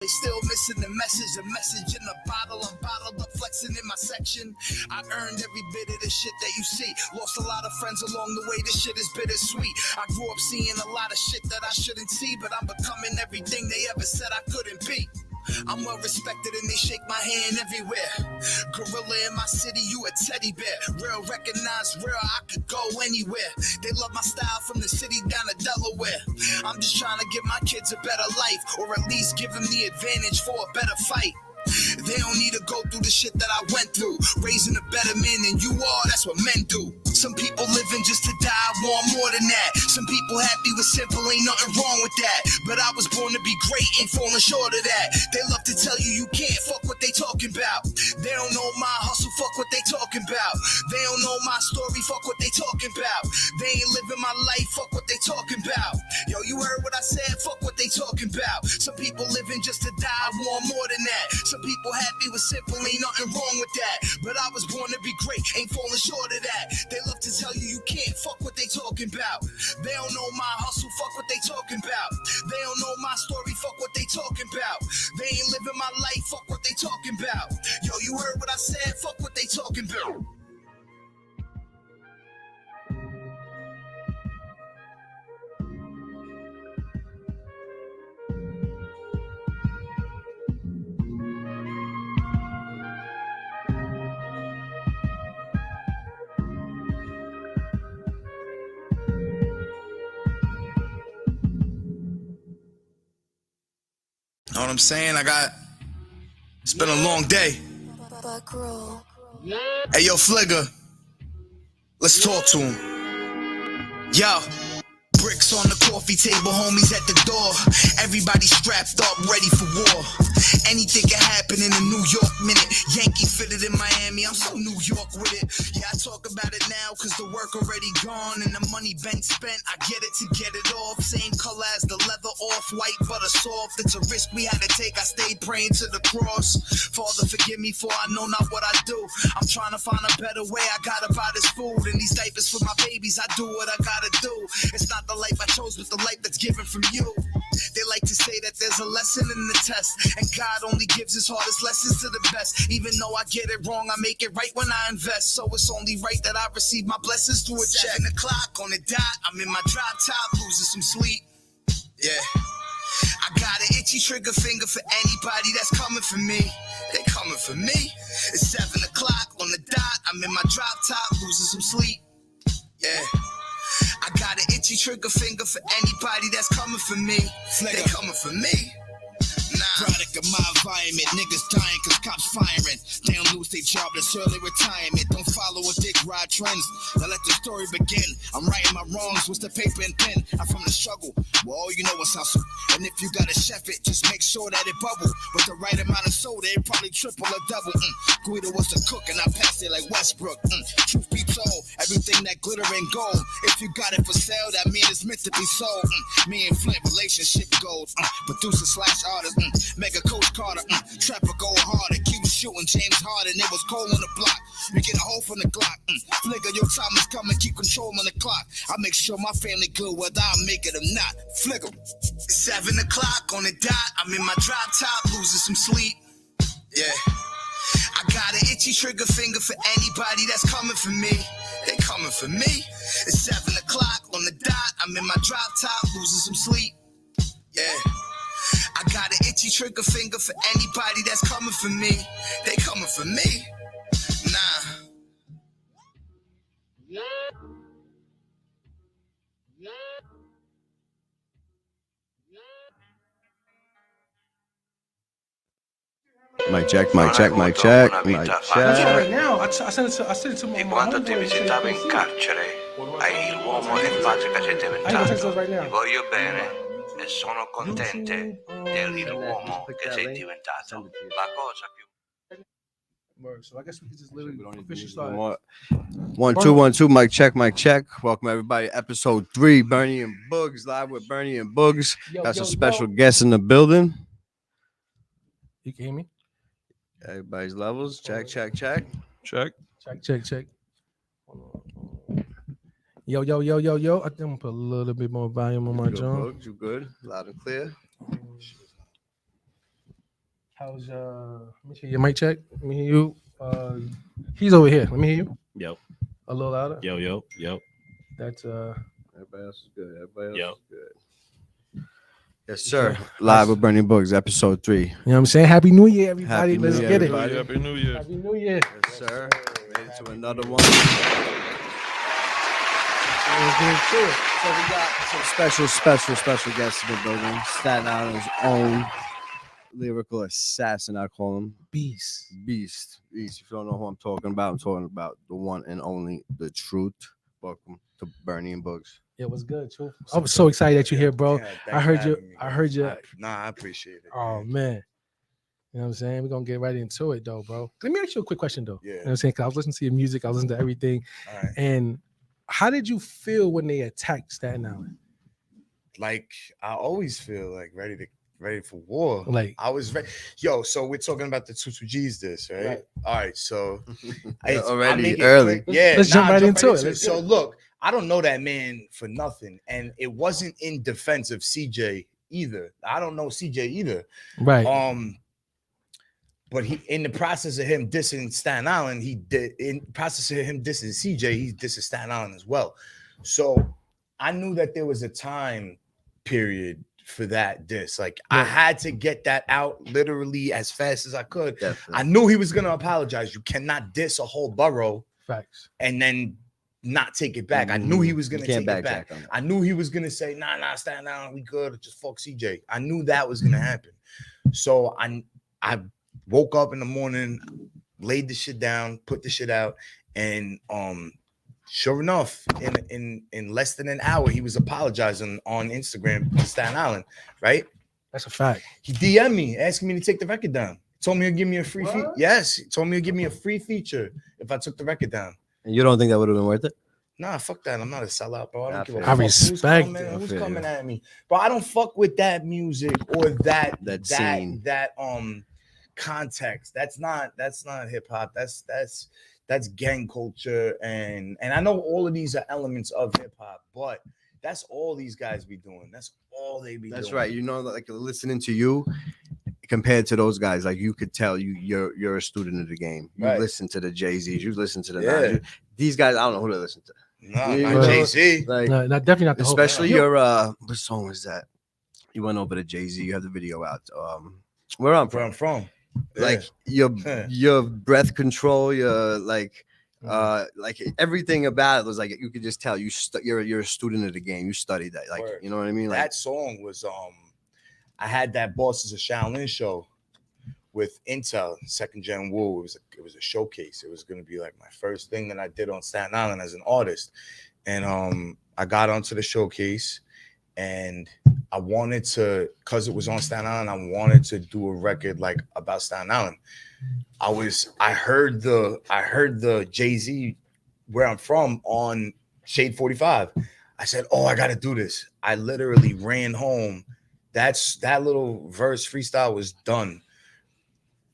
They still missing the message, a message in a bottle. I'm bottled up, flexing in my section. I earned every bit of the shit that you see. Lost a lot of friends along the way, this shit is bittersweet. I grew up seeing a lot of shit that I shouldn't see, but I'm becoming everything they ever said I couldn't be. I'm well respected and they shake my hand everywhere. Gorilla in my city, you a teddy bear. Real, recognized, real, I could go anywhere. They love my style from the city down to Delaware. I'm just trying to give my kids a better life, or at least give them the advantage for a better fight. They don't need to go through the shit that I went through. Raising a better man than you are, that's what men do. Some people living just to die, want more than that. Some people happy with simple, ain't nothing wrong with that. But I was born to be great, ain't falling short of that. They love to tell you you can't, fuck what they talking about. They don't know my hustle, fuck what they talking about. They don't know my story, fuck what they talking about. They ain't living my life, fuck what they talking about. Yo, you heard what I said, fuck what they talking about. Some people living just to die, want more than that. Some people happy with simple, ain't nothing wrong with that. But I was born to be great, ain't falling short of that. They love to tell you you can't, fuck what they talking about. They don't know my hustle, fuck what they talking about. They don't know my story, fuck what they talking about. They ain't living my life, fuck what they talking about. Yo, you heard what I said, fuck what they talking about. Know what I'm saying? It's been a long day. Hey, yo, Fligger, let's talk to him. Yo. Bricks on the coffee table, homies at the door. Everybody strapped up, ready for war. Anything can happen in a New York minute. Yankee fitted in Miami, I'm so New York with it. Yeah, I talk about it now, cause the work already gone and the money been spent. I get it to get it off. Same color as the leather, off-white, butter soft. It's a risk we had to take, I stayed praying to the cross. Father, forgive me for I know not what I do. I'm trying to find a better way, I gotta buy this food. And these diapers for my babies, I do what I gotta do. It's not the life I chose, but the life that's given from you. They like to say that there's a lesson in the test, and God only gives his hardest lessons to the best. Even though I get it wrong, I make it right when I invest. So it's only right that I receive my blessings through a check. 7 o'clock on the dot, I'm in my drop top, losing some sleep. Yeah. I got an itchy trigger finger for anybody that's coming for me. They coming for me. It's 7 o'clock on the dot, I'm in my drop top, losing some sleep. Yeah. I got an itchy trigger finger for anybody that's coming for me. They coming for me. Product of my environment, niggas dying cause cops firing. They don't lose their job, that's early retirement. Don't follow a dick ride trends. Now let the story begin. I'm righting my wrongs with the paper and pen. I'm from the struggle, well all you know is hustle. And if you gotta chef it, just make sure that it bubble. With the right amount of soda, it probably triple or double. Guido was the cook and I passed it like Westbrook. Truth be told, everything that glitter and gold. If you got it for sale, that mean it's meant to be sold. Me and Flint, relationship goals. Producer / artist. Mega Coach Carter, Trapper go harder, keep shooting James Harden, it was cold on the block. You get a hole from the Glock, Fligger, your time is coming, keep control on the clock. I make sure my family good, whether I make it or not. Fligger. 7 o'clock on the dot, I'm in my drop top, losing some sleep. Yeah. I got an itchy trigger finger for anybody that's coming for me. They coming for me. It's 7 o'clock on the dot, I'm in my drop top, losing some sleep. Yeah. I got an itchy trigger finger for anybody that's coming for me. They coming for me. Nah. Mic check, mic check, mic check, mic check. Now, I sent it to my quando ti visitavo in carcere, hai l'uomo e pace che sei diventato. Ti voglio bene e sono contente dell'uomo che sei diventato. La cosa più... So I guess we could just literally officially start. 1 2 1 2 mic check, mic check. Welcome everybody, episode 3, Bernie and Boogz, live with Bernie and Boogz. Got some special guests in the building. You can hear me? Everybody's levels. Check. Yo. I think I'm gonna put a little bit more volume on my joint. You good? Loud and clear. How's let me hear your mic check. Let me hear you. He's over here. Let me hear you. Yo, A little louder. yo. That's Everybody else is good. Everybody Yo. else is good. Yes, sir. Live with Bernie Boogz, episode 3. You know what I'm saying? Happy New Year, everybody. Happy New Let's Year, get everybody. it. Happy New Year. Happy New Year. Yes, sir. Made it to another one. Let's get into it. So we got some special guests in the building. Staten Island's own lyrical assassin, I call him. Beast. Beast. If you don't know who I'm talking about the one and only, the truth. Welcome to Bernie and Boogz. Yeah, what's good, Truth? I'm so excited that you're here, bro. Yeah, I heard thanks for you. having me, I man. heard you. I appreciate it. Oh man. You know what I'm saying? We're gonna get right into it though, bro. Let me ask you a quick question though. Yeah. You know what I'm saying? Cause I was listening to your music, I was listening to everything. All right. And how did you feel when they attacked Staten Island? Like I always feel like ready for war. Like I was ready. Yo, so we're talking about the 2-2Gs this, right? Right. All right, so Already I'll make it early. quick. Yeah, Let's jump right into it. So Let's get it. look, I don't know that man for nothing. And it wasn't in defense of CJ either. I don't know CJ either. right. But he, in the process of him dissing Staten Island, in process of him dissing CJ, he's dissing Staten Island as well. So I knew that there was a time period for that diss. Like I had to get that out literally as fast as I could. Definitely. I knew he was gonna apologize. You cannot diss a whole borough Facts. and then not take it back. I knew he was gonna You can't take it back. backtrack on that. I knew he was gonna say, nah, Staten Island, we good, just fuck CJ. I knew that was gonna happen. So I woke up in the morning, laid the shit down, put the shit out, and sure enough, in less than an hour, he was apologizing on Instagram to Staten Island, right? That's a fact. He DM'd me asking me to take the record down. Told me he'd give me a free feature. Yes, he told me he'd give me a free feature if I took the record down. And you don't think that would have been worth it? Nah, fuck that. I'm not a sellout, bro. I don't give a I fuck. respect who's it. coming, who's I feel coming you. at me. But I don't fuck with that music or that scene. that context. That's not hip hop. That's gang culture, and I know all of these are elements of hip hop, but that's all these guys be doing. That's all they be doing. That's right. You know, like listening to you compared to those guys, like you could tell you're a student of the game. You Right. listen to the Jay-Z's, you listen to the Yeah. Nas. These guys, I don't know who to listen to. No, Yeah, not bro. Jay-Z. Like, No, definitely not the whole especially thing. your what song was that? You went over to Jay-Z, you have the video out. Where I'm Where from. I'm from. Like Yeah. your breath control, your like everything about it was like you could just tell you're a student of the game. You studied that, like Word. you know what I mean. Like That song was I had that Bosses of Shaolin show with Intel, Second Gen Wu. It was a showcase. It was gonna be like my first thing that I did on Staten Island as an artist. And I got onto the showcase and I wanted to, because it was on Staten Island, I wanted to do a record like about Staten Island. I heard the Jay-Z Where I'm From on Shade 45. I said, oh, I gotta do this. I literally ran home. That little verse freestyle was done,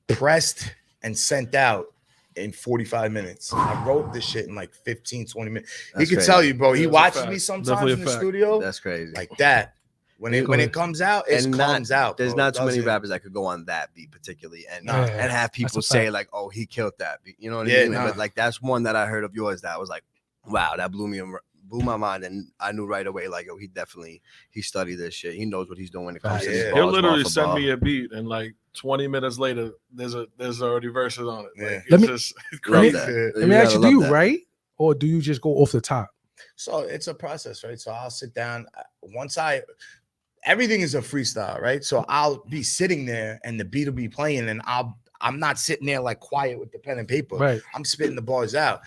pressed and sent out in 45 minutes. I wrote this shit in like 15, 20 minutes. That's He could crazy. tell you, bro. He That's a watches fact. me sometimes Definitely a in the fact. studio that's crazy. like that. When it comes out, it And comes out. There's bro. not It too many doesn't- rappers that could go on that beat particularly and Nah. and have people a say fact. like, oh, he killed that beat. You know what I Yeah, mean? nah. But like that's one that I heard of yours that was like, wow, that blew my mind, and I knew right away like, oh, he studied this shit. He knows what he's doing when it comes to Yeah. these He'll He'll bars, literally bar for send bar. me a beat, and like 20 minutes later, there's already verses on it. Yeah. Like, Let it's me- just Love crazy. that. Let me ask you, gotta do love you that. write or do you just go off the top? So it's a process, right? So I'll sit down everything is a freestyle, right? So I'll be sitting there and the beat will be playing, and I'm not sitting there like quiet with the pen and paper. Right. I'm spitting the bars out.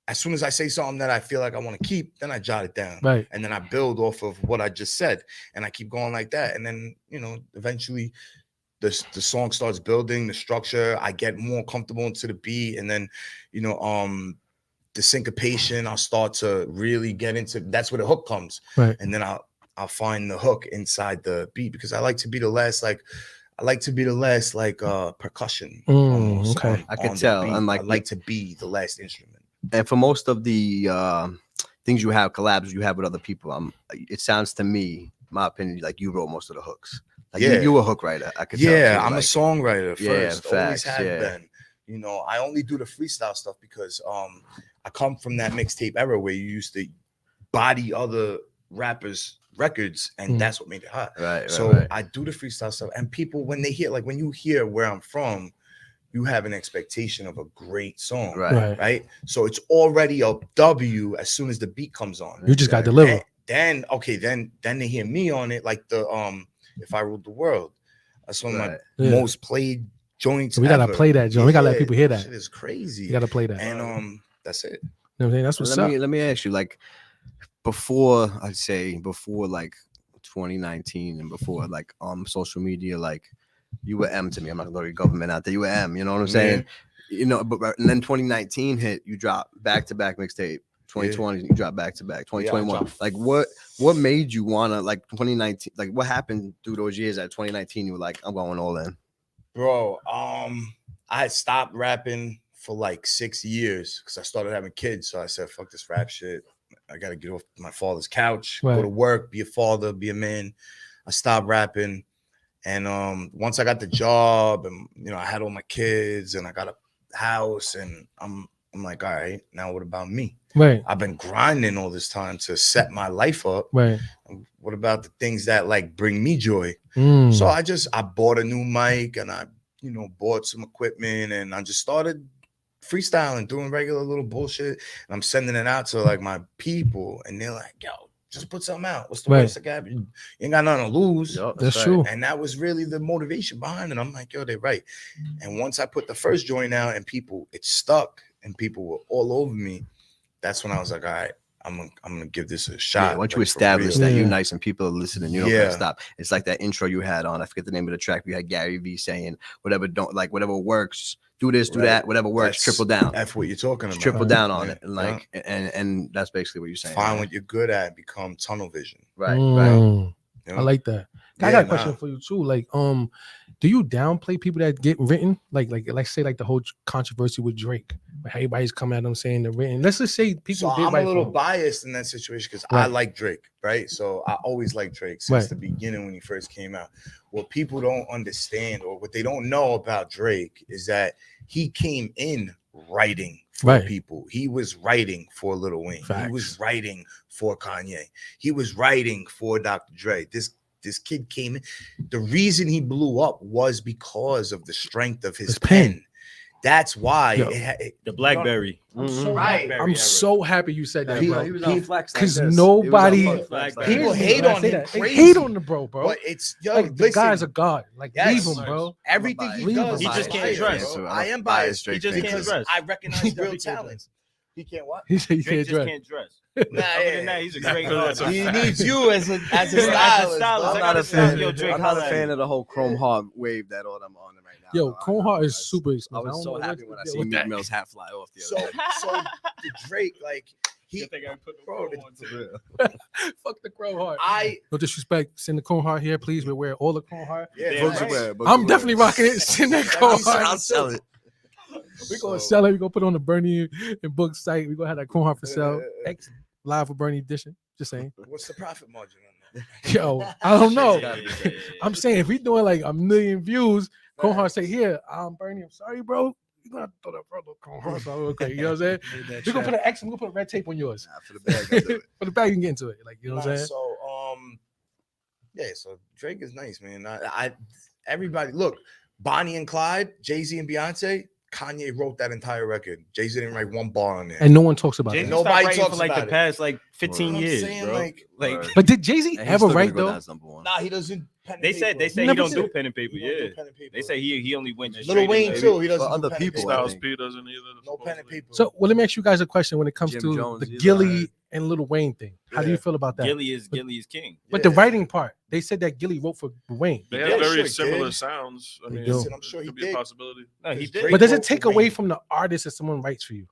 As soon as I say something that I feel like I want to keep, then I jot it down. Right. And then I build off of what I just said. And I keep going like that. And then, eventually the song starts building, the structure, I get more comfortable into the beat. And then, the syncopation, I'll start to really get into, that's where the hook comes. Right. And then I'll find the hook inside the beat because I like to be the last, percussion. almost okay. I could the tell, beat. unlike I like to be the last instrument. And for most of the things you have, collabs you have with other people, it sounds to me my opinion, like you wrote most of the hooks. Like Yeah. you a hook writer. I could tell. Yeah, too, I'm like, a songwriter Yeah, first. Always facts, have yeah. been. You know, I only do the freestyle stuff because I come from that mixtape era where you used to body other rappers' records, and that's what made it hot. Right. So right. I do the freestyle stuff, and people when they hear, like when you hear where I'm from, you have an expectation of a great song, right? So it's already a W as soon as the beat comes on. You just got delivered. Then they hear me on it, like the If I Ruled the World. That's one of my most played joints. So we gotta play that joint. We gotta let people hear that. Shit is crazy. You gotta play that. And that's it. You know what I'm saying? That's what's up. Let me ask you, like before 2019 and before like social media, like you were M to me. I'm not gonna go to government out there. You were M, you know what I'm saying? You know, but and then 2019 hit, you dropped back-to-back mixtape. 2020, you dropped back-to-back. 2021. Like what made you wanna, like 2019, like what happened through those years at 2019? You were like, I'm going all in. Bro, I had stopped rapping for like 6 years because I started having kids. So I said, fuck this rap shit. I gotta get off my father's couch, go to work, be a father, be a man. I stopped rapping. And once I got the job and I had all my kids and I got a house, and I'm like, all right, now what about me? Right. I've been grinding all this time to set my life up. Right. What about the things that like bring me joy? Mm. So I bought a new mic and I bought some equipment and I just started freestyling, doing regular little bullshit. And I'm sending it out to like my people, and they're like, yo, just put something out. What's the worst that can happen? You ain't got nothing to lose. Yep, that's true. And that was really the motivation behind it. I'm like, yo, they're right. And once I put the first joint out and it stuck and people were all over me, that's when I was like, all right, I'm gonna give this a shot. Yeah, once you establish that you're nice and people are listening, you don't gotta stop. It's like that intro you had on. I forget the name of the track. You had Gary V saying, whatever works, do this, do that, whatever works, triple down. That's what you're talking about. Triple down on it. And like and that's basically what you're saying. Find what you're good at, become tunnel vision. Right. I like that. I got a question for you too. Like, do you downplay people that get written? Like say like the whole controversy with Drake, where everybody's coming at them saying they're written. Let's just say people. So I'm a little biased in that situation because I like Drake, right? So I always liked Drake since the beginning when he first came out. What people don't understand or what they don't know about Drake is that he came in writing for people. He was writing for Lil Wayne. He was writing for Kanye. He was writing for Dr. Dre. This kid came in. The reason he blew up was because of the strength of his pen. That's why the BlackBerry. I'm so happy you said that, bro. He was on Flex because nobody people hate on him. They hate on the bro. But it's like the guy's a god. Like leave him, bro. Everything he does, he just can't dress. I am biased. He just can't dress. I recognize real talent. He can't what? He said he can't dress. Nah, other than that, he's a great artist. He needs you as a stylist. I'm not a fan of the whole Chrome Heart wave that all I'm on right now. Yo, Chrome Heart is super expensive. I was so happy when I see Meek Mill's hat fly off the other day. So the Drake, like fuck the Chrome Heart. No disrespect. Send the Chrome Heart here, please. We wear all the Chrome Heart. Yeah, I'm definitely rocking it. Send that Chrome Heart. I'll sell it. We're gonna sell it. We're gonna put it on the Bernie and Boogz site. We're gonna have that Chrome Heart for sale. Live for Bernie edition. Just saying. What's the profit margin on that? Yo, I don't know. I'm saying if we doing like 1 million views, Chrome Heart say, here, Bernie, I'm sorry, bro. You're gonna have to throw that brother Chrome Heart. So okay, you know what I'm saying? We're gonna put an X, we're gonna put a red tape on yours. For the bag, for the bag, you can get into it. Like, you know what I'm saying? So so Drake is nice, man. Everybody look, Bonnie and Clyde, Jay-Z and Beyonce. Kanye wrote that entire record. Jay-Z didn't write one bar on there. And no one talks about it. Nobody talks for like about the past like 15 years, bro. Like, but did Jay-Z ever write though? Nah, he doesn't. They said he don't do pen and paper. Yeah, they say he only went. Lil Wayne too. He doesn't. Other people. Styles P doesn't either. No pen and paper. So, well, let me ask you guys a question when it comes to the Gilly and Lil Wayne thing. How do you feel about that? Gilly is king. But the writing part, they said that Gilly wrote for Wayne. They have very similar sounds. I mean, I'm sure he could be a possibility. No, he did. But does it take away from the artist if someone writes for you?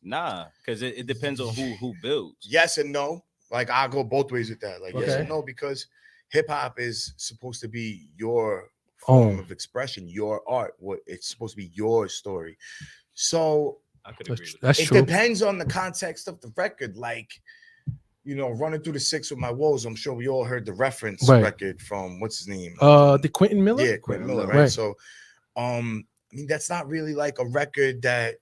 Nah, because it depends on who builds. Yes and no. Like I go both ways with that. Like yes and no, because hip hop is supposed to be your form of expression, your art. What it's supposed to be your story. So I could agree with that's it. True. Depends on the context of the record. Like running through the 6 with my woes. I'm sure we all heard the reference Right. record from what's his name? The Quentin Miller. Yeah, Quentin Miller, right? So, I mean, that's not really like a record that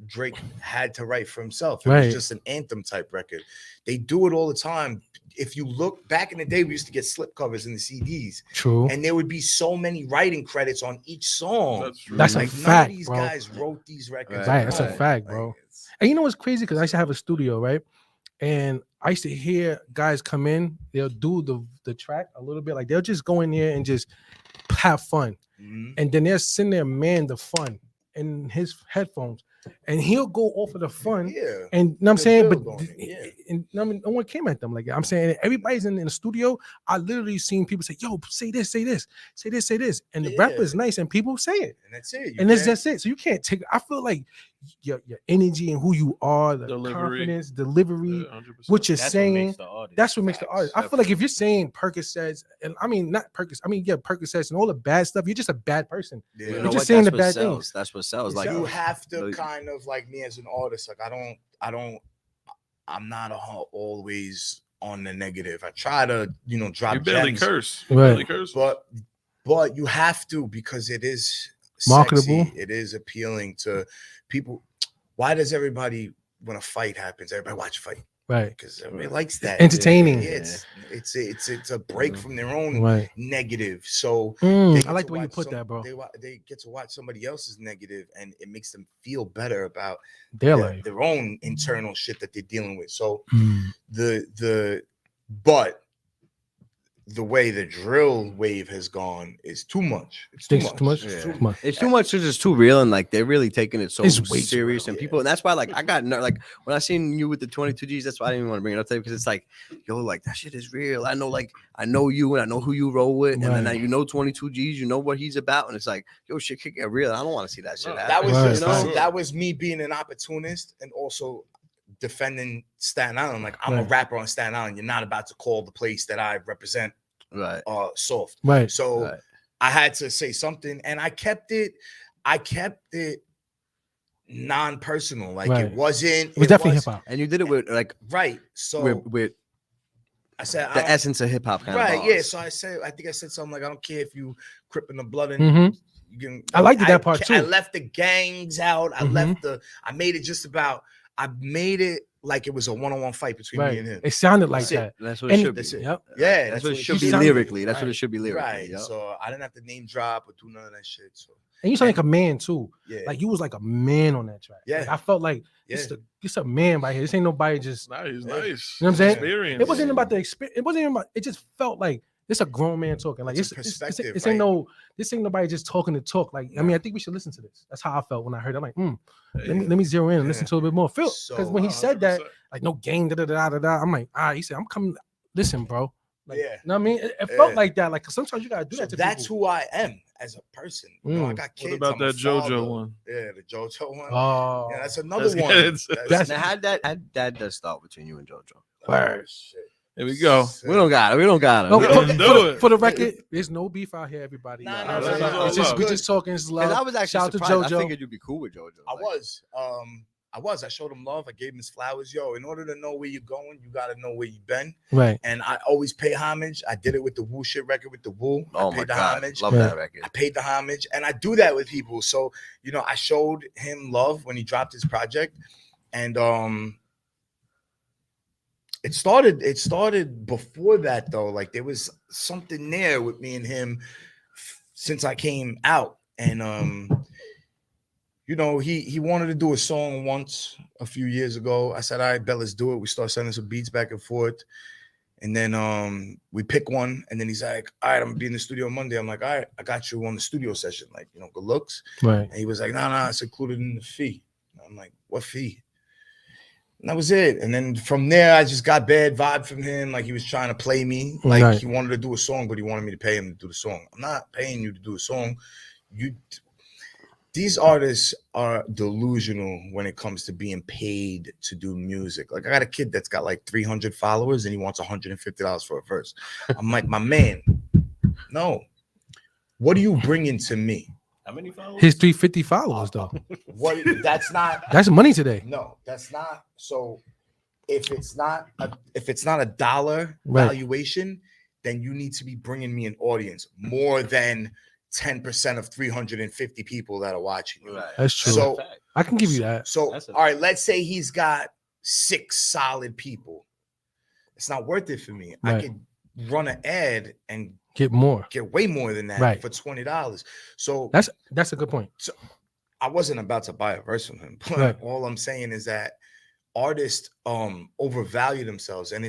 Drake had to write for himself. It was just an anthem type record. They do it all the time. If you look back in the day, we used to get slip covers in the CDs. True. And there would be so many writing credits on each song. That's like, a fact, none of these bro. guys wrote these records. Right, that's a fact, bro. And you know what's crazy? Because I used to have a studio, right? And I used to hear guys come in, they'll do the track a little bit, like they'll just go in there and just have fun. And then they'll send their man the fun in his headphones. And he'll go off of the fun, and you know what I'm saying, but and, I mean, no one came at them like that. I'm saying everybody's in the studio. I literally seen people say, "Yo, say this, say this, say this, say this," and the rap is nice, and people say it, and that's it. And that's it. So you can't take. I feel like your energy and who you are, the confidence, delivery, what you're saying. That's what makes the artist. I feel like if you're saying Percocets, and I mean not Percocets, I mean Percocets and all the bad stuff, you're just a bad person. You're just saying the bad things. That's what sells. Like you have to kind of like me as an artist. Like I'm not always on the negative. I try to drop. You barely gems, curse, right? But you have to, because it is marketable. Sexy. It is appealing to people. Why does everybody, when a fight happens, everybody watch a fight? Right, because everybody likes that. Entertaining. It's a break from their own negative. So I like the way you put that, bro. They get to watch somebody else's negative, and it makes them feel better about their life, their own internal shit that they're dealing with. So but the way the drill wave has gone is too much. It's too much. It's too much. It's just too real, and like they're really taking it so serious. And people, and that's why like I got like when I seen you with the 22 Gs, that's why I didn't even want to bring it up today, because it's like, yo, like that shit is real. I know you, and I know who you roll with, and then you know 22 Gs, you know what he's about, and it's like, yo, shit could get real. I don't want to see that shit. That was me being an opportunist and also defending Staten Island. Like, I'm a rapper on Staten Island. You're not about to call the place that I represent soft. Right. So I had to say something, and I kept it non-personal. Like it was definitely hip hop. And you did it with like So with I said the essence of hip hop kind of bars. So I think I said something like, I don't care if you cripping the blood in. I liked that part too. I left the gangs out. I made it just about. I made it like it was a one-on-one fight between me and him. It sounded like that. That's what it should be. Yep. Yeah, that's what it should be lyrically. That's what it should be lyrically. Right. Yep. So I didn't have to name drop or do none of that shit. So and you sound like a man too. Yeah. Like you was like a man on that track. Yeah. Like, I felt like it's a man right here. This ain't nobody just nice. You know what I'm saying? Experience. It wasn't about the experience. It wasn't even about, it just felt like it's a grown man talking. Like it's perspective. This ain't nobody just talking to talk. Like I mean, I think we should listen to this. That's how I felt when I heard it. I'm like, let me zero in and listen to a little bit more. Phil, because when he said that, like no gang, I'm like, he said, I'm coming. Listen, bro. Like, you know what I mean? It felt like that. Like, cause sometimes you gotta do that to that's people. who I am as a person. You know, I got kids. What about that JoJo one? Yeah, the JoJo one. Oh, yeah, that's another one. Now, how that does start between you and JoJo? Word. Here we go. We don't got it. No, for the record, there's no beef out here, everybody. Nah, it's just we just talking. It's love. I was actually shout out to surprised. JoJo. I figured you'd be cool with JoJo. I was. I showed him love. I gave him his flowers. Yo, in order to know where you're going, you got to know where you've been. Right. And I always pay homage. I did it with the Woo shit record with the Woo. Oh my God. Love that record. I paid the homage. And I do that with people. So, I showed him love when he dropped his project. And it started before that, though. Like, there was something there with me and him since I came out. And he wanted to do a song once a few years ago. I said, all right, bet, let's do it. We start sending some beats back and forth. And then we pick one. And then he's like, all right, I'm gonna be in the studio Monday. I'm like, all right, I got you on the studio session. Like, good looks. Right. And he was like, nah, it's included in the fee. And I'm like, what fee? And that was it. And then from there, I just got bad vibe from him. Like, he was trying to play me. Like, he wanted to do a song, but he wanted me to pay him to do the song. I'm not paying you to do a song. These artists are delusional when it comes to being paid to do music. Like, I got a kid that's got like 300 followers and he wants $150 for a verse. I'm like, my man, no. What are you bringing to me? How many followers? His 350 followers, though. That's not. That's money today. No, that's not. So if it's not a dollar valuation, then you need to be bringing me an audience more than 10% of 350 people that are watching you. Right. That's true. So I can give you that. So all right, let's say he's got 6 solid people. It's not worth it for me. I could run an ad and get way more than that for $20. So that's a good point. So I wasn't about to buy a verse from him, but all I'm saying is that artists overvalue themselves, and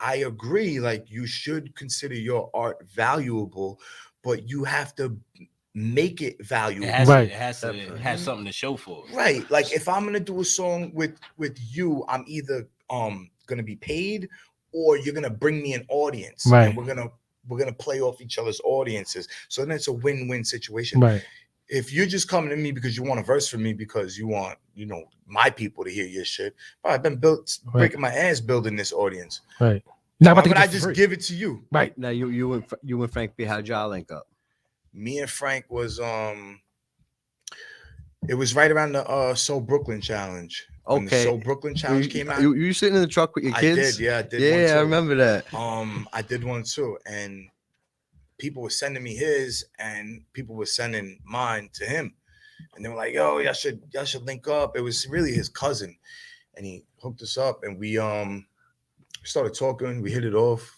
I agree, like you should consider your art valuable, but you have to make it valuable. It has to have something to show for it. Right. Like if I'm gonna do a song with you, I'm either gonna be paid or you're gonna bring me an audience. Right. And we're gonna play off each other's audiences. So then it's a win-win situation. Right. If you're just coming to me because you want a verse from me because you want, my people to hear your shit, but I've been breaking my ass building this audience. Right. Now, why would I just give it to you? Right. Now you and Frank B, how'd y'all link up? Me and Frank was it was right around the Soul Brooklyn challenge. When the Soul Brooklyn challenge came out. You sitting in the truck with your kids? I did. Yeah, one too. I remember that. I did one too, and people were sending me his, and people were sending mine to him, and they were like, "Yo, y'all should link up." It was really his cousin, and he hooked us up, and we started talking. We hit it off.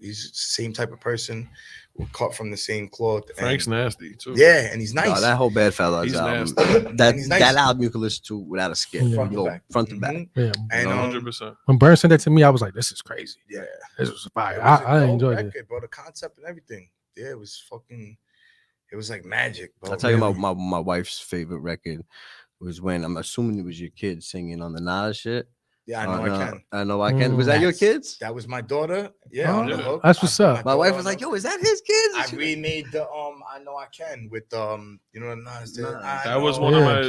He's the same type of person. We're cut from the same cloth. Frank's nasty too. Yeah, and he's nice. No, that whole Bedfellas album, that album you can listen to without a skip, front to back. Yeah, and 100%. When Burn sent that to me, I was like, "This is crazy." Yeah, this was fire. I enjoyed it, bro. The concept and everything. Yeah, it was fucking. It was like magic, bro. I'll tell you my wife's favorite record was when, I'm assuming it was your kids singing on the Nas shit. Yeah, I know I can. I know I can. Was that your kids? That was my daughter. Yeah, on the hook. That's what's up. My wife was like, "Yo, is that his kids?" I remade the I know I can with Nas. That was one of my.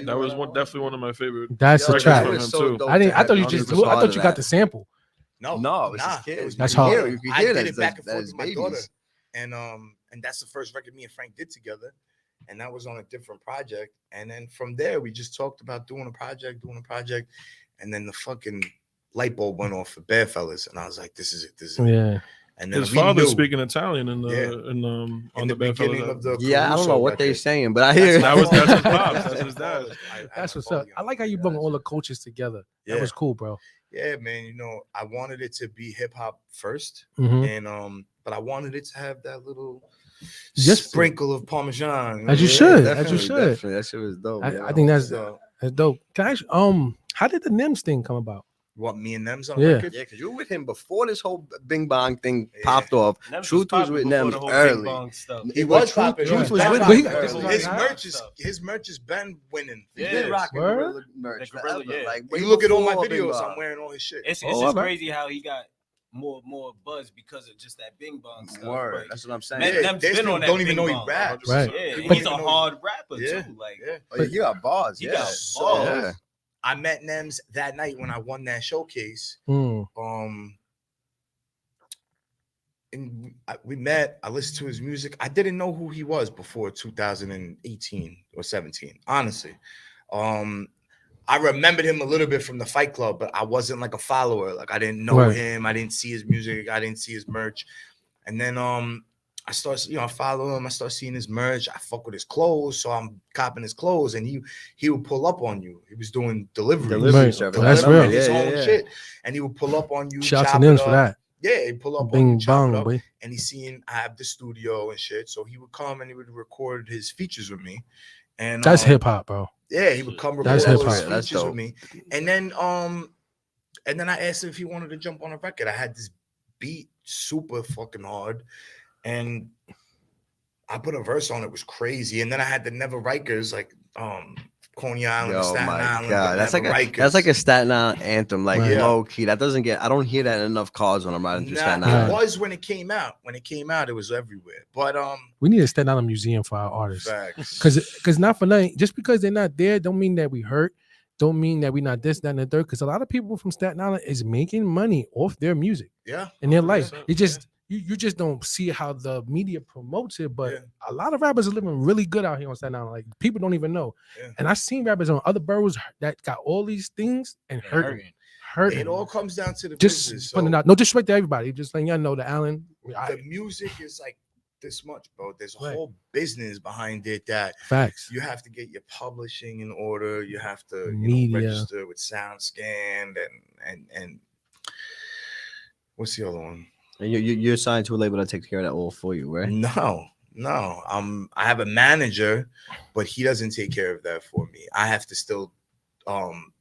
That was definitely one of my favorite. That's a track. Too. I thought you just. I thought you got the sample. No, it was his kids. That's hard. You I hear did that. it back and forth That's with my babies. daughter, and that's the first record me and Frank did together, and that was on a different project. And then from there, we just talked about doing a project, and then the fucking light bulb went off for Bedfellas, and I was like, "This is it. This is it." Yeah. And then his father's speaking Italian on the beginning of the I don't know what they're saying, but I hear that's his pops. That's his dad. That's what's up. I like how you bring all the cultures together. That was cool, bro. Yeah, man. I wanted it to be hip hop first, Mm-hmm. and but I wanted it to have that little Just sprinkle of Parmesan. As you should. Definitely. That shit was dope. I think that's dope. Can I how did the NIMS thing come about? What, me and Nems on Yeah. record? Yeah, because you were with him before this whole Bing Bong thing popped off. Nems Truth was with them early. He was popping. Truth was Ben with popping him early. early. His merch has been winning. He's been rocking Word? Gorilla merch. The Gorilla, forever. yeah. Like, When you look at all my before Bing videos, Bong. I'm wearing all his shit. It's Oh, just okay. crazy how he got more buzz because of just that Bing Bong stuff. Word. But That's what I'm saying. Man, Yeah, Nem's there's been people on that don't even Bing know he Bong. raps. Right. Yeah, But- he's a hard rapper Yeah. too. Like, Yeah. Oh, you got bars. He Yeah. got So, balls. Yeah. I met Nems that night when I won that showcase. Mm. And we met. I listened to his music. I didn't know who he was before 2018 or 17. Honestly, I remembered him a little bit from the Fight Club, but I wasn't like a follower. Like I didn't know him. I didn't see his music. I didn't see his merch. And then I start, I follow him. I start seeing his merch. I fuck with his clothes, so I'm copping his clothes. And he would pull up on you. He was doing delivery Right. service. That's real. his Yeah, own yeah. shit. And he would pull up on you. Shouts chop to it NIMS for up. that. Yeah, he'd pull up on Bing you, chop it bong, up, boy. and he's seeing I have the studio and shit. So he would come and he would record his features with me. And That's hip hop, bro. yeah, he would come record That's all hip-hop. his That's features dope. with me. And then I asked him if he wanted to jump on a record. I had this beat super fucking hard. And I put a verse on it, was crazy. And then I had the Never Rikers, like Coney Island, Yo, Staten my Island. God, the that's Never like Rikers. that's like a Staten Island anthem, like Right. low key. That doesn't get. I don't hear that in enough cars when I'm riding through Staten Nah, Island. it was when it came out. When it came out, it was everywhere. But We need to stand out a museum for our artists. facts. Because not for nothing, just because they're not there, don't mean that we hurt. Don't mean that we not this, that, and the third. Because a lot of people from Staten Island is making money off their music Yeah. in their life. 100%, You just you just don't see how the media promotes it. But Yeah. a lot of rappers are living really good out here on Staten Island. Like people don't even know. Yeah. And I've seen rappers on other boroughs that got all these things and hurting. hurting. It all comes down to the Just business. putting it out. No disrespect to everybody. Just letting y'all know that Allen. The music is like this much, bro. There's a Right. whole business behind it that Facts. you have to get your publishing in order. You have to Media. register with SoundScan and what's the other one? And you're signed to a label that takes care of that all for you, right? No. I have a manager, but he doesn't take care of that for me. I have to still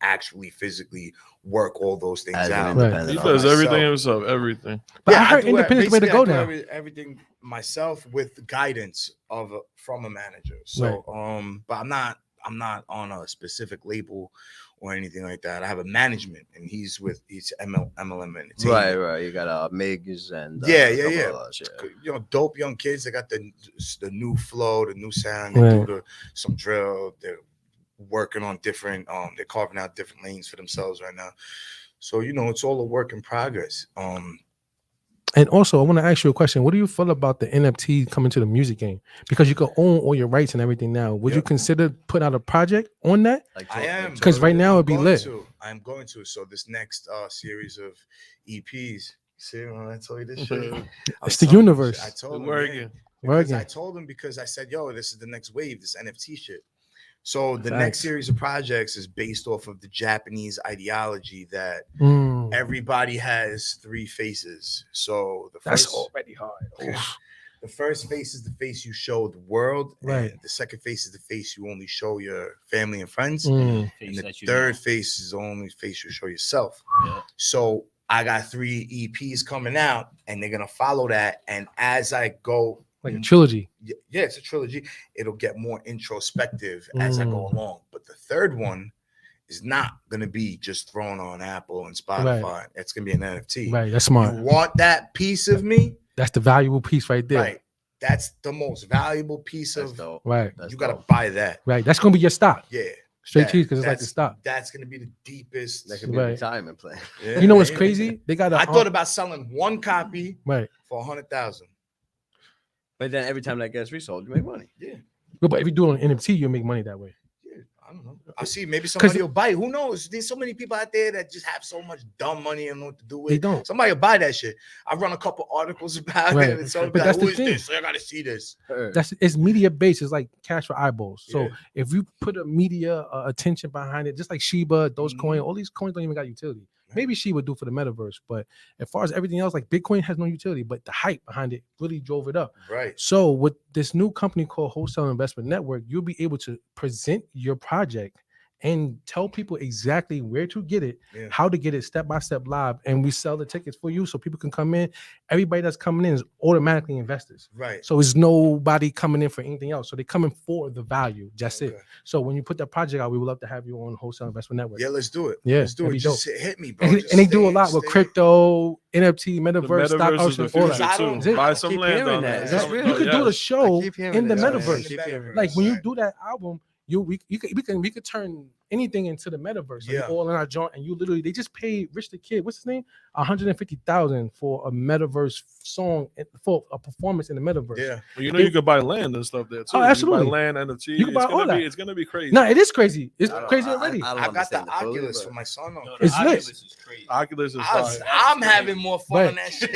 actually physically work all those things As an out. independent He artist. does everything himself. Everything. But I heard do independent's the way to go basically, I do now. everything myself with guidance from a manager. So but I'm not on a specific label or anything like that. I have a management, and he's MLM Entertainment. Right. You got Migs and Yeah. Dope young kids. They got the new flow, the new sound. They do some drill. They're working on different. They're carving out different lanes for themselves right now. So it's all a work in progress. And also, I want to ask you a question. What do you feel about the NFT coming to the music game? Because you can own all your rights and everything now. Would you consider putting out a project on that? I am, because right now it'd be lit. I'm going to. So this next series of EPs. See when I told you this shit? It's the universe. I told him. I told him because I said, "Yo, this is the next wave. This NFT shit." So the next series of projects is based off of the Japanese ideology that everybody has three faces. So that's already hard. The first face is the face you show the world, right? And the second face is the face you only show your family and friends, and the third face is the only face you show yourself. Yeah. So I got 3 EPs coming out, and they're gonna follow that. And as I go. Like a trilogy. Yeah, it's a trilogy. It'll get more introspective as I go along. But the third one is not going to be just thrown on Apple and Spotify. Right. It's going to be an NFT. Right, that's smart. You want that piece of me? That's the valuable piece right there. Right. That's the most valuable piece of. Right. You got to buy that. Right. That's going to be your stock. Yeah. Straight cheese because it's like the stock. That's going to be the deepest. That could be a retirement plan. Yeah, you know what's crazy? They got. I thought about selling one copy for 100,000. But then every time that gets resold, you make money. Yeah. But if you do it on NFT, you'll make money that way. Yeah, I don't know. I see maybe somebody will buy it. Who knows? There's so many people out there that just have so much dumb money and know what to do with it. They don't. Somebody will buy that shit. I run a couple articles about it. And so but that's who the is thing. this? I gotta see this. It's media based. It's like cash for eyeballs. So if you put a media attention behind it, just like Shiba, Dogecoin, all these coins don't even got utility. Maybe she would do for the metaverse, but as far as everything else, like Bitcoin has no utility, but the hype behind it really drove it up. Right. So with this new company called Wholesale Investment Network, you'll be able to present your project and tell people exactly where to get it, how to get it step by step live, and we sell the tickets for you so people can come in. Everybody that's coming in is automatically investors. Right. So it's nobody coming in for anything else. So they're coming for the value. That's it. So when you put that project out, we would love to have you on Wholesale Investment Network. Yeah, let's do it. Yeah, let's do it. Just hit me, bro. And they do a lot with crypto, NFT, metaverse, stock options, all that. Buy some land on that. You could do the show in the metaverse. Like when you do that album, we could turn anything into the metaverse. Like all in our joint, and you literally they just paid Rich the Kid, what's his name, $150,000 for a metaverse song for a performance in the metaverse. Yeah, well, you could buy land and stuff there too. Oh, absolutely. You buy land, NFT. You can buy all that. It's gonna be crazy. No, it is crazy. It's crazy already. I got the Oculus for my son. It's lit. Is crazy. Oculus is I'm having more fun on that shit.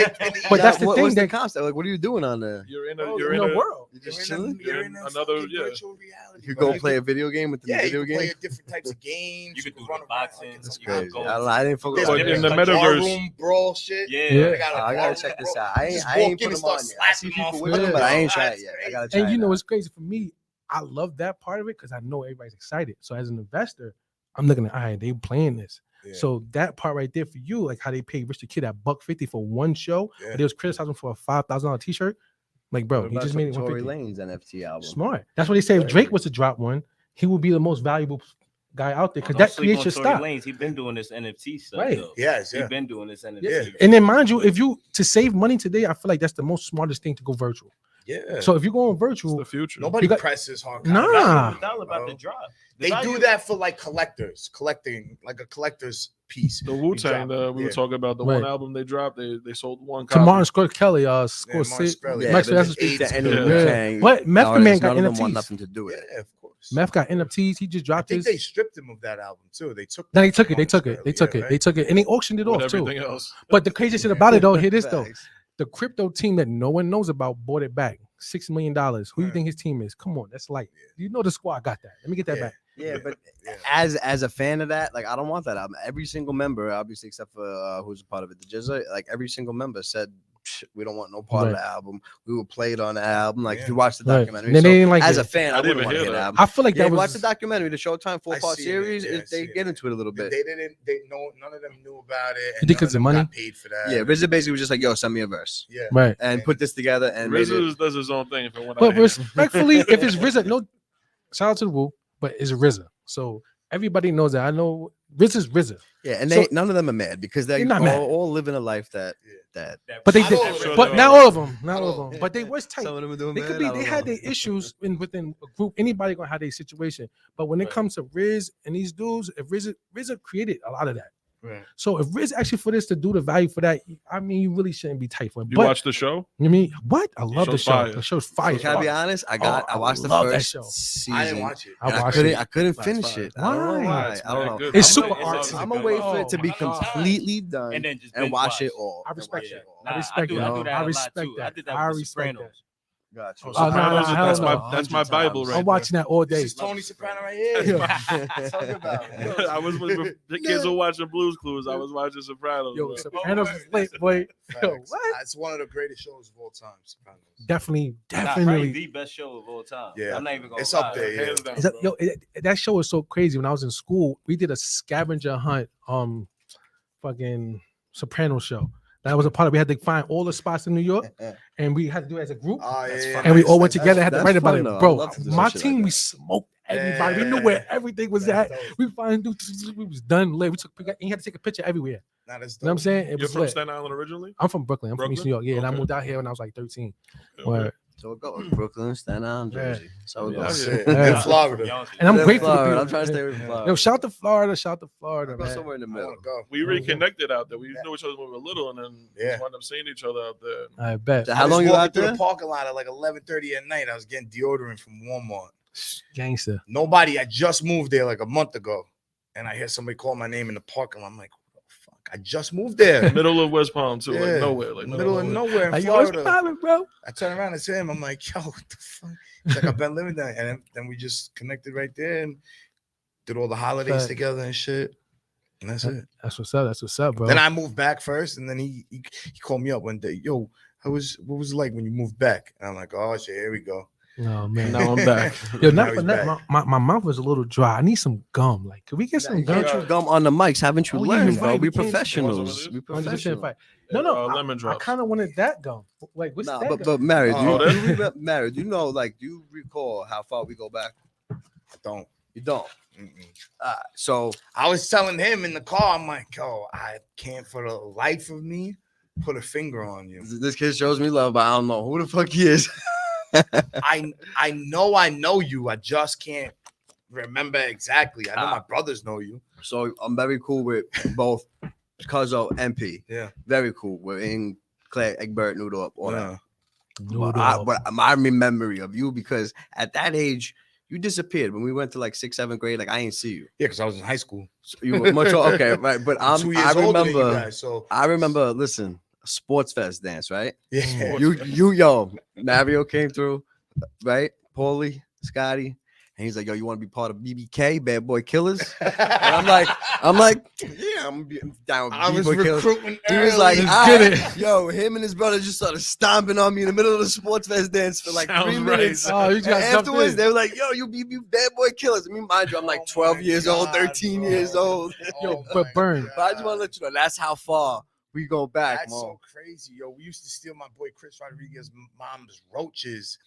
But that's the thing. What's the concept? Like, what are you doing on there? You're in a world. You're just chilling. You're in another virtual reality. You go play a video game with the video game. Play different types of games. You could do run boxing. That's crazy. I didn't focus on it. in the metaverse. Room brawl shit. Yeah. I gotta check this out. I ain't put them on yet. I see people with them, but I ain't tried it yet. I gotta try. And you know what's crazy for me? I love that part of it because I know everybody's excited. So as an investor, I'm looking at, all right, they playing this. Yeah. So that part right there for you, like how they paid Rich the Kid at $150 for one show, but they was criticizing for a $5,000 t-shirt. Like, bro, he just made it Tory $150. Lanez NFT album. Smart. That's what they say. If Drake was to drop one, he would be the most valuable guy out there because that creates your stock. He's been doing this NFT stuff. Right. Though. Yes. He's been doing this NFT. Yeah. And then mind you, if you to save money today, I feel like that's the most smartest thing to go virtual. Yeah. So if you go on virtual, it's the future. Nobody presses hard. Nah. About the drop. They do that for like collecting like a collector's piece. The Wu-Tang, we were talking about the one album they dropped. They sold one to copy. Martin Scorsese, Scorsese. But Method Man got NFT. none of them want nothing to do with it. Yeah, of course. Flowers. Meth got NFTs. He just I dropped think his. they stripped him of that album too. They took. No, they took it. They months took it. early. They took Yeah, it. right? They took it, and they auctioned it With off too. everything else. But the crazy shit about it though, hear this though. Facts. The crypto team that no one knows about bought it back. $6 million. Who do you Yeah. think his team is? Come on, that's light. You know the squad got that. Let me get that Yeah. back. Yeah, but Yeah. as a fan of that, like I don't want that album. Every single member, obviously except for who's a part of it, the Jizza, like every single member said, we don't want no part of Right. the album. We were played on the album. Like if Yeah. you watch the Right. documentary, Then so they didn't like as it. a fan, I I didn't wouldn't even want to hear hear the that. album. I feel like Yeah, that was watch the documentary, the Showtime I 4-part seen it, series. yeah, I They seen get it. into it a little bit. They didn't. None of them knew about it. You think it's the money? Got paid for that. Yeah, RZA basically was just like, "Yo, send me a verse Yeah. right. and put this together." And made it. RZA does his own thing. From what I But hear. respectfully, if it's RZA, no shout out to the Woo, but it's RZA. So everybody knows that. I know RZA's RZA. Yeah, and So- none of them are mad because They're they not mad. all living a life that But they I did, know it. but not all of them, not all of them. But they was tight. some of them are doing They could bad, be. I They don't had know. their issues within a group. Anybody gonna have their situation. But when it Right. comes to Riz and these dudes, if RZA created a lot of that. Right. So if Riz actually for this to do the value for that, I mean, you really shouldn't be tight for him. You But watch the show? you mean what? I love the show's show. fire. The show's fire. Can I be honest? I I watched the love that first show. season. I didn't watch it. I and watched couldn't. it. I couldn't That's finish fire. it. I don't know Why? why. It's I don't mad know. good. It's I'm super gonna- artsy. I'm gonna wait for it to Oh be my God. completely done And then just and binge watch it watch. all. I respect And watch that. it all. I Nah, respect I do that. that a I lot, respect too. I that. did that I with The respect that. Sopranos. Got you. Oh, no, Sopranos, hell that's no. my Hundred Bible times. right I'm watching that all day. This is Tony Soprano right here. Talk about it. there. I was with the kids were watching Blues Clues. I was watching Sopranos. Yo, bro. Sopranos is lit, boy. Yo, Facts. what? It's one of the greatest shows of all time. Sopranos. Definitely, Nah, probably definitely. the best show of all time. Yeah. I'm not even gonna It's lie. up there. Yeah. Hands down, Is that, bro. that show was so crazy. When I was in school, we did a scavenger hunt, fucking Soprano show. That was a part of. We had to find all the spots in New York, and we had to do it as a group. Oh, That's yeah, fun. And we nice. all went That's- together. Had to that's write about fun, it, though. I bro. love to do My some shit like team, we that. smoked everybody. We knew where everything was That's at. dope. We finally we was done lit. We took. And you had to take a picture everywhere. Nah, that's You know what I'm dope. saying? It You're was from lit. Staten Island originally? I'm from Brooklyn. I'm from East New York. Yeah, and I Okay. moved out here when I was like 13. Okay. Word. So it goes Brooklyn, Staten Island, Yeah. Jersey. So it Yeah. goes. Shit. Yeah. In Florida. Y'all- And I'm Live grateful to Florida. be. I'm trying to stay with Florida. Yo, shout to Florida. Shout to Florida, I'll go man. somewhere in the I middle. want to go. We reconnected out there. We knew each other when we were little, and then we Yeah. just wound up seeing each other out there. I bet. So I how was long you walking out through there? the parking lot at like 11:30 at night. I was getting deodorant from Walmart. Gangster. Nobody. I just moved there like a month ago, and I hear somebody call my name in the parking lot. I'm like, what the fuck? I just moved there. Middle of West Palm too, Yeah. like nowhere, like Middle of nowhere in Like, yo, it's Florida. poppin', bro. I turn around and see him. I'm like, yo, what the fuck? He's like, I've been living there. And then we just connected right there and did all the holidays Fact. together and shit. And that's it. That's what's up. That's what's up, bro. Then I moved back first, and then he called me up one day. Yo, what was it like when you moved back? And I'm like, oh shit, here we go. Oh man. Now I'm back. Yo, Now not for he's that. back. My mouth was a little dry. I need some gum. Like, can we get some You gum? can't chew gum on the mics, haven't you Oh, yeah, learned, you're bro? right, We we can't- professionals. We 100% professionals. fight. No, lemon I drops. kind of wanted that gum. Like, what's that? But gum? Mary, Oh, do that- you remember, Mary, do you know, like, do you recall how far we go back? I don't. You don't. Mm-mm. So I was telling him in the car, I'm like, yo, I can't for the life of me put a finger on you. this kid shows me love, but I don't know who the fuck he is. I know you. I just can't remember exactly. I know my brothers know you. So I'm very cool with both Cuzzo and P. Yeah. Very cool. We're in Claire, Egbert, Noodle Up, all that. Noodle But up. but my memory of you, because at that age, you disappeared. When we went to like 6th, 7th grade, like I ain't see you. Yeah, because I was in high school. So you were much okay, right? But I'm 2 years I older than you remember. guys, so I remember. Listen, Sports Fest dance, right? yeah. Yo, Mario came through, right? Paulie, Scotty, and he's like, "Yo, you want to be part of BBK, Bad Boy Killers?" And I'm like, yeah, I'm down with I was BBK Killers. recruiting. He was like, early. "All get right." Yo, him and his brother just started stomping on me in the middle of the Sports Fest dance for like Sounds 3 right. minutes. Oh, you And got afterwards, they were like, "Yo, you be Bad Boy Killers." I mean, mind you, I'm like Oh 12 my years old, God, 13 bro. years old. Yo, Oh but my Burn. But I just want to let you know that's how far we go back, That's Mo. so crazy, yo. We used to steal my boy Chris Rodriguez's mom's roaches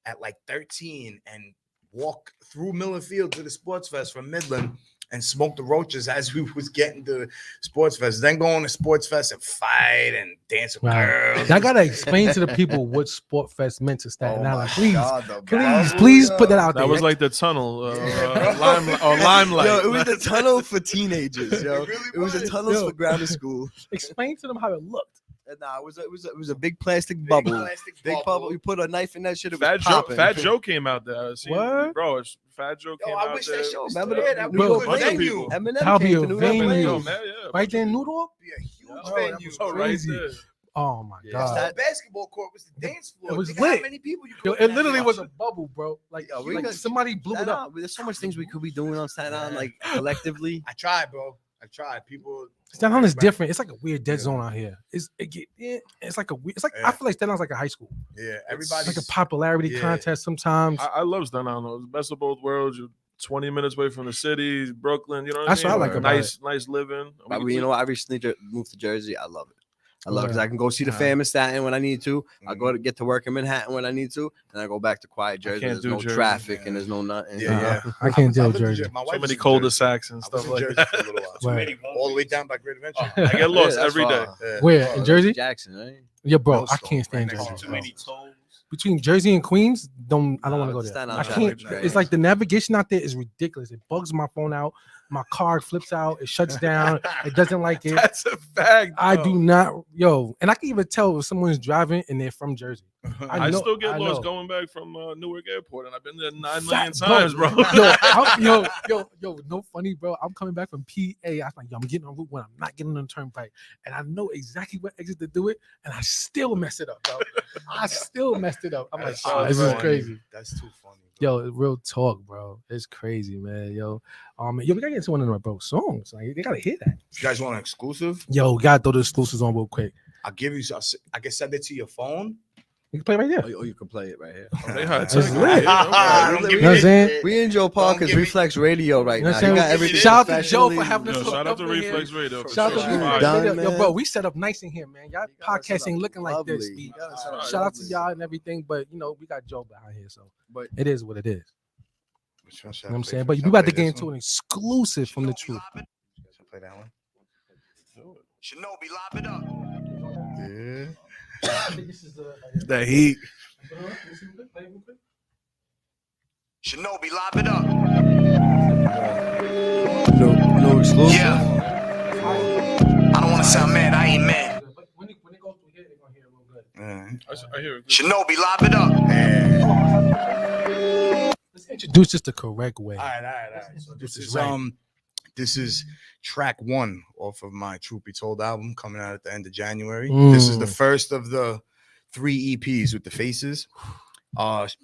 at like 13 and walk through Miller Field to the Sports Fest from Midland and smoke the roaches as we was getting to the Sports Fest. Then go on to Sports Fest and fight and dance with Wow. girls. I gotta explain to the people what Sport Fest meant to Staten Oh Island. my Please, God, the please put that Ballroom. out there. That was like the tunnel, Yeah, bro. limelight. Yo, it was the tunnel for teenagers, yo. It really It was the was. tunnels Yo. for grammar school. Explain to them how it looked. Nah, it was a big plastic bubble. Big bubble. You put a knife in that shit. It was popping. Fat Joe came out there. What? Bro, Fat Joe came out there. Remember that New York was a venue. venue. Eminem That'll be came a to New York venue. venue. Right there in New York? Be a huge That venue. was Oh, right crazy. there. Oh my Yeah, god. That basketball court was the dance floor. It was Think how lit. many people you Yo, could it literally was a bubble, bro. Like, Yo, we like got- somebody blew it up. There's so much things we could be doing on Staten Island, like collectively. I tried, bro. I tried. People. Staten Island is different. It's like a weird dead zone out here. It's like a weird. It's like I feel like Staten Island's like a high school. Yeah, It's everybody's like a popularity contest sometimes. I love Staten Island. It's the best of both worlds. You're 20 minutes away from the city, Brooklyn. You know what That's I mean? what I like about nice living. But you know what? I recently moved to Jersey. I love it. I love it because Yeah. I can go see the fam in Staten when I need to. I go to get to work in Manhattan when I need to, and I go back to quiet Jersey. can't There's do no Jersey. traffic and there's no nothing. Yeah. I can't deal I with lived in Jersey. My wife So was many in cul-de-sacs and I was stuff in like Jersey that. for a little while. Right. All the way down by Great Adventure. I get lost that's every day. far. Yeah. Where in Jersey? Jackson, right? Yeah, bro, I Millstone, can't stand right next Jersey. to Too many tolls. Between Jersey and Queens, I don't want to go there. Staten I Island can't. traffic, It's like the navigation out there is ridiculous. It bugs my phone out. My card flips out. It shuts down. It doesn't like it. That's a fact. I bro. do not, and I can even tell if someone's driving and they're from Jersey. I know- still get I lost know. going back from Newark Airport, and I've been there 9 million Fat- times, bro. No funny, bro. I'm coming back from PA. I was like, yo, I'm getting on Route 1. I'm not getting on the turnpike, and I know exactly what exit to do it, and I still mess it up, bro. I still messed it up. I'm like, That's oh, so this is funny. crazy. That's too funny. Bro. Yo, real talk, bro. It's crazy, man. Yo, we gotta get into one of my bro songs. Like, they gotta hear that. You guys want an exclusive? Yo, gotta throw the exclusives on real quick. I'll give you. I can send it to your phone. You can play right there. Oh, you can play it right here. They hot That's take. lit. Don't You give You me know what I'm this. saying? We in Joe Parker's give me- Reflex Radio right You know now. what You I'm got saying? everything. Shout out to Joe for professionally- having us Yo, hooked shout out up to in here. Reflex Radio. for Shout out sure. to you, Fire. Don. yo, man. bro. We set up nice in here, man. Y'all You got podcast set ain't up looking like this. lovely. B. You got set up Shout out to lovely. y'all and everything, but we got Joe behind here, so But it is what it is. Which one should You know what I'm play saying? first? But Should we I about to play get this into one? an exclusive from the truth. Should I play that one? Shinobi, lob it up. Yeah. The heat. Shinobi, lob it up. no exclusive. Yeah. I don't want to sound mad. I ain't mad. When they go through here, they're gonna hear it real good. Yeah. I hear it. Shinobi, lob it up. Let's introduce this the correct way. All right. So this is is right. this is track 1 off of my Truth Be Told album coming out at the end of January. Mm. This is the first of the 3 EPs with the faces.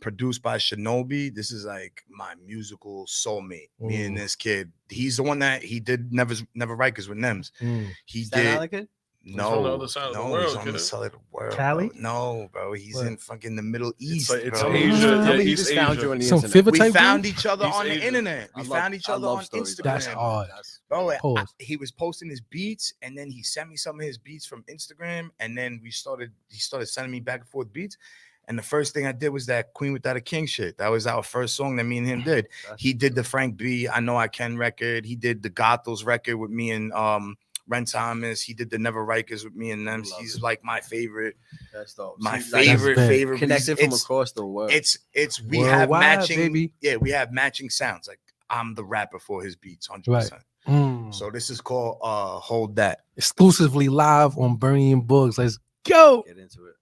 Produced by Shinobi. This is like my musical soulmate. Me and Mm. this kid. He's the one that he did Never Rikers with Nems. Mm. He Staten did. Island kid? No, on the other side of the no, world, he's on the kid. side of the world. Cali? Bro. No, bro, he's What? in fucking the Middle East. like- it's bro. Asia. Tell Yeah, me he East just found Asia. you on the Some internet. Fiverr We type found dude? each other East on the Asia. internet. We found each other on stories. Instagram. That's hard. Bro, Pause. he was posting his beats, and then he sent me some of his beats from Instagram, and then he started sending me back and forth beats. And the first thing I did was that Queen Without a King shit. That was our first song that me and him did. He did the Frank B, I Know I Can record. He did the Gothels record with me and Ren Thomas. He did the Never Rikers with me and them. Love He's it. like my favorite, That's dope. my See, like, favorite, big. favorite. connected from It's- across the world. It's we have Worldwide, matching, baby. yeah, we have matching sounds. Like I'm the rapper for his beats, 100%. Right. Mm. So this is called Hold That. Exclusively live on Bernie and Boogz. Let's go. Get into it.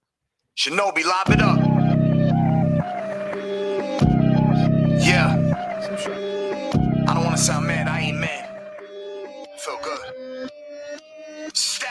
Shinobi, lob it up. Yeah. I don't want to sound mad. I ain't mad. Feel good.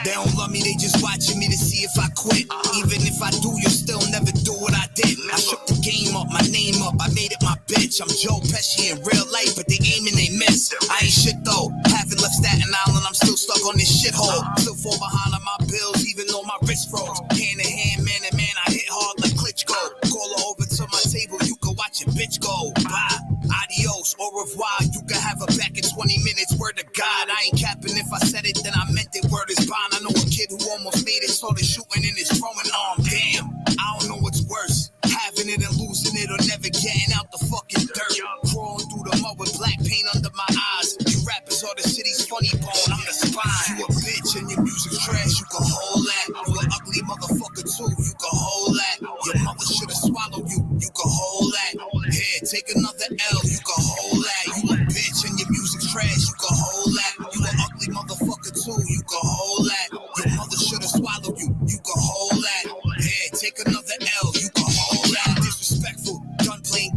They don't love me, they just watching me to see if I quit. Even if I do, you'll still never do what I did. I shook the game up, my name up, I made it my bitch. I'm Joe Pesci in real life, but they aim and they miss. I ain't shit though, haven't left Staten Island, I'm still stuck on this shithole. Still fall behind on my bills, even though my wrist froze. Hand in hand, man to man, I hit hard like Klitschko. Call her over to my table, you can watch your bitch go. Bye, adios, au revoir, you can have her back in 20 minutes. Word to God, I ain't capping, if I said it, then I meant it. Word is bond. I know a kid who almost made it, started shooting in his throwing arm. Damn, I don't know what's worse, having it and losing it, or never getting out the fucking dirt. Crawling through the mud with black paint under my eyes. You rappers are the city's funny bone, I'm the spine. You a bitch and your music's trash, you can hold that. You an ugly motherfucker too, you can hold that. Your mother should've swallowed you, you can hold that. Here, take another L, you can hold that. You a bitch and your music's trash, you can hold that. You an ugly motherfucker too, you can hold that. Your mother should've swallowed you, you can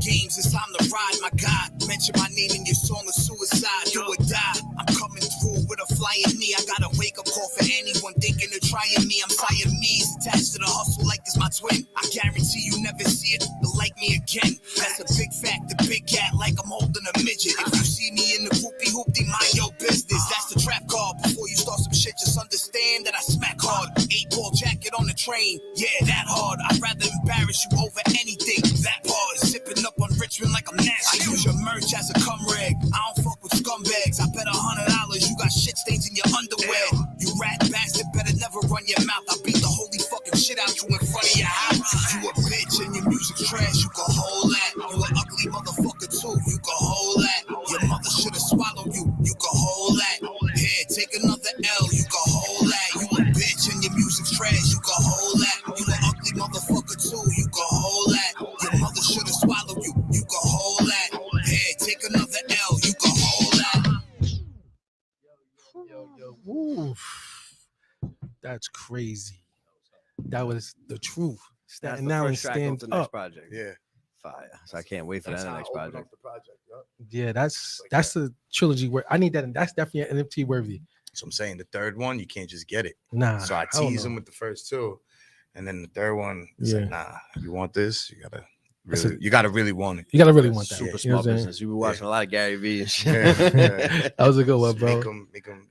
games, it's time to ride, my God. Mention my name in your song of suicide, do or die. I'm coming through with a flying knee. I got a wake-up call for anyone thinking of trying me. I'm Siamese, attached to the hustle like it's my twin. I guarantee you never see it, but like me again. That's a big fact, the big cat like I'm holding a midget. If you see me in the hoopty, mind your business. That's the trap card. Before you start some shit, just understand that I smack hard. 8-ball jacket on the train, yeah, that hard. I'd rather embarrass you over anything. That part is sipping up on Richmond like I'm nasty. I use your merch as a cum rag. I don't fuck with scumbags. I bet $100 you got shit stains in your underwear. You rat bastard, better never run your mouth. I beat the holy fucking shit out you in front of your house. You a bitch and your music's trash, you can hold that. You an ugly motherfucker too, you can hold that. Your mother should've swallowed you, you can hold that. Here, take another L, you can hold that. You a bitch and your music's trash, you can hold that. You an ugly motherfucker too, you can hold that. Your mother should've swallowed you, you can hold that. Here, take another L, you can hold that. Oof. That's crazy. That was the truth. That's Staten the Island first track off stands the next up. project. Yeah. Fire. So I can't wait for that next project. Yeah, that's the trilogy where I need that, and that's definitely an NFT worthy. So I'm saying the third one, you can't just get it. Nah. So I tease them with the first two, and then the third one, it's like, nah, you want this? You gotta really want it. You gotta really want that. Super You know small what I'm saying? business. You be watching a lot of Gary Vee and shit. Yeah. That was a good one, bro. Make them,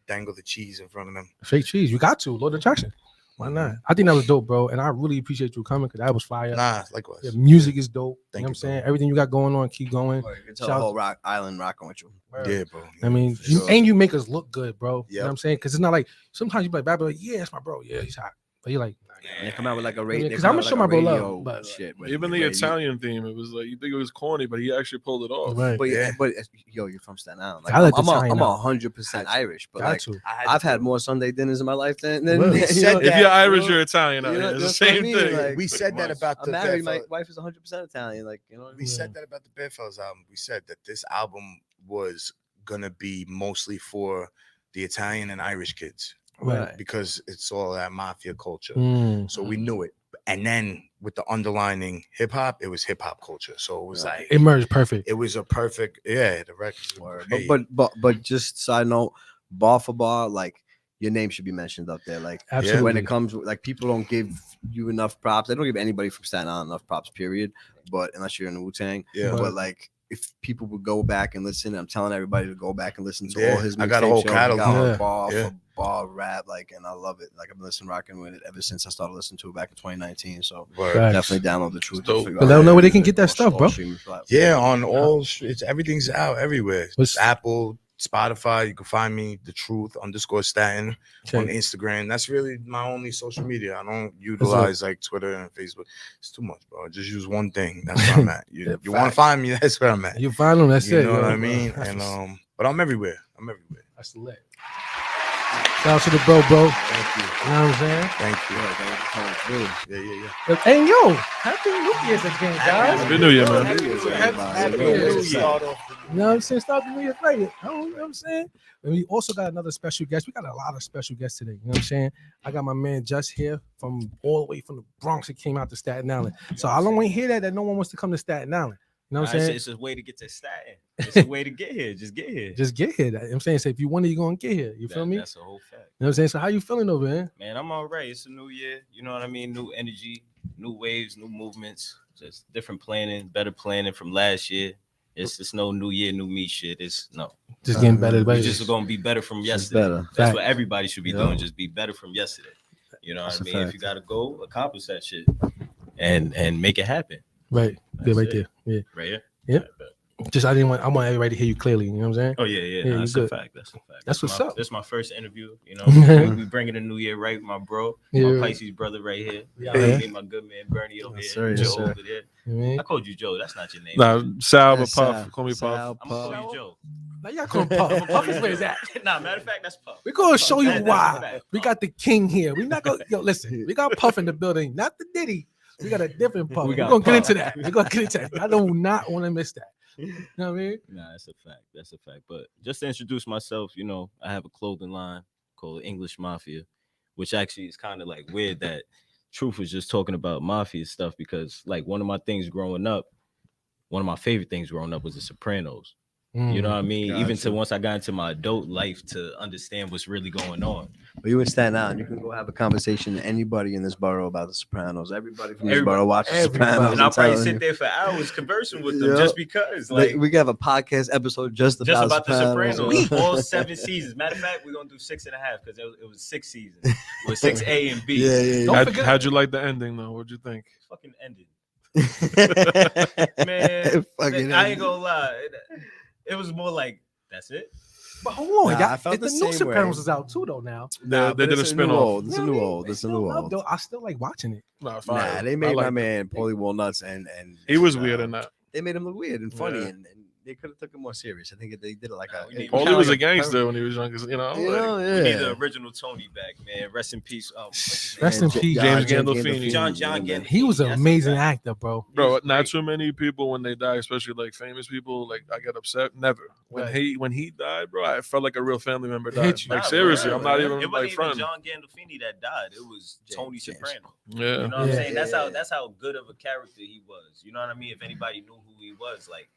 dangle the cheese in front of them. Fake cheese. You got to. Lord Attraction. Why not? I think that was dope, bro. And I really appreciate you coming because that was fire. Nah, likewise. The music is dope. Thank you know what I'm you, saying? bro. Everything you got going on, keep going. You can tell the whole rock island rocking with you. Yeah, bro. I mean, Sure. and you make us look good, bro. You know Yep. what I'm saying? Because it's not like sometimes you be like, bad, like, yeah, it's my bro. Yeah, he's hot. But you're like, And they come out with like a radio. because I'm gonna show my bro love. But shit. Even the Italian theme, it was like you think it was corny, but he actually pulled it off. right. But Yeah. yo, you're from Staten Island. Like, I like I'm Italian now. 100% Irish, but Got like to. I've had more Sunday dinners in my life than Really? you said know, that. If you're Irish, you know, you're Italian. you know, It's the that's what I same mean, thing. like, We said that about I'm the married. My Bedfellows. wife is 100% Italian. Like, you know what I We mean? said that about the Bedfellows album. We said that this album was gonna be mostly for the Italian and Irish kids, Right. because it's all that mafia culture. Mm. So we knew it. And then with the underlining hip hop, it was hip hop culture. So it was like It merged perfect. it was a perfect, the record. Word. Hey, But just side note, bar for bar, like your name should be mentioned up there. Like Absolutely. when it comes, like people don't give you enough props. They don't give anybody from Staten Island enough props. Period. But unless you're in the Wu-Tang, Yeah. But like if people would go back and listen, I'm telling everybody to go back and listen to Yeah, all his. I got a mixtape whole shows. He catalog. got Yeah. bar Yeah. for bar rap, like, and I love it. Like I've been rocking with it ever since I started listening to it back in 2019. So Word. Facts. definitely download the truth. dope. Figure But out let them know where they can everything get that on stuff, all bro. streaming platforms. Yeah, on all it's everything's out everywhere. What's- Apple, Spotify. You can find me the truth _Staten Okay. on Instagram. That's really my only social media. I don't utilize like Twitter and Facebook. It's too much, bro. Just use one thing. That's where I'm at. You want to find me? That's where I'm at. You find them, that's You it. know what yo. I mean? That's And what's- but I'm everywhere. I'm everywhere. that's lit. Shout out to the bro. Thank you. You know what I'm saying? Thank you. Yeah, thank you for coming through. Yeah. And yo, happy New Year's again, guys. Happy New Year, man. Happy New Year, Happy everybody. New Year. New Year. You know what I'm saying? Start the New Year right. You know what I'm saying? And we also got another special guest. We got a lot of special guests today. You know what I'm saying? I got my man Just here from all the way from the Bronx. He came out to Staten Island. So I don't want to hear that no one wants to come to Staten Island. You know what I'm saying? It's a way to get to Staten. It's a way to get here. Just get here. Just get here. You know what I'm saying? So if you want it, you're going to get here. You feel me? That's a whole fact. You know what I'm saying? So how you feeling over here? Man, I'm all right. It's a new year. You know what I mean? New energy, new waves, new movements. Just different planning, better planning from last year. It's no new year, new me shit. It's no. Just getting better. We just gonna be better from yesterday. better. That's Fact. what everybody should be Yeah. doing. Just be better from yesterday. You know That's what I a mean? If fact. you gotta go, accomplish that shit and make it happen. Right. Yeah, That's right it. there. Yeah. Right here. Yeah. Right, bet. Just I want everybody to hear you clearly. You know what I'm saying? Oh yeah. Yeah, Nah, you that's good. a fact. That's a fact. That's what's my, up. This is my first interview. You know, we bringing the new year right, my bro, Yeah. my Pisces brother right here. Yeah. Me, my good man Bernie over Yes, here, sir, yes, Joe sir. over there. You know what I mean? I called you Joe. That's not your name. Nah, Sal, but Yes, Puff. Sal. Call me Puff. Sal, I'm gonna call Puff. you Joe. Now y'all call him Puff. Puff is where he's at. Nah, matter of fact, that's Puff. We're gonna show you That's a why. fact. We got the king here. We not gonna listen. We got Puff in the building, not the Diddy. We got a different Puff. We're got gonna get Puff. into that. We're gonna get into that. I do not want to miss that. You know what I mean? Nah, that's a fact. That's a fact. But just to introduce myself, you know, I have a clothing line called English Mafia, which actually is kind of like weird that Truth was just talking about mafia stuff because like one of my things growing up, one of my favorite things growing up was The Sopranos. You know what I mean? Gotcha. Even to once I got into my adult life to understand what's really going on. But you in Staten Island, you can go have a conversation with anybody in this borough about The Sopranos. Everybody from this borough watches Sopranos. And I'll probably sit there for hours conversing with them just because. Like we can have a podcast episode just about The Sopranos. All 7 seasons. Matter of fact, we're gonna do 6.5 because it was 6 seasons. It was 6A and B. Yeah. How'd you like the ending though? What'd you think? Fucking ended. Man, I ain't gonna lie. It was more like, that's it. But hold on, I felt the the new same way. Sopranos is out too though now. They did a spin-off. It's a new old. It's a new old. I still like watching it. Nah, They made my man Paulie Walnuts and he was weird in that. They made him look weird and funny and they could have took it more serious. I think they did it like Paulie was a gangster when he was young, you know. We need the original Tony back, man. Rest in peace. Rest in peace, James Gandolfini. John Gandolfini. He was an amazing actor, bro. Bro, not too many people when they die, especially like famous people, like I get upset. Never. When he died, bro, I felt like a real family member died. Like seriously, I'm not even like friend. John Gandolfini that died. It was Tony Soprano. Yeah. You know what I'm saying? That's how good of a character he was. You know what I mean? If anybody knew who he was, like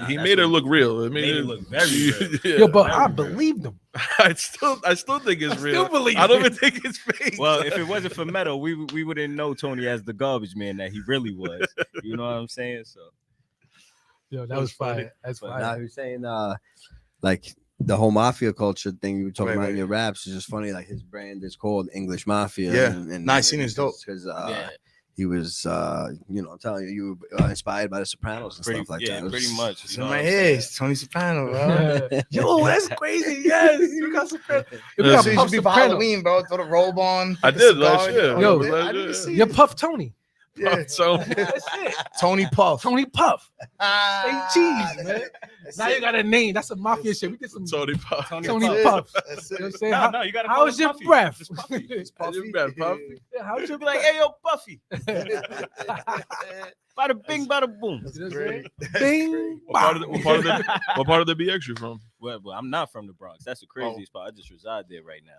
he made it look real. It made it look very real. Yo, but I believed him. I still think it's real. I don't even think it's fake. Well, if it wasn't for Meadow, we wouldn't know Tony as the garbage man that he really was. You know what I'm saying? So, yo, that was fire. That's fire. Now you're saying like the whole mafia culture thing you were talking about in your raps is just funny. Like his brand is called English Mafia. Yeah, and Nice scene is dope because he was, I'm telling you were inspired by The Sopranos and stuff like that. Pretty much. It's in my head. It's Tony Soprano, bro. Yo, that's crazy. Yes, you got Soprano. You should be for Halloween, bro. Throw the robe on. I did last year. Yo, you're Puff Tony. Yeah. So that's it. Tony Puff. Tony Puff. Say cheese, man. Now you got a name. That's a mafia shit. We did some Tony Puff. Tony Puff. That's You know it. what I'm saying? No, you gotta How call was him your Puffy. breath? It's Puffy. It's Puffy. Puffy. Yeah, how was your Be like, hey, yo, Puffy. Bada bing, bada boom. That's great. Bing. What part of the BX you from? Well, I'm not from the Bronx. That's the craziest part. I just reside there right now.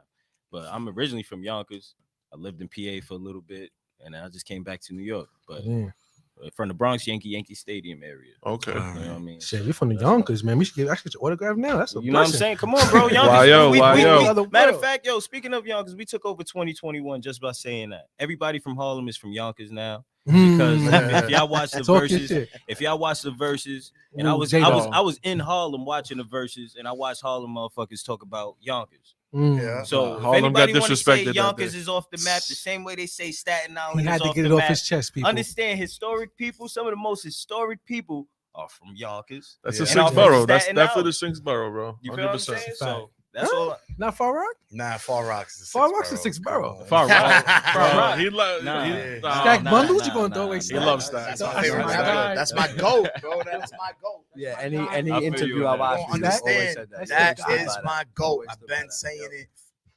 But I'm originally from Yonkers. I lived in PA for a little bit, and I just came back to New York. But from the Bronx, Yankee Stadium area. Okay. You know what I mean? Shit, you're from the Yonkers, man. We should get your autograph now. That's a You know what I'm saying? Come on, bro. Yonkers. Why, matter of fact, yo, speaking of Yonkers, we took over 2021 just by saying that. Everybody from Harlem is from Yonkers now. Because if y'all watch the verses, and I was in Harlem watching the verses, and I watched Harlem motherfuckers talk about Yonkers. Yeah. So if Harlem anybody got want to say disrespected Yonkers is off the map, the same way they say Staten Island He had is to off get the it off map. his chest, people. Understand, historic people, some of the most historic people are from Yonkers. That's And the sixth off borough. of That's Staten definitely Island. the sixth borough, bro. You feel what I'm 100%. saying? So that's all. Not Far Rock? Nah, Far Rock's the Far Rock's the sixth borough. Far Rock. Rock. He loves Stack bundles? You gonna throw away He Stack? loves Stack. That's my favorite rapper. That's my goat, bro. That's my goat. Yeah, any I feel interview you I on watch, You don't understand. That Stack is my goat. I've been saying it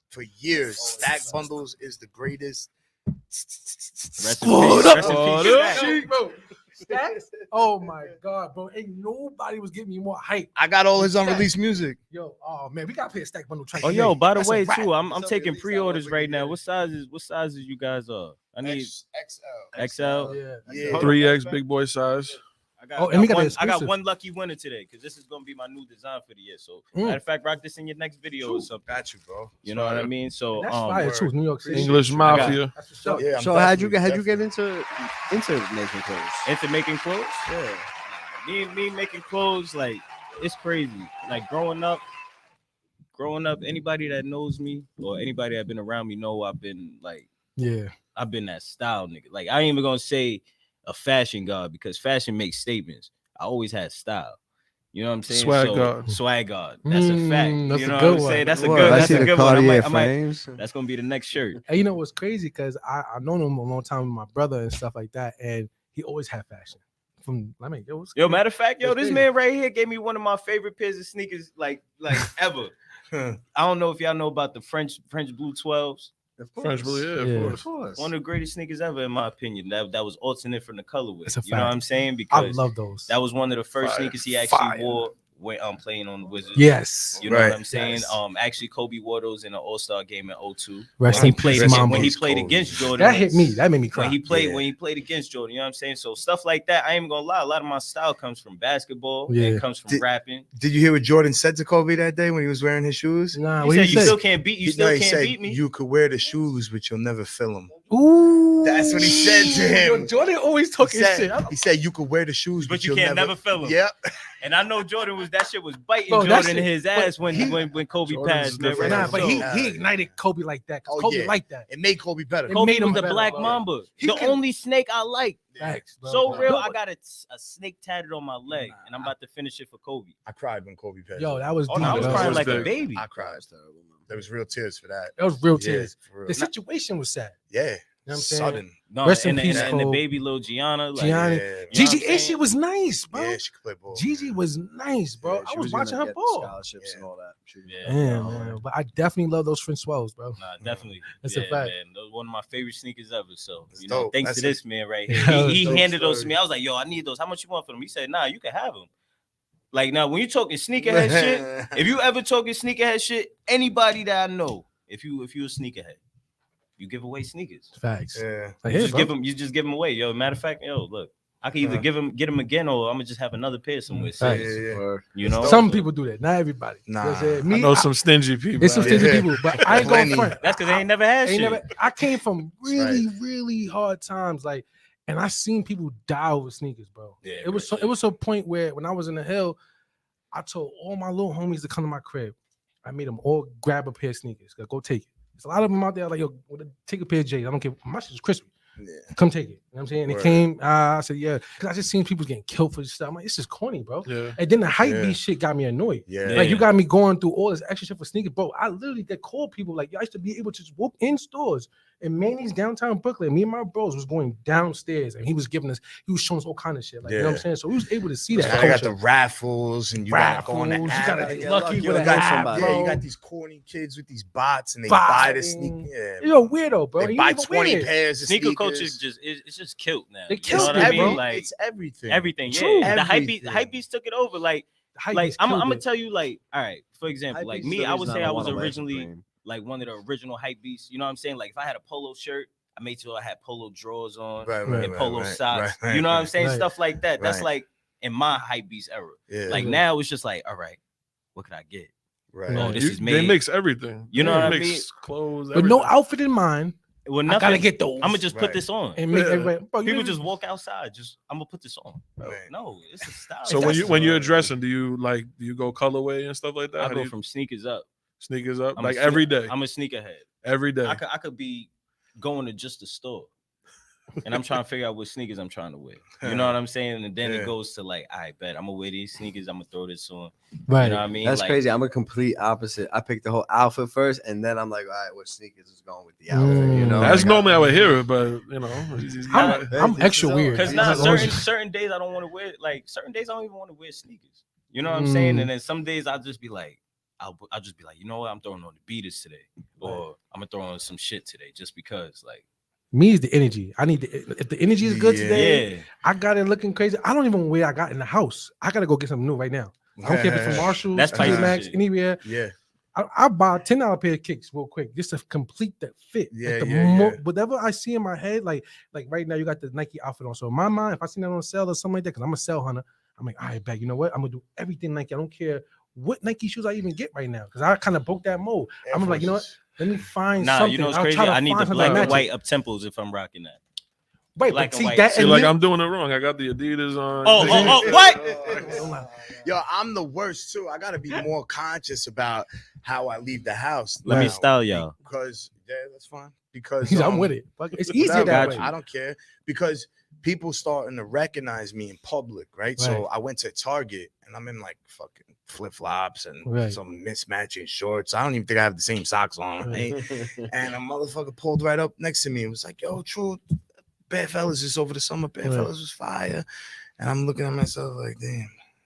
for years. Stack bundles is the greatest. Rest in peace. Rest in peace. Stack. Bro. Stack? Oh my god, bro. Ain't nobody was giving me more hype. I got all his unreleased music. Yo, oh man, we gotta play a Stack bundle track. Oh, yo, by the That's a way, wrap. too, I'm It's taking unreleased. pre-orders I right now. love it. What sizes you guys are? I need XL. XL. Yeah. Yeah. 3X big boy size. And we got an I got exclusive. one lucky winner today because this is gonna be my new design for the year. So Mm. matter of fact, rock this in your next video or something. Got you, bro. You know what I mean? So That's fire too. New York City. English Mafia. That's for sure. Yeah, I'm So how'd you definitely- get into making clothes? into making clothes. Yeah. Me making clothes, like it's crazy. Like growing up, anybody that knows me or anybody that been around me know I've been that style nigga. Like I ain't even gonna say a fashion god because fashion makes statements. I always had style. You know what I'm saying? Swag god. That's a fact. That's You a know good what I'm one. saying? That's a Well, good. I That's see a the good one. Cartier I might, frames. that's gonna be the next shirt. And you know what's crazy? Because I known him a long time with my brother and stuff like that, and he always had fashion. Yo, matter of fact, yo, That's this crazy. man right here gave me one of my favorite pairs of sneakers, like ever. I don't know if y'all know about the French Blue 12s. French Blue, yeah, of course. One of the greatest sneakers ever, in my opinion. That was alternate from the colorway. That's a You know what fact. I'm saying? I Because love those. that was one of the first Fire. sneakers he actually Fire. wore playing on the Wizards. Yes. You know what I'm saying? Yes. Actually, Kobe Waddle's in an All-Star game in 2002. Rest in peace, when he played against Jordan. That hit me. That made me cry. When he played against Jordan, you know what I'm saying? So stuff like that, I ain't gonna lie. A lot of my style comes from basketball. Yeah. It comes from rapping. Did you hear what Jordan said to Kobe that day when he was wearing his shoes? Nah, he said, you still can't beat me. You could wear the shoes, but you'll never fill them. Ooh, that's what he said to him. Yo, Jordan always talking shit. He said you could wear the shoes, but you can't never fill them. Yep. And I know Jordan that shit was biting Jordan in his ass when Kobe passed. Man, nah, but he ignited Kobe like that. Kobe liked that. It made Kobe better. Kobe was the Black Mamba. The only snake I like. Thanks, bro. So real, I got a snake tatted on my leg, and I'm about to finish it for Kobe. I cried when Kobe passed. Yo, that was deep. I was crying like a baby. I cried. There was real tears for that. That was real tears. The situation was sad. Yeah. You know what I'm saying? Sudden. No, Rest in peace, and the baby little Gianna. Gigi, and she was nice, bro. Yeah, she could play ball. Gigi was nice, bro. I was watching her ball. Scholarships and all that. Man. But I definitely love those French swells, bro. Nah, definitely. That's a fact. Man. Those one of my favorite sneakers ever. So, dope. Thanks to this man right here. He handed those to me. I was like, yo, I need those. How much you want for them? He said, nah, you can have them. Like, now, when you talking sneakerhead shit, if you ever talking sneakerhead shit, anybody that I know, if you a sneakerhead, you give away sneakers. Facts. Yeah. Like, You just give them away. Yo, matter of fact, yo, look, I can either get them again, or I'm gonna just have another pair somewhere. You know, some people do that. Not everybody. Nah, I know some stingy people. There's some stingy people, but I ain't going front. That's because they ain't never had shit. I came from really hard times, like, and I seen people die over sneakers, bro. Yeah, it was a point where when I was in the Hill, I told all my little homies to come to my crib. I made them all grab a pair of sneakers. Go take it. There's a lot of them out there like, yo, take a pair of J's. I don't care. My shit is crispy. Yeah. Come take it. You know what I'm saying? And it came, I said, yeah. Because I just seen people getting killed for this stuff. I'm like, this is corny, bro. Yeah. And then the hype beast shit got me annoyed. Yeah. Like, you got me going through all this extra shit for sneakers. Bro, I literally get called people like, I used to be able to just walk in stores in Manny's downtown Brooklyn. Me and my bros was going downstairs and he was showing us all kind of shit. Like, you know what I'm saying? So we was able to see that. I got the raffles and you got to go on the app. You got to get lucky with that app, bro. You got these corny kids with these bots and they buy the sneaker. Yeah, you're a weirdo, bro. They buy 20 pairs of sneaker culture is just killed now. They killed it, bro. Like, it's everything. Everything, yeah. True. The hype beast took it over. Like I'm gonna tell you, like, all right, for example, like me, I would say I was originally like one of the original hype beasts. You know what I'm saying? Like if I had a polo shirt, I made sure I had polo drawers on and polo socks. You know what I'm saying? Stuff like that. That's like in my hype beast era. Yeah. Like now it's just like, all right, what could I get? Right. Oh, this is made. They mix everything. You know what I mean? Clothes, but no outfit in mind. Well, nothing. I gotta get those. I'm gonna just put this on and make everybody. Bro, people just walk outside. I'm gonna put this on. No, it's a style. So when you're dressing, do you go colorway and stuff like that? I go from sneakers up. Sneakers up, like every day. I'm a sneakerhead. Every day. I could be going to just the store, and I'm trying to figure out what sneakers I'm trying to wear. You know what I'm saying? And then it goes to like, I bet I'm gonna wear these sneakers. I'm gonna throw this on. Right. You know what I mean? That's like, crazy. I'm a complete opposite. I picked the whole outfit first, and then I'm like, all right, what sneakers is going with the outfit? You know, that's normally I would hear it, but you know, I'm extra weird because certain days I don't want to wear. Like certain days I don't even want to wear sneakers. You know what I'm saying? And then some days I'll just be like, I'll just be like, you know what? I'm throwing on the beaters today, or I'm gonna throw on some shit today, just because. Like, me is the energy. I need if the energy is good today, I got it looking crazy. I don't even wear I got in the house. I gotta go get something new right now. I don't care if it's from Marshall, that's Max, anywhere. Yeah. I buy a $10 pair of kicks real quick just to complete that fit. Whatever I see in my head, like right now, you got the Nike outfit on. So in my mind, if I see that on sale or something like that, because I'm a sell hunter, I'm like, all right, back. You know what? I'm gonna do everything Nike. I don't care what Nike shoes I even get right now, because I kind of broke that mold. I'm like, you know what? Let me find something. You know what's crazy? I need the black and white up temples if I'm rocking that. Right, black but and white. That see, like I'm doing it wrong. I got the Adidas on. Oh, what? Yo, I'm the worst too. I gotta be more conscious about how I leave the house. Let me style y'all. Because that's fine. Because I'm with it. It's easier that way. I don't care, because people starting to recognize me in public, right? So I went to Target and I'm in like fucking flip-flops and some mismatching shorts. I don't even think I have the same socks on. Right? And a motherfucker pulled right up next to me and was like, yo, True, Bad Fellas is over the summer. Bad Fellas was fire. And I'm looking at myself like, damn,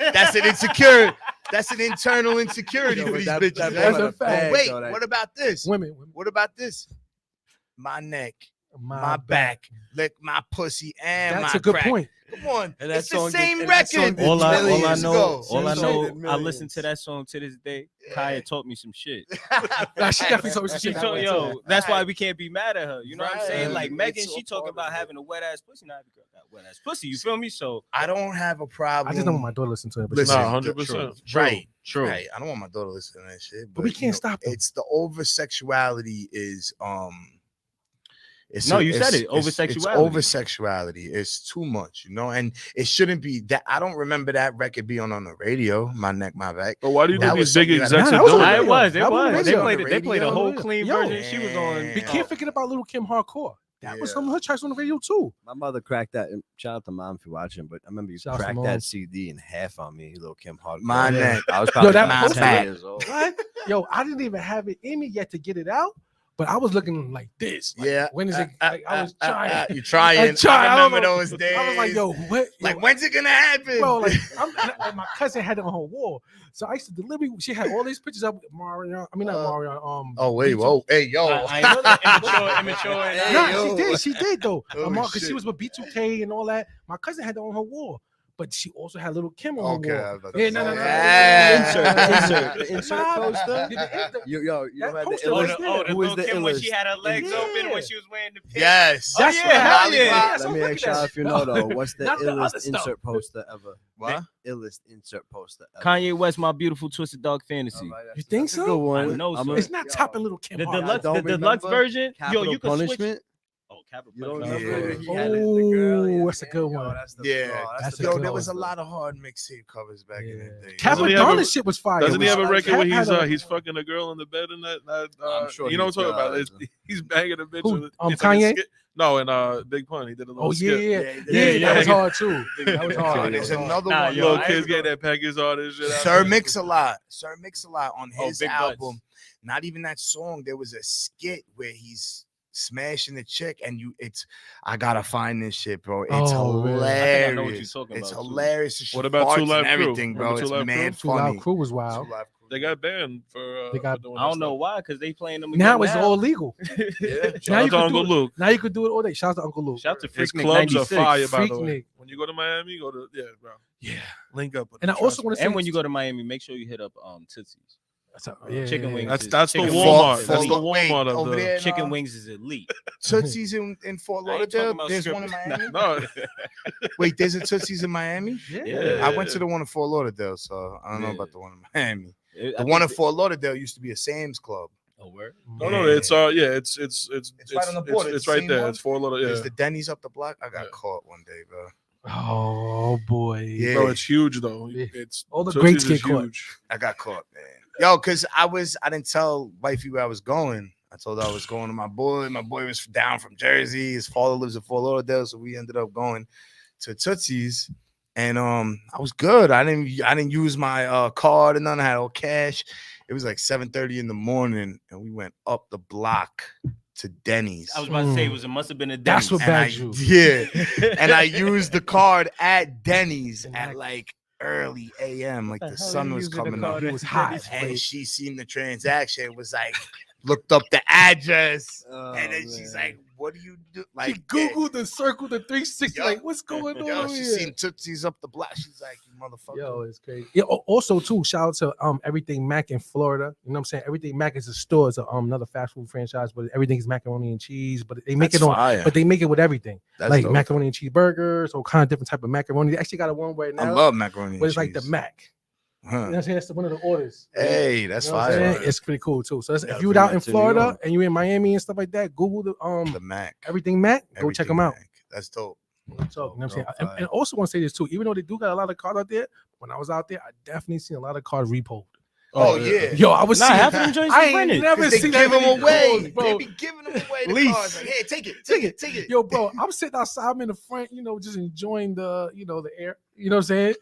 That's an insecure. That's an internal insecurity for these bitches. That's a fact. Wait, what about this? Women. What about this? My neck, my back, lick my pussy, and That's my a good crack. point. Come on, And that it's the song same did- and that song record. did All I millions know, ago. I listen to that song to this day. Kaya taught me some shit. Nah, she definitely told me some She shit. told, yo, that's why we can't be mad at her. You know what I'm saying? Right. Like Megan, It's she all talking part about of it. having a wet ass pussy. Not every girl got wet ass pussy. You feel me? So I don't have a problem. I just don't want my daughter to listen to it. But Listen, Nah, 100%. Right. true. Right. I don't want my daughter listening to that shit. But we can't stop them. It's the over sexuality is No, you said it. It's Over-sexuality. over sexuality. It's too much, and it shouldn't be that. I don't remember that record being on the radio. My neck, my back. But why do you That think was these big something that- execs Nah, are that was doing on that? It was. That was They on played. the They played a radio. whole clean Yo. version. She was on. You can't forget about Little Kim Hardcore. That was some of her tracks on the radio too. My mother cracked that. And shout out to mom if you're watching, but I remember you Shout out to cracked Mom. that CD in half on me, Little Kim Hardcore. My neck. I was probably that 9, poster- 10 years old. What? Yo, I didn't even have it in me yet to get it out, but I was looking like this. Like, Yeah. When is it? Like, I was trying. You're trying. I tried. I I don't remember know. those days. I was like, yo, what? Like, Yo, when's it gonna happen? bro, like, and my cousin had it on her wall, so I used to deliver. She had all these pictures of Mario. I mean, not Mario. Oh wait, B2K. whoa, hey, yo. I know that immature. Hey, Nah, yo. she did though. Oh, Because shit. she was with B2K and all that. My cousin had that on her wall, but she also had Little Kim on Okay, her I wall. was about to Yeah, say. no. Yeah. The insert Nah, poster. the- You That had poster the was illest. there. Oh, the Who is little the Kim when illest? she had her legs Yeah. open when she was wearing the pants. Yes. That's yeah, what hell happened. yeah. That's Let what me I'm ask looking y'all at. if you know though, what's the Not the other illest stuff. insert poster ever? What? Illest insert poster ever. Kanye West, My Beautiful Twisted Dark Fantasy. All right, You think that's a so? good one. I know so. It's not topping Little Kim. The Hardcore. deluxe, don't the deluxe remember version. Capital Yo, you can switch. Punishment. Oh, Capital You don't Punishment. remember? Yeah. He had it, the girl. Ooh, Yeah, that's a good one. Yeah. That's a Yo, good there was a one. lot of hard mixtape covers back in the day. Doesn't he Capadonna have a- shit was fire. Doesn't he have a Like, record where Cap had a- he's fucking a girl in the bed in that? I'm sure you know he what I'm talking about? does. He's banging a bitch. Who, it's like a Kanye? skit. No, and Big Pun. He did a little Oh skit. yeah. Yeah, That was yeah. hard too. That was hard. There's another Nah, one. yo, Little I kids ain't get that package all this shit. out Sir there. Mix-a-Lot on Oh, his Big album. Butts. Not even that song. There was a skit where he's smashing the chick, and I gotta find this shit, bro. It's Oh, man. I think I know what you're hilarious. talking It's about, too. hilarious. She What about Two farts Live and Crew? everything, bro? Remember It's Two Live mad Two Loud funny. Crew was wild. Two Live Crew. They got banned for. They got- for doing I don't that know stuff. why, because they playing them. Now again it's all legal. Yeah. Now Shout you out to can Uncle do it. Luke. Now you could do it all day. Shout out to Uncle Luke. Shout out to His Freaknik clubs are 96. fire, by the Freaknik. way. When you go to Miami, go to bro. Yeah. Link up. With And I them, also trust want me. to say, And when you go to Miami, make sure you hit up Tootsie's. Chicken wings. That's is- the chicken Walmart. wings That's is the elite. Wait, Walmart of over the. there in, Chicken wings is elite. Tootsie's in Fort I ain't talking Lauderdale. about There's strip- one in Miami. No, Wait, there's a Tootsie's in Miami. Yeah. I went to the one in Fort Lauderdale, so I don't know Yeah. about the one in Miami. I The one in think Fort Lauderdale used to be a Sam's Club. Oh, word? no, it's it's right on the border. It's It's the right same there. one? It's Fort Lauderdale. There's Yeah. the Denny's up the block. I got Yeah. caught one day, bro. Oh boy. Yeah. Bro, it's huge though. Yeah. It's All the Tootsie's greats get is caught. huge. I got caught, man. Yo, cause I didn't tell wifey where I was going. I told her I was going to my boy. My boy was down from Jersey. His father lives in Fort Lauderdale, so we ended up going to Tootsie's. And I was good. I didn't use my card and none. I had all cash. It was like 7:30 in the morning, and we went up the block to Denny's. I was about to say it must have been a That's Denny's. what bagged you. Yeah. And I used the card at Denny's And at like- like early AM, like What the the hell sun you was using the coming card up. It was hot. And she seen the transaction, was like, looked up the address, and then she's like, "What do you do?" Like, She Googled the circle, the 360. Yo. Like, what's going on yo, over she here? seen Tootsie's up the block. She's like, "You motherfucker." Yo, it's crazy. Yeah. Also, too, shout out to Everything Mac in Florida. You know what I'm saying? Everything Mac is a store. It's a, another fast food franchise, but everything is macaroni and cheese. But they make That's it on. fire. But they make it with everything, That's like dope. macaroni and cheese burgers, all kind of different type of macaroni. They actually got a one right I now, love macaroni. but it's and like the cheese. Mac. You know Huh. what I'm saying? That's one of the orders. Hey, that's You know what I'm fire. saying? It's pretty cool too. So that's, Yeah, if you bring out that in to New Florida York. and you in Miami and stuff like that, Google The Mac. Everything Mac. Go check Everything them out. Mac. That's dope. So, you know what I'm saying? Bro, And also want to say this too, even though they do got a lot of cars out there, when I was out there, I definitely seen a lot of cars repoed. Oh, yeah. Yo, I was Nah, seeing, half of them joints I is ain't rented. never 'Cause they seen give that them many away. cars, They bro. be giving them away. The Lease. cars. Like, hey, take it. Yo, bro, I'm sitting outside, I'm in the front, just enjoying the, the air, you know what I'm saying?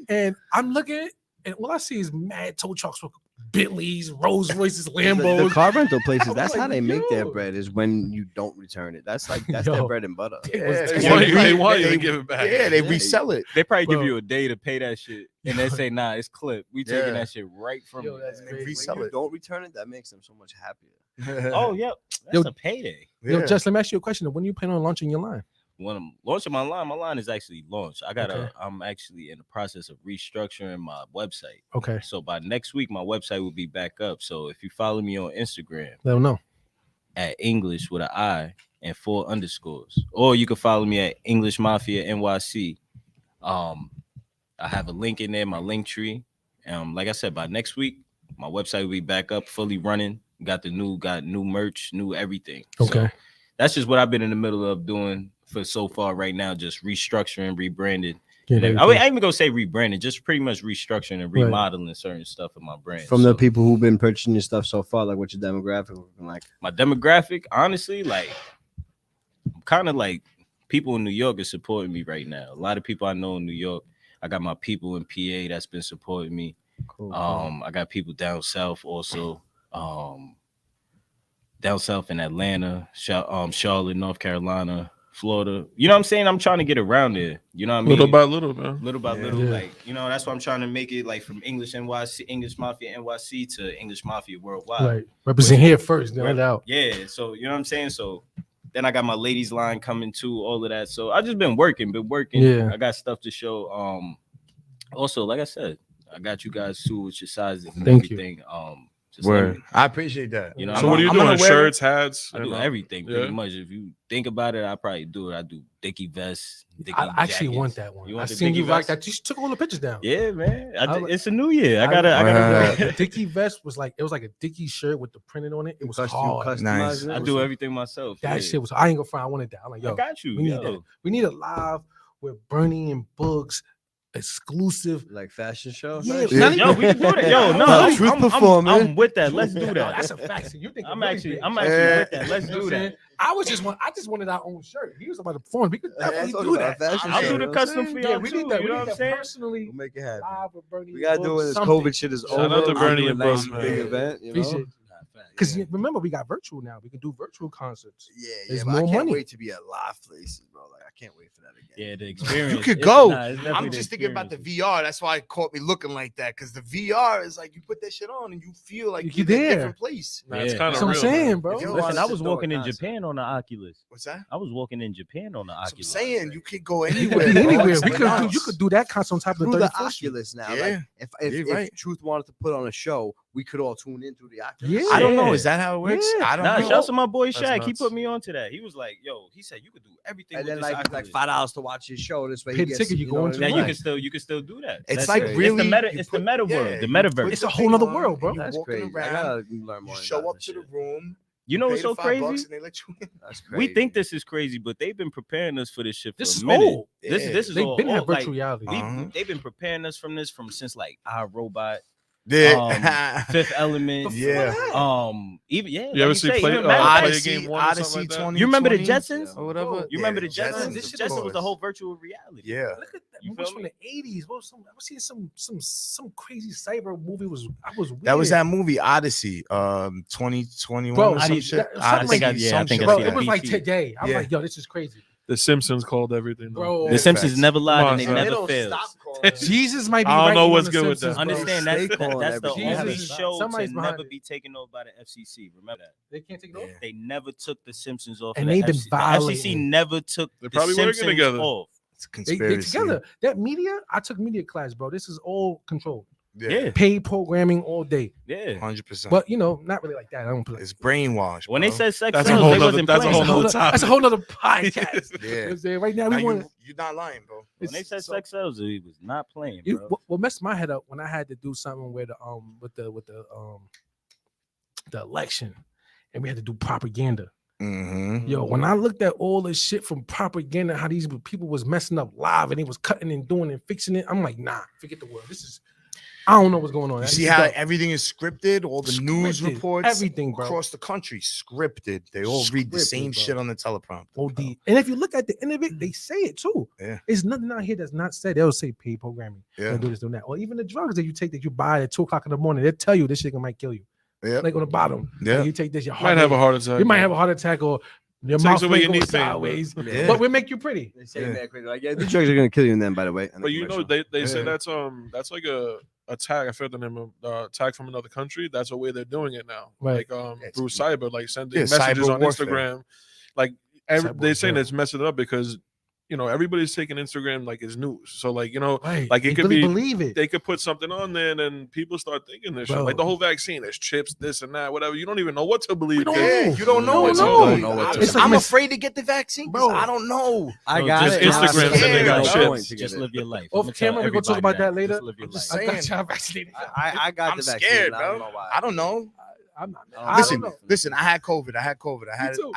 And I'm looking, and all I see is mad tow trucks with Bentleys, Rolls Royces, The Lambos. car rental places, that's like, how they make their yo. bread, is when you don't return it. That's their Yo. bread and butter. They want you to give it back. Yeah, they resell it. They probably give Bro. you a day to pay that shit, and they say, "Nah, it's clip. We taking Yeah. that shit right from Yo, you." that's And they crazy. resell When you it. don't return it, that makes them so much happier. Oh, yep, that's Yo, a payday. Yo, Jess, let me ask you a question. When you plan on launching your line? When I'm launching my line is actually launched. Okay. I'm actually in the process of restructuring my website. Okay. So by next week, my website will be back up. So if you follow me on Instagram Let them know. at English with an I and 4 underscores, or you can follow me at English Mafia NYC. I have a link in there, my link tree. Like I said, by next week, my website will be back up, fully running. Got new merch, new everything. Okay. So that's just what I've been in the middle of doing for so far right now, just restructuring, rebranding. I ain't even gonna say rebranding, just pretty much restructuring and remodeling certain stuff in my brand. From the people who've been purchasing your stuff so far, like what's your demographic looking like? My demographic, honestly, like I'm kind of like people in New York are supporting me right now. A lot of people I know in New York. I got my people in PA that's been supporting me. Cool. I got people down south also. Down south in Atlanta, Charlotte, North Carolina, Florida. You know what I'm saying? I'm trying to get around there. You know what I mean? Little by little, man. Little by little. Yeah. Like, you know, that's why I'm trying to make it like from English NYC, English Mafia NYC to English Mafia worldwide. Right. Represent here first, then let it out. Yeah. So, you know what I'm saying? So then I got my ladies line coming too, all of that. So I just been working. Yeah. I got stuff to show. Also, like I said, I got you guys too with your sizes and Thank you. everything. Just Word. I appreciate that. You know, So what are you doing? Shirts, hats? I do everything pretty much. If you think about it, I probably do it. I do Dickie vests. I actually want that one. You I want the seen you Dickie like vest? that. You took all the pictures down. Yeah, man. like- It's a new year. I gotta. The Dickie vest was like, it was like a Dickie shirt with the printing on it. It was hard. Nice. I do everything myself. That shit was. I ain't gonna front. I wanted that. I'm like, yo, I got you. we need Yo. that. We need a live with Bernie and Boogz exclusive. Like fashion show? Yeah, Yeah. Yo, we can do that. Yo, no, I'm with that. Let's do No, that. that's a fact. So you think I'm really actually big. with that. Let's You know do what I'm that. saying? I just wanted our own shirt. He was about to perform. We could definitely do that. I'll do the custom for y'all we too. need that. You know what I'm saying? Personally, We'll make it happen. live with Bernie. We gotta do it when this something. COVID shit is over. Shout out to Bernie and nice Boogz, big man. event, you know? Appreciate it. Because remember, we got virtual now. We can do virtual concerts. Yeah, There's but I more can't money. wait to be at live places, bro. Like I can't wait for that again. Yeah, the experience. You could It's- go. nah, it's definitely I'm the just thinking about the experience. VR. That's why it caught me looking like that. Because the VR is like you put that shit on and you feel like You're you're in a there. different place. Nah, it's Yeah. kind That's of what real. I'm saying, man. bro. If you Listen, I was Sit down walking in concert. Japan on the Oculus. What's that? I was walking in Japan on the That's what I'm Oculus. saying. You could go You anywhere. could be bro. anywhere. It's We could nuts. do, you could do that concert on top of the Through the 34th Street. Oculus now. Yeah. Like You're if right. Truth wanted to put on a show, we could all tune in through the Oculus. Yeah. I don't know. Yeah. Is that how it works? Yeah. I don't Nah, know. shout out to my boy That's Shaq. He nuts. put me on to that. He was like, "Yo," he said, "You could do everything And with then this like Oculus." $5 to watch his show. This way Pay he the gets, ticket, you you go know into what I Now mean? you can still do that. It's That's like it. really. It's the meta world. The metaverse. It's a whole nother world, bro. You're That's walking crazy. I around. gotta learn You more. show about up this to the shit. room. You know pay what's the so $5 crazy? and they let you in. That's crazy. We think this is crazy, but they've been preparing us for this shit for This a is minute. old. This Yeah. this is They've all been in old. virtual Like, reality. they've been preparing us from this since like our robot, Yeah. Fifth Element. Yeah. Even You like ever see say, play, even play Matter- a game one or Odyssey something like that? 20. You remember the Jetsons? or whatever? You remember the Yeah, Jetsons? This shit Jetsons was- was the whole virtual reality. Yeah. Look at that. You Movies feel from me? the 80s. What was some? I was seeing some crazy cyber movie. I was weird. That was that movie Odyssey, 2021 Bro, or some Odyssey- shit. that- something Odyssey, like- yeah, I some think shit I Bro, see like it that. was like BT. today. I'm Yeah. like, yo, this is crazy. The Simpsons called everything. though. Bro, The Simpsons facts. never lied Come on, and they son. They never don't failed. stop calling. Jesus might be I don't right know on what's the good with Simpsons, that. bro. Understand Stay that's calling the everything. only Jesus. show Somebody's to behind never it. be taken over by the FCC. Remember that They can't take it off. Yeah. they never took the Simpsons off. And of the they've been FCC. The violating. FCC never took They're the probably working Simpsons together. off. It's a They conspiracy. together. That media, I took media class, bro. This is all controlled. Yeah, Paid programming all day. yeah. 100%. But you know, not really like that. I don't play. It's brainwashed. When they bro. said sex That's a sells, whole they nother- wasn't that's a playing. whole nother That's a whole nother podcast. You know Yeah. what I'm saying? Right now, Now we want you're not lying, bro. When they said sex sells, he was not playing, you, bro. what messed my head up when I had to do something with the election, and we had to do propaganda. Mm-hmm. Yo, when I looked at all the shit from propaganda, how these people was messing up live and they was cutting and doing and fixing it, I'm like, nah, forget the word. This is I don't know what's going on. You see how everything is scripted? All the news reports, everything, bro, across the country, scripted. They all read the same shit on the teleprompter. OD. And if you look at the end of it, they say it too. Yeah. It's nothing out here that's not said. They'll say paid programming. Yeah. Do this, do that. Or even the drugs that you take that you buy at 2 o'clock in the morning, they'll tell you this shit might kill you. Yeah. Like on the bottom. Yeah. Like you take this, your heart might have a heart attack. You might have a heart attack or your mouth may go sideways. Yeah. But we make you pretty. They say that quick. Like, yeah, these drugs are gonna kill you. And then, by the way, but you know, they say that's like a attack. I forget the name of attack from another country. That's the way they're doing it now. Right. Like through cyber, like sending messages on Instagram. Like they're saying it's messing it up because everybody's taking Instagram like it's news. So like like it could really be believe it. They could put something on there and then people start thinking this shit. Like the whole vaccine, there's chips, this and that, whatever. You don't even know what to believe. You don't know what to I'm afraid to get the vaccine, bro. I don't know. I got it. Instagram said they got chips. Just live your life. Off camera, we're gonna talk about that later. Live your life. I got y'all vaccinated. I got the vaccine. Scared, bro. I don't know. I'm not. Listen. I had COVID. I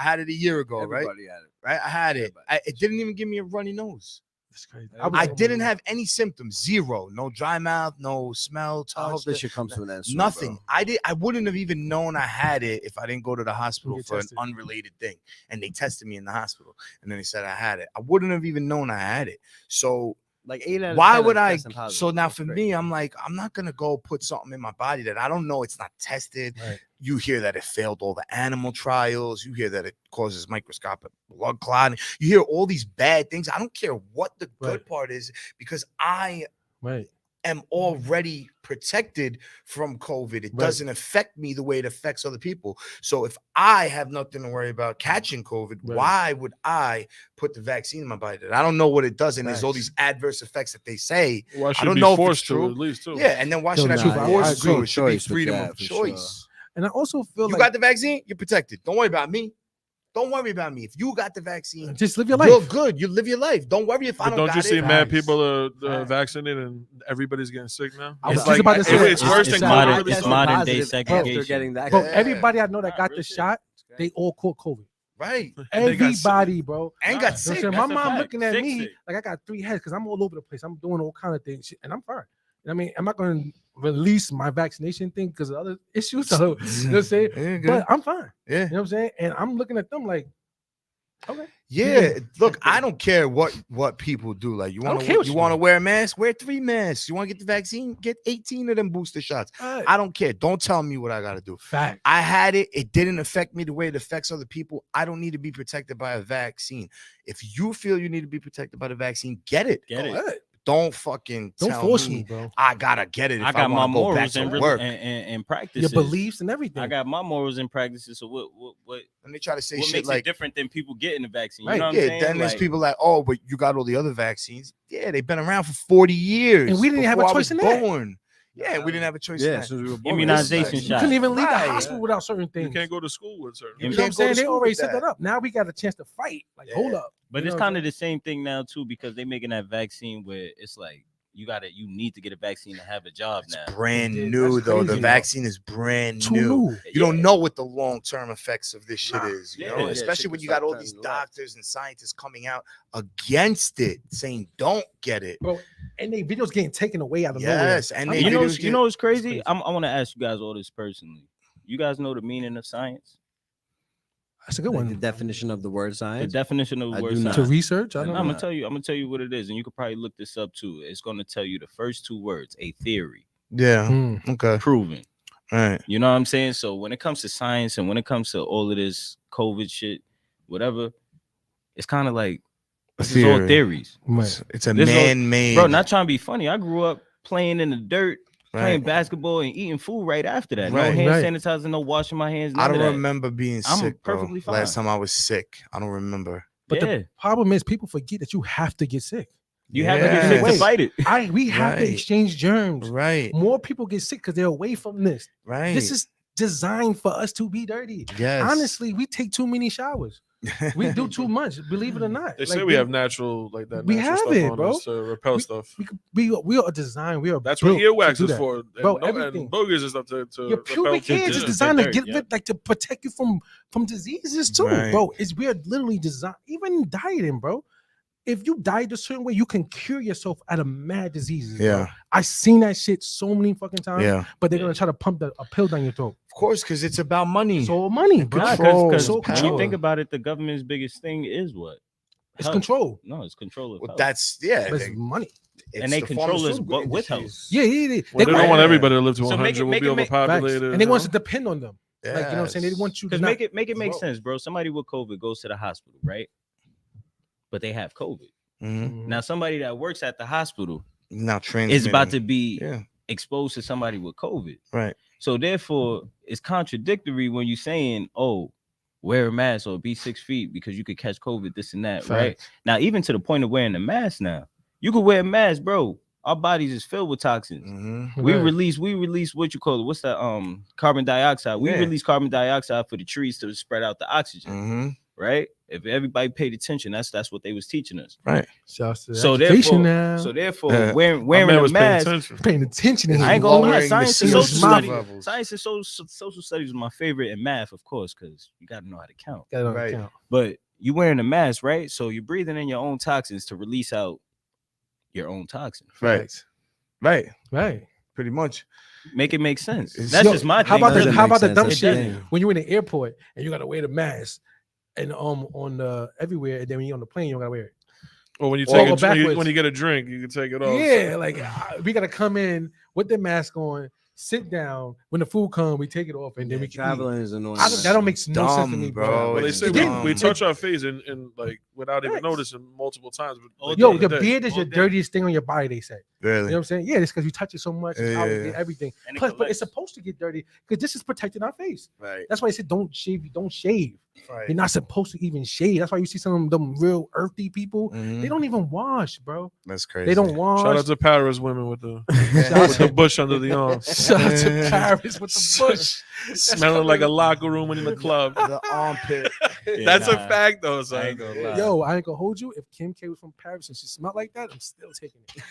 had it a year ago, Everybody right? had it. Right. I had it. It didn't even give me a runny nose. That's crazy. I didn't have any symptoms. Zero. No dry mouth. No smell. I hope Touch. this shit comes to an end soon, Nothing. bro. I wouldn't have even known I had it if I didn't go to the hospital for tested. an unrelated thing. And they tested me in the hospital, and then they said I had it. I wouldn't have even known I had it. So Like 8 out of why 10 would I? testing positive. So now That's for great. me, I'm like, I'm not gonna go put something in my body that I don't know. It's not tested. Right. You hear that it failed all the animal trials. You hear that it causes microscopic blood clotting. You hear all these bad things. I don't care what the good part is because I am already protected from COVID. It doesn't affect me the way it affects other people. So if I have nothing to worry about catching COVID, why would I put the vaccine in my body? I don't know what it does, and there's all these adverse effects that they say. Well, I don't know if it's forced true. to, at least too. Yeah, and then why should I be forced to? It should be freedom of choice. And I also feel you got the vaccine, you're protected. Don't worry about me. Don't worry about me. If you got the vaccine, just live your life. You're good. You live your life. Don't worry if I don't. Don't you see mad people are vaccinated and everybody's getting sick now? I was just about to say it's worse than COVID. It's modern day segregation. Bro, everybody I know that got the shot, they all caught COVID. Right. Everybody, bro. And got sick. So my mom looking at me like I got 3 heads because I'm all over the place. I'm doing all kind of things, and I'm fine. I mean, I'm not going to release my vaccination thing because of other issues. So, you know what I'm saying? But I'm fine. Yeah. You know what I'm saying? And I'm looking at them like, okay. Yeah. Look, I don't care what people do. Like, you want to wear a mask? Wear 3 masks. You want to get the vaccine? Get 18 of them booster shots. I don't care. Don't tell me what I got to do. Fact. I had it. It didn't affect me the way it affects other people. I don't need to be protected by a vaccine. If you feel you need to be protected by the vaccine, get it. Get it. Don't force me, bro. I gotta get it. If I got my morals and practices. Your beliefs and everything. I got my morals and practices. So what? And they try to say what shit makes like it different than people getting the vaccine. Right. You know what yeah. I'm saying? Then there's people like, oh, but you got all the other vaccines. Yeah, they've been around for 40 years, and we didn't have a choice in that. Born. Yeah, we didn't have a choice. Yeah, since we were born. Immunization shot. You couldn't even leave the hospital without certain things. You can't go to school with certain. You know what I'm saying? They already set that up. Now we got a chance to fight. Like, hold up. But it's kind of the same thing now too, because they're making that vaccine where it's like you need to get a vaccine to have a job now. Brand new though. The vaccine is brand new. You don't know what the long-term effects of this shit is, you know, especially when you got all these doctors and scientists coming out against it, saying don't get it. Bro, and they videos getting taken away out of nowhere. Yes, and you know what's crazy? I want to ask you guys all this personally. You guys know the meaning of science? That's a good one. The definition of the word science. The definition of the word science. To research. I'm gonna tell you what it is, and you could probably look this up too. It's gonna tell you the first 2 words, a theory. Yeah. Okay. Proven. All right. You know what I'm saying? So when it comes to science and when it comes to all of this COVID shit, whatever, it's kind of like this is all theories. Right. It's a man-made. Bro, not trying to be funny. I grew up playing in the dirt. Playing basketball and eating food right after that. No hand sanitizer, no washing my hands. I don't remember being sick. Perfectly fine. Last time I was sick, I don't remember. But the problem is people forget that you have to get sick. You have to get sick to fight it. We have to exchange germs. Right. More people get sick because they're away from this. Right. This is designed for us to be dirty. Yes. Honestly, we take too many showers. We do too much, believe it or not. They say we have natural like that. We have it, bro. To repel stuff. We are designed. That's what earwax is for, bro. Everything. And boogers and stuff to your pubic hairs is designed to get rid, like to protect you from diseases too, bro. We are literally designed. Even dieting, bro. if you diet a certain way, you can cure yourself out of mad diseases. Yeah. Bro. I seen that shit so many fucking times. Yeah. But they're gonna try to pump a pill down your throat. Of course, because it's about money. It's all money, bro. Because So when you think about it, the government's biggest thing is what? It's control. No, it's control of health. That's It's money. And they control us but with health. Yeah. Well, they don't want everybody to live to 100. We'll be overpopulated. And they want us to depend on them. Yes. Like, you know what I'm saying? They want you to make it make sense, bro. Somebody with COVID goes to the hospital, right? But they have COVID. Mm-hmm. Now, somebody that works at the hospital now is about to be exposed to somebody with COVID. Right. So therefore, it's contradictory when you're saying, oh, wear a mask or be 6 feet because you could catch COVID, this and that, right? Now, even to the point of wearing a mask now, you could wear a mask, bro. Our bodies is filled with toxins. Mm-hmm. We release what you call it? What's that? Carbon dioxide. We release carbon dioxide for the trees to spread out the oxygen. Mm-hmm. Right? If everybody paid attention, that's what they was teaching us. Right. So therefore, wearing a mask, paying attention. I ain't gonna lie. Science and social studies is my favorite, and math, of course, because you gotta know how to count. Right. But you wearing a mask, right? So you're breathing in your own toxins to release out your own toxins. Right. Pretty much. Make it make sense. That's just my thing. How about the dumb shit when you're in the airport and you gotta wear the mask and on the everywhere, and then when you're on the plane, you don't gotta wear it. Or when you take when you get a drink, you can take it off. Yeah, like we gotta come in with the mask on, sit down. When the food comes, we take it off, and then we can traveling is annoying. That don't make no sense to me, bro. Well, they say we touch our face and like without even noticing multiple times. Yo, the beard is your dirtiest thing on your body. They say. Really? You know what I'm saying? Yeah, it's because you touch it so much, everything. Plus, but it's supposed to get dirty because this is protecting our face. Right. That's why they said don't shave. Don't shave. Right. You're not supposed to even shave. That's why you see some of them real earthy people. They don't even wash, bro. That's crazy. They don't wash. Shout out to Paris women with the bush under the arm. Shout out to Paris with the bush. Smelling like a locker room in the club. The armpit. That's a fact, though. So I ain't gonna lie. Yo, I ain't gonna hold you. If Kim K was from Paris and she smelled like that, I'm still taking it. You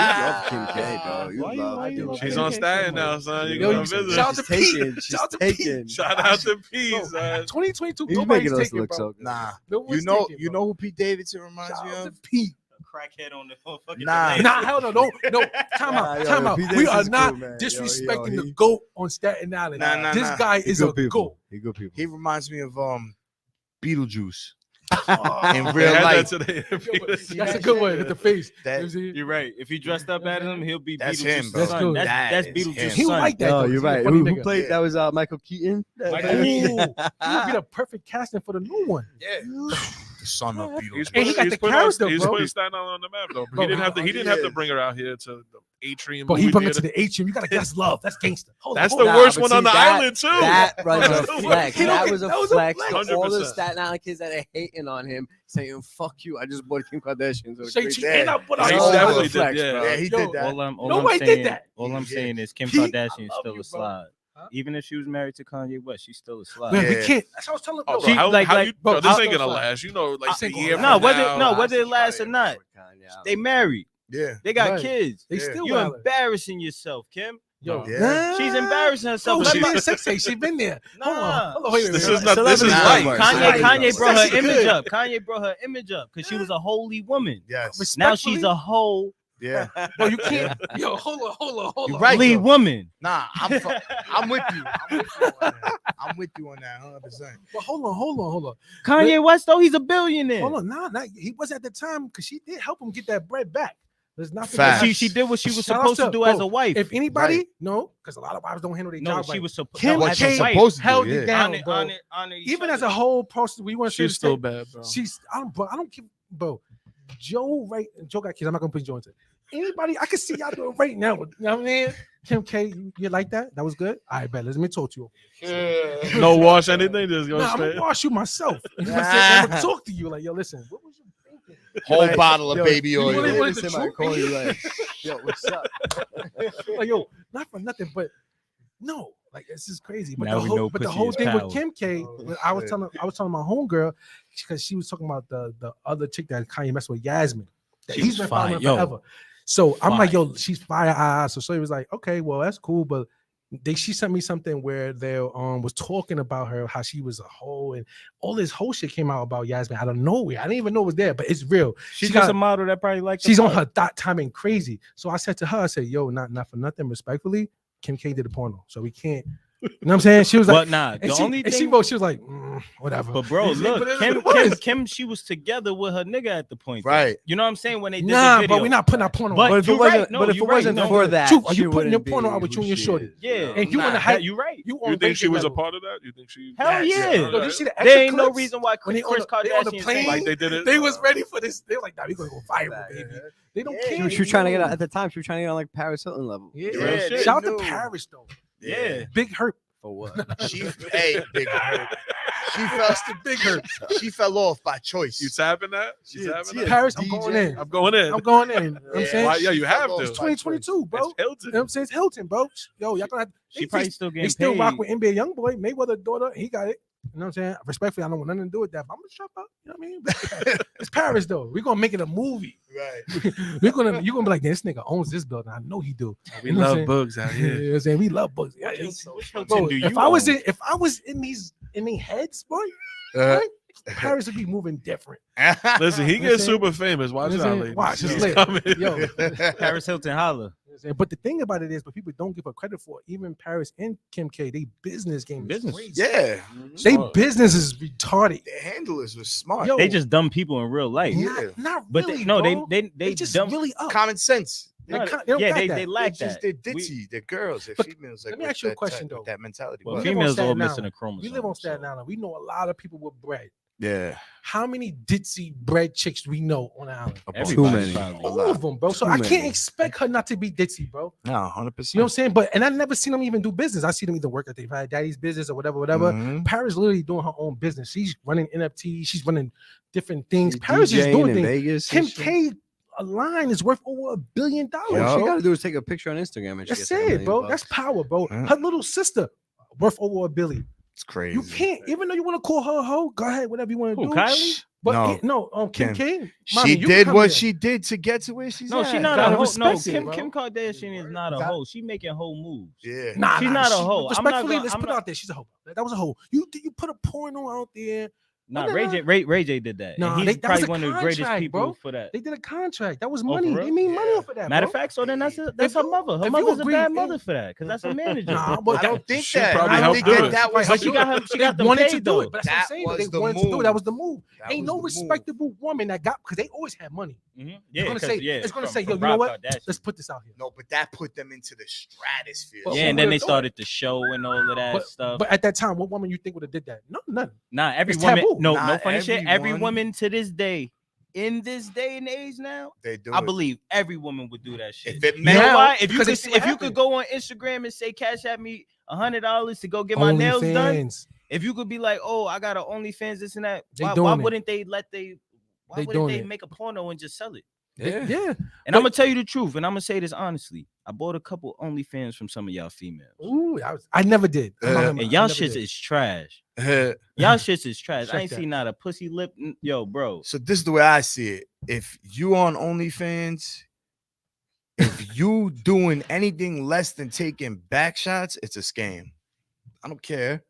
love Kim K, dog. You love She's on Staten now, son. You Yo, gonna visit. Shout out to Pete. Shout out to Pete, son. 2022. He's nobody's making us taking look bro. so good. Nah. No You know who Pete Davidson reminds me Shout out of? to Pete. Crackhead on the fucking Nah, hell no. Time out. We are not disrespecting the GOAT on Staten Island. This guy is a GOAT. He good people. He reminds me of Beetlejuice. In real life. That's a good one with the face. You're right. If he dressed up as him, he'll be That's Beetlejuice's him, bro. son. That's Beetlejuice's He son. like that. Oh, though. you're right. Funny Who nigga. played? That was Michael Keaton. He would be the perfect casting for the new one. Yeah. The son of Beetlejuice. And he got the character, He's bro. putting Staten Island on the map, though. He didn't have to bring her out here to the atrium. But he brought it to the atrium. You gotta guess love. That's gangster. That's the worst one on the island too. That was a flex. That was a flex. To 100%. all the Staten Island kids that are hating on him, saying "fuck you." I just bought Kim Kardashian. So definitely did. Yeah, he did that. Nobody did that. All I'm saying is Kim Kardashian is still a slide. Even if she was married to Kanye West, she's still a slide. Man, we can't. That's what I was telling bro. Bro, this ain't gonna last. You know, like a year no, from now. whether it lasts or not, they married. Yeah, they got kids. They still you embarrassing yourself, Kim. Yo, she's embarrassing herself. She's not sexy. She's been there. Hold on. Wait. This is life. Kanye brought her image up. Kanye brought her image up because she was a holy woman. Yes. Now she's a whole. Yeah. Bro, you can't. Yo, hold on. You're right, lead woman. Nah, I'm with you. I'm with you on that 100%. But hold on. Kanye West, though, he's a billionaire. Hold on, nah, he was at the time because she did help him get that bread back. There's nothing. She did what she was supposed to do as a wife. If anybody, no, because a lot of wives don't handle their job. She right. was supposed to held it down, bro. On even as a whole person, we want to. She's still bad, bro. I don't give, bro. Joe got kids. I'm not gonna put Joe into it. Anybody, I can see y'all doing right now. You know what I mean? Kim K, you like that? That was good. All right, bet. Let me talk to you. No wash anything. Just go I'm gonna wash you myself. You know what I'm saying? I'm gonna talk to you like, yo, listen. What was you thinking? Whole bottle of baby oil. Call you like, yo, what's up? Like, yo, not for nothing, but no, like this is crazy. But now the whole thing with Kim K, I was telling my homegirl because she was talking about the other chick that Kanye messed with, Yasmin. He's been following her forever. So I'm like, yo, she's fire. So he was like, okay, well, that's cool, but she sent me something where they was talking about her, how she was a hoe, and all this whole shit came out about Yasmin out of nowhere. I didn't even know it was there, but it's real. She's just a model that probably like. She's on her dot timing crazy. So I said to her, I said, "Yo, not for nothing, respectfully, Kim K did a porno, so we can't." You know what I'm saying? She was like, nah. The only thing she was like, whatever. But bro, look, Kim, she was together with her nigga at the point, right? You know what I'm saying? When they did the video. But we're not putting our porno. But if it wasn't for that, are you putting your porno out with you and your shorty? Yeah, and you want to hype? You right? You think she was a part of that? You think she? Hell yeah! You see the there ain't no reason why Kris Kardashian like they did it. They was ready for this. They were like, "Nah, we gonna go viral, baby." They don't care. She was trying to get at the time. She was trying to get on like Paris Hilton level. Yeah. Shout out to Paris though. Yeah. Big hurt. For what? Big hurt. She fell off by choice. You tapping that? Paris, I'm going in. I'm going in. You know what I'm saying? Yeah, you have to. It's 2022, bro. It's Hilton. You know what I'm saying? It's Hilton, bro. Yo, y'all gonna have, she probably still getting they still paid. rock with NBA Youngboy, Mayweather daughter. He got it. You know what I'm saying? Respectfully, I don't want nothing to do with that. But I'm gonna shut up. You know what I mean? It's Paris though. We're gonna make it a movie. Right. You're gonna be like, this nigga owns this building. I know he do. We love Boogz out here. You know what I'm saying? We love Boogz. Bro, if I was in these heads, boy, right? Paris would be moving different. Listen, he gets super famous. Watch out, ladies. Watch this later. Yo, Paris Hilton holla. But the thing about it is, but people don't give her credit for it. Even Paris and Kim K, they business game is crazy. Yeah. They business is retarded. Their handlers was smart. They just dumb people in real life. Not but really, they just dumb, really up. Common sense. They lack that. They're ditzy. They're girls. They're females. Like, let me ask you a question though. That mentality. Well, females are missing a chromosome. We live on Staten Island. We know a lot of people with bread. Yeah. How many ditzy bread chicks do we know on the island? Too many. All of them, bro. So I can't expect her not to be ditzy, bro. No, 100%. You know what I'm saying? But I never seen them even do business. I see them either work at their daddy's business or whatever. Mm-hmm. Paris literally doing her own business. She's running NFTs. She's running different things. Paris is doing things. Vegas Kim K, a line is worth over $1 billion. All she gotta do is take a picture on Instagram and that's it, bro. That's power, bro. Her little sister worth over $1 billion. It's crazy. You can't, even though you want to call her a hoe, go ahead, whatever you want to do. Kylie? But Kim K. She did what she did to get to where she's at. She's not a hoe. No, Kim Kardashian is not a hoe. She making hoe moves. Yeah. She's not a hoe. Respectfully, let's put it out there. She's a hoe. That was a hoe. You put a porno out there. Nah, Ray J did that. Nah, he's probably one of the greatest people for that. They did a contract. That was money. They made money off of that. Matter of fact, so then that's her mother. Her mother's a bad mother for that because that's a manager. Nah, but I don't think that. I think that was. She got them paid though. But that's what I'm saying. They wanted to do it. That was the move. Ain't no respectable woman that got, because they always had money. Yeah, it's gonna say, yo, you know what? Let's put this out here. No, but that put them into the stratosphere. Yeah, and then they started the show and all of that stuff. But at that time, what woman you think would have did that? No, none. Nah, every woman. No funny shit. Every woman to this day, in this day and age now, they do. I believe every woman would do that shit. If it you know why? If you could go on Instagram and say, "Cash at me $100 to go get my nails done." If you could be like, "Oh, I got an OnlyFans, this and that," why wouldn't they Why wouldn't they make a porno and just sell it? Yeah. And I'm gonna tell you the truth, and I'm gonna say this honestly. I bought a couple OnlyFans from some of y'all females. Ooh, I never did. And y'all shit is trash. Y'all shit is trash. I ain't seen not a pussy lip. Yo, bro. So this is the way I see it. If you on OnlyFans, if you doing anything less than taking back shots, it's a scam. I don't care.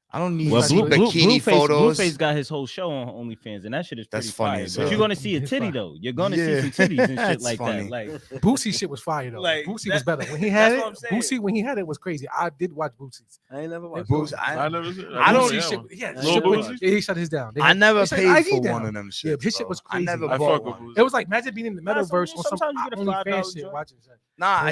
I don't need bikini photos. Blueface got his whole show on OnlyFans, and that shit is pretty funny. Fire. But you're gonna see a titty though. You're gonna see some titties and shit like funny. that. Like Boosie shit was fire though. Boosie was better when he had it. Boosie when he had it was crazy. I did watch Boosie's. I ain't never watched Boosie. I never. I don't. He shut his down. I never paid for one of them shit. Yeah, his shit was crazy. I never bought one. It was like imagine being in the metaverse on some OnlyFans shit watching. Nah,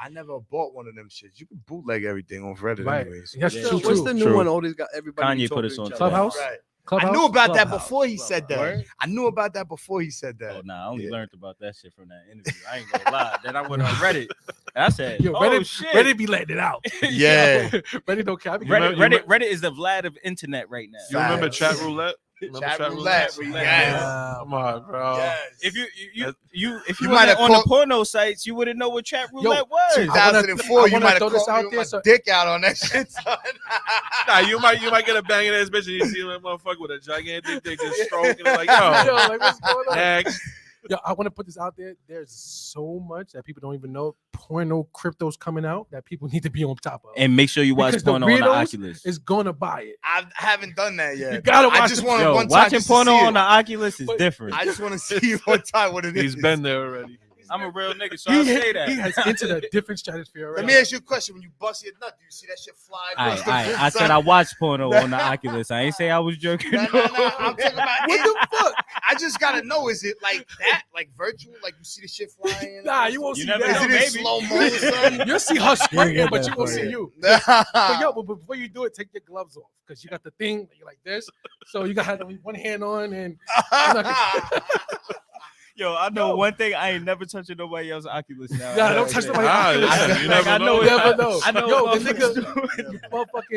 I never bought one of them shits. You can bootleg everything on Reddit, anyways. What's the new one? Always got everybody. Kanye put us on Clubhouse. Right. I knew about that before he said that. Word? I knew about that before he said that. Oh, nah, I only learned about that shit from that interview. I ain't gonna lie. Then I went on Reddit. And I said, Reddit be letting it out. Yeah. Reddit don't care. Reddit is the Vlad of internet right now. You remember Chat Roulette? Chat roulette. Yes. Come on, bro. Yes. If you might have on the porno sites, you wouldn't know what chat roulette was. 2004, you might have caught my dick out on that shit. Nah, you might get a banging ass bitch and you see that motherfucker with a gigantic dick just stroking it like, yo, like what's going on? Next. Yo, I want to put this out there. There's so much that people don't even know. Porno crypto's coming out that people need to be on top of. And make sure you watch Because porno on the Oculus. Is gonna buy it. I haven't done that yet. You gotta watch. I just want one time watching just to porno see on the Oculus is But- different. I just want to see one time what it is. He's been there already. I'm a real nigga, so I say that. He has entered a different stratosphere. Let me ask you a question. When you bust your nut, do you see that shit fly across the room, I said son? I watched porno on the Oculus. I ain't say I was joking. Nah, I'm talking about What the fuck? I just gotta know, is it like that? Like virtual? Like you see the shit flying? Nah, you won't You see never that. Is it in maybe. slow mo, son? You'll see her squirting, get but that you won't for see you. you. But before you do it, take your gloves off because you got the thing you're like this. So you got to have one hand on and Yo, I know Yo. one thing. I ain't never touching nobody else's Oculus now. Nah, don't touch nobody Ah, else's. listen, you never I know. know You never know. I know Yo, what the motherfuckers nigga,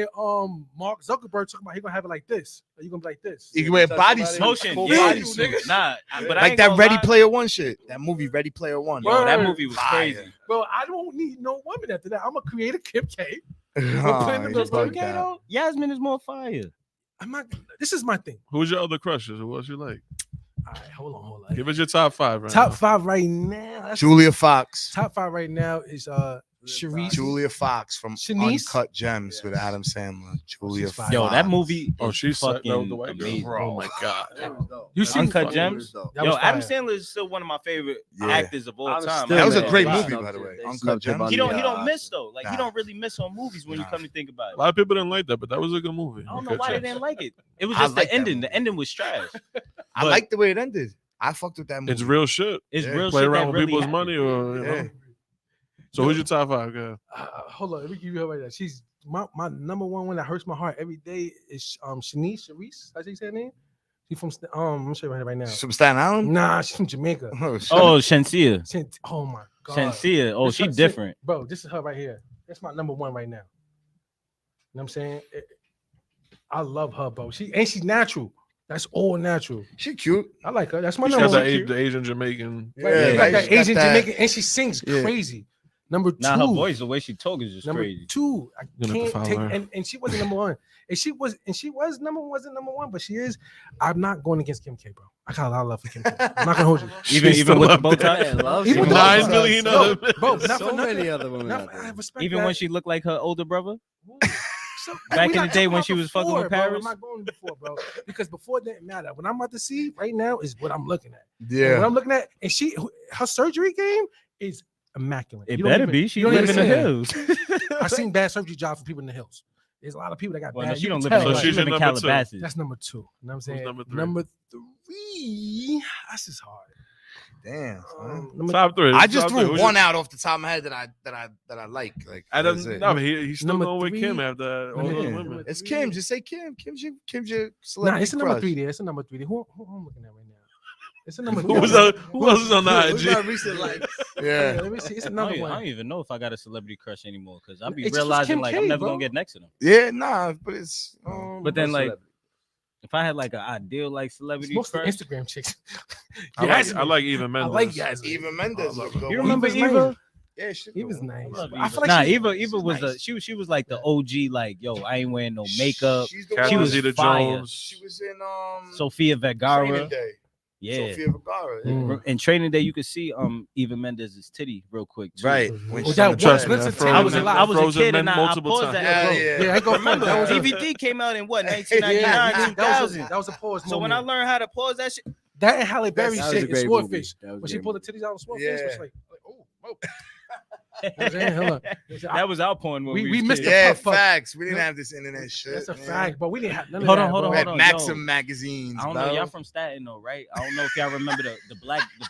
motherfucking Mark Zuckerberg talking about he gonna have it like this. Are you gonna be like this? You can wear bodysuit. Motion, Full yeah. bodysuit. Nah, but I Like ain't that gonna Ready lie. Player One shit. That movie Ready Player One. Yo, that Word. movie was Fire. crazy. Bro, I don't need no woman after that. I'm gonna create a Kim K. Oh, playing the you Just bugged Okay, out. though. Yasmin is more fire. I'm not. This is my thing. Who's your other crushes? Who else you like? All right, hold on. Give us your top 5 right Top now. 5 right now. That's- Julia Fox. Top 5 right now is Sharice. Julia Fox from Shanice? Uncut Gems with Adam Sandler. Julia she's fire. Fox. Yo, that movie. Oh, is she's fucking the white girl. amazing. Oh my god. You seen Uncut Gems? That Yo, was Adam fire. Sandler is still one of my favorite Yeah. actors of all I'm time. still That was a mad. great They movie, snubbed by the it. way. They Uncut snubbed it Gems. on He the, don't miss though. Like he Nah. don't really miss on movies when you Nah. come to think about A it. lot of people didn't like that, but that was a good movie. I don't know Okay, why they check. didn't like it. It was I just like the that ending. movie. The ending was trash. I like the way it ended. I fucked with that movie. It's real shit. It's Yeah. real Play shit around that with really people's happened. money, or you know. Yeah. So who's your top 5? Go ahead. Hold on, let me give you her right now. She's my number one that hurts my heart every day is Sharice. That's how you say her name? She's from I'm showing her right now. From Staten Island? Nah, she's from Jamaica. Oh, shit. Oh, Shensia. Oh my god. Shensia. Oh, This she her- different. Bro, this is her right here. That's my number one right now. You know what I'm saying? I love her, bro. She's natural. That's all natural. She cute. I like her. That's my She's number got one. the Asian Jamaican. Right, yeah, got that she got Asian that- Jamaican, and she sings Yeah. crazy. Number 2. Now her voice, the way she talks is just Number crazy. 2, I Gonna have to can't follow take, her. and she wasn't number 1, and she wasn't number 1, but she is. I'm not going against Kim K, bro. I got a lot of love for Kim K. I'm not gonna hold you. Even She's with the still bow up tie. Man, love Even you. with 9 the- million No, other. bro, but not So for nothing. many other women Not, out there. I respect Even that. when she looked like her older brother. So, Back we in not the day talking when about she was fucking before, with bro. Paris? I'm not going before, bro, because before it didn't matter. What I'm about to see right now is what I'm looking at. And what Yeah. I'm looking at, and her surgery game is immaculate. It You don't better even- be. She you don't live in even the see it. hills. I've seen bad surgery jobs for people in the hills. There's a lot of people that got Well, bad. no, she you don't can live in tell, the So hills. like, she's She live your in number 2. Calabasas. that's number 2. You know what I'm saying? number 3? Number 3. That's just hard. Damn. son. Number, Top 3. I just Top 3. threw Who's one your- out off the top of my head that I like. Like I that's don't it. know, but he's still Number going with 3. Kim after all Yeah. those Number women. It's 3. Kim. Just say Kim. Kim's your nah, celebrity it's a number crush. 3 there. It's a number 3 there. Who I'm looking at right now? It's a number 3. Who else is on the Who's IG? my recent like? Yeah. Let me see. It's I another don't one. even know if I got a celebrity crush anymore because I'll be It's just realizing Kim like K, I'm never bro. gonna get next to them. Yeah, nah, but it's But then like if I had like an ideal like It's celebrity mostly crush, Instagram chicks. I like Eva I Mendes. like Yasmin. Eva Mendes. I love is a good you one. remember Eva's Eva? nice. Yeah, she He was good. nice. love I feel like Nah, she- Eva she's was nice. she was like the OG like yo I ain't wearing no makeup. She's the Catherine one- was Zeta fire. Jones. She was in Sofia Training Vergara. Day. Yeah. Sophia Vergara. yeah. Mm. In Training Day, you could see Eva Mendez's titty real quick. Too. Right. Was she's that on the one Trust track. me, glimpse I've of titty? I was a a, lot. I was a Frozen kid men and I multiple paused times. that. Yeah, bro. yeah. Yeah, I go Remember, that was a- DVD came out in what Yeah, 1999, that was 2000. that was a pause So when I moment. learned how to pause that shit, That and Halle Berry That was a shit in great Swordfish. movie. That was a When she great pulled the titties out of Swordfish, Yeah. it's like, oh, whoa. You know what I'm saying? Hold on. that was our porn when We we was missed kids. the Yeah, puff puff. facts. We didn't No, have this internet shit. That's a man. fact, but we didn't have none of Hold that. on, hold bro. We had on, Maxim yo. magazines. I don't know, bro. y'all from Staten though, right? I don't know if y'all remember the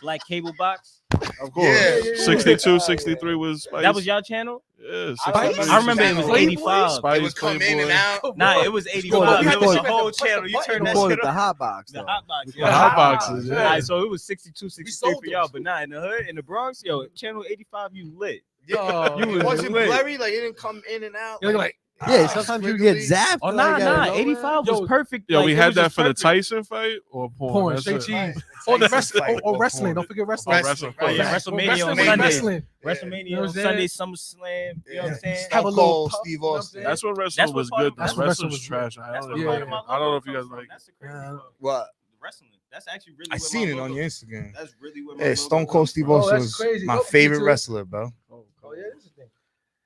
black cable box. Of course. Yeah. 62, 63 was Spice. That was y'all channel. Yeah, Spice? 63, I remember it was Playboy? 85. It Spice, would come in and Playboy. out. Nah, it was 85. It was a whole channel. You turn that Call shit it the on. hot box. The though. hot box. The hot boxes, All yeah. right, so it was 62, 63 sold for y'all, those. but not in the hood, in the Bronx. Yo, channel 85, you lit. Yeah. You was Was it lit. blurry? Like it didn't come in and out. You're like, Yeah, sometimes you get squiggly. zapped. Oh, like, nah, out of nah. nowhere. 85 Yo, was perfect. Yo, like, we it had was that just for the perfect. Tyson fight or porn. porn, That's straight it. cheese. Tyson Oh, the fight wrestling. Oh, or wrestling. porn. Don't forget wrestling. Wrestling. Oh, yeah, Facts. WrestleMania Wrestling on is Sunday. wrestling. WrestleMania You know what on I'm Sunday, saying? SummerSlam. You know what I'm Yeah. saying? Have a Stone little Cold, puff, Steve you know what I'm Austin. saying? That's when wrestling That's what was part good. of- though. that's when Wrestling wrestling was was trash. I That's don't what Yeah. part know. of my I don't know logo if you comes guys from. like. That's the crazy Yeah. part. What? wrestling. That's actually really. I seen it on your Instagram. That's really what. Yeah, Stone Cold Steve Austin was my favorite wrestler, bro. Oh yeah, this is the thing.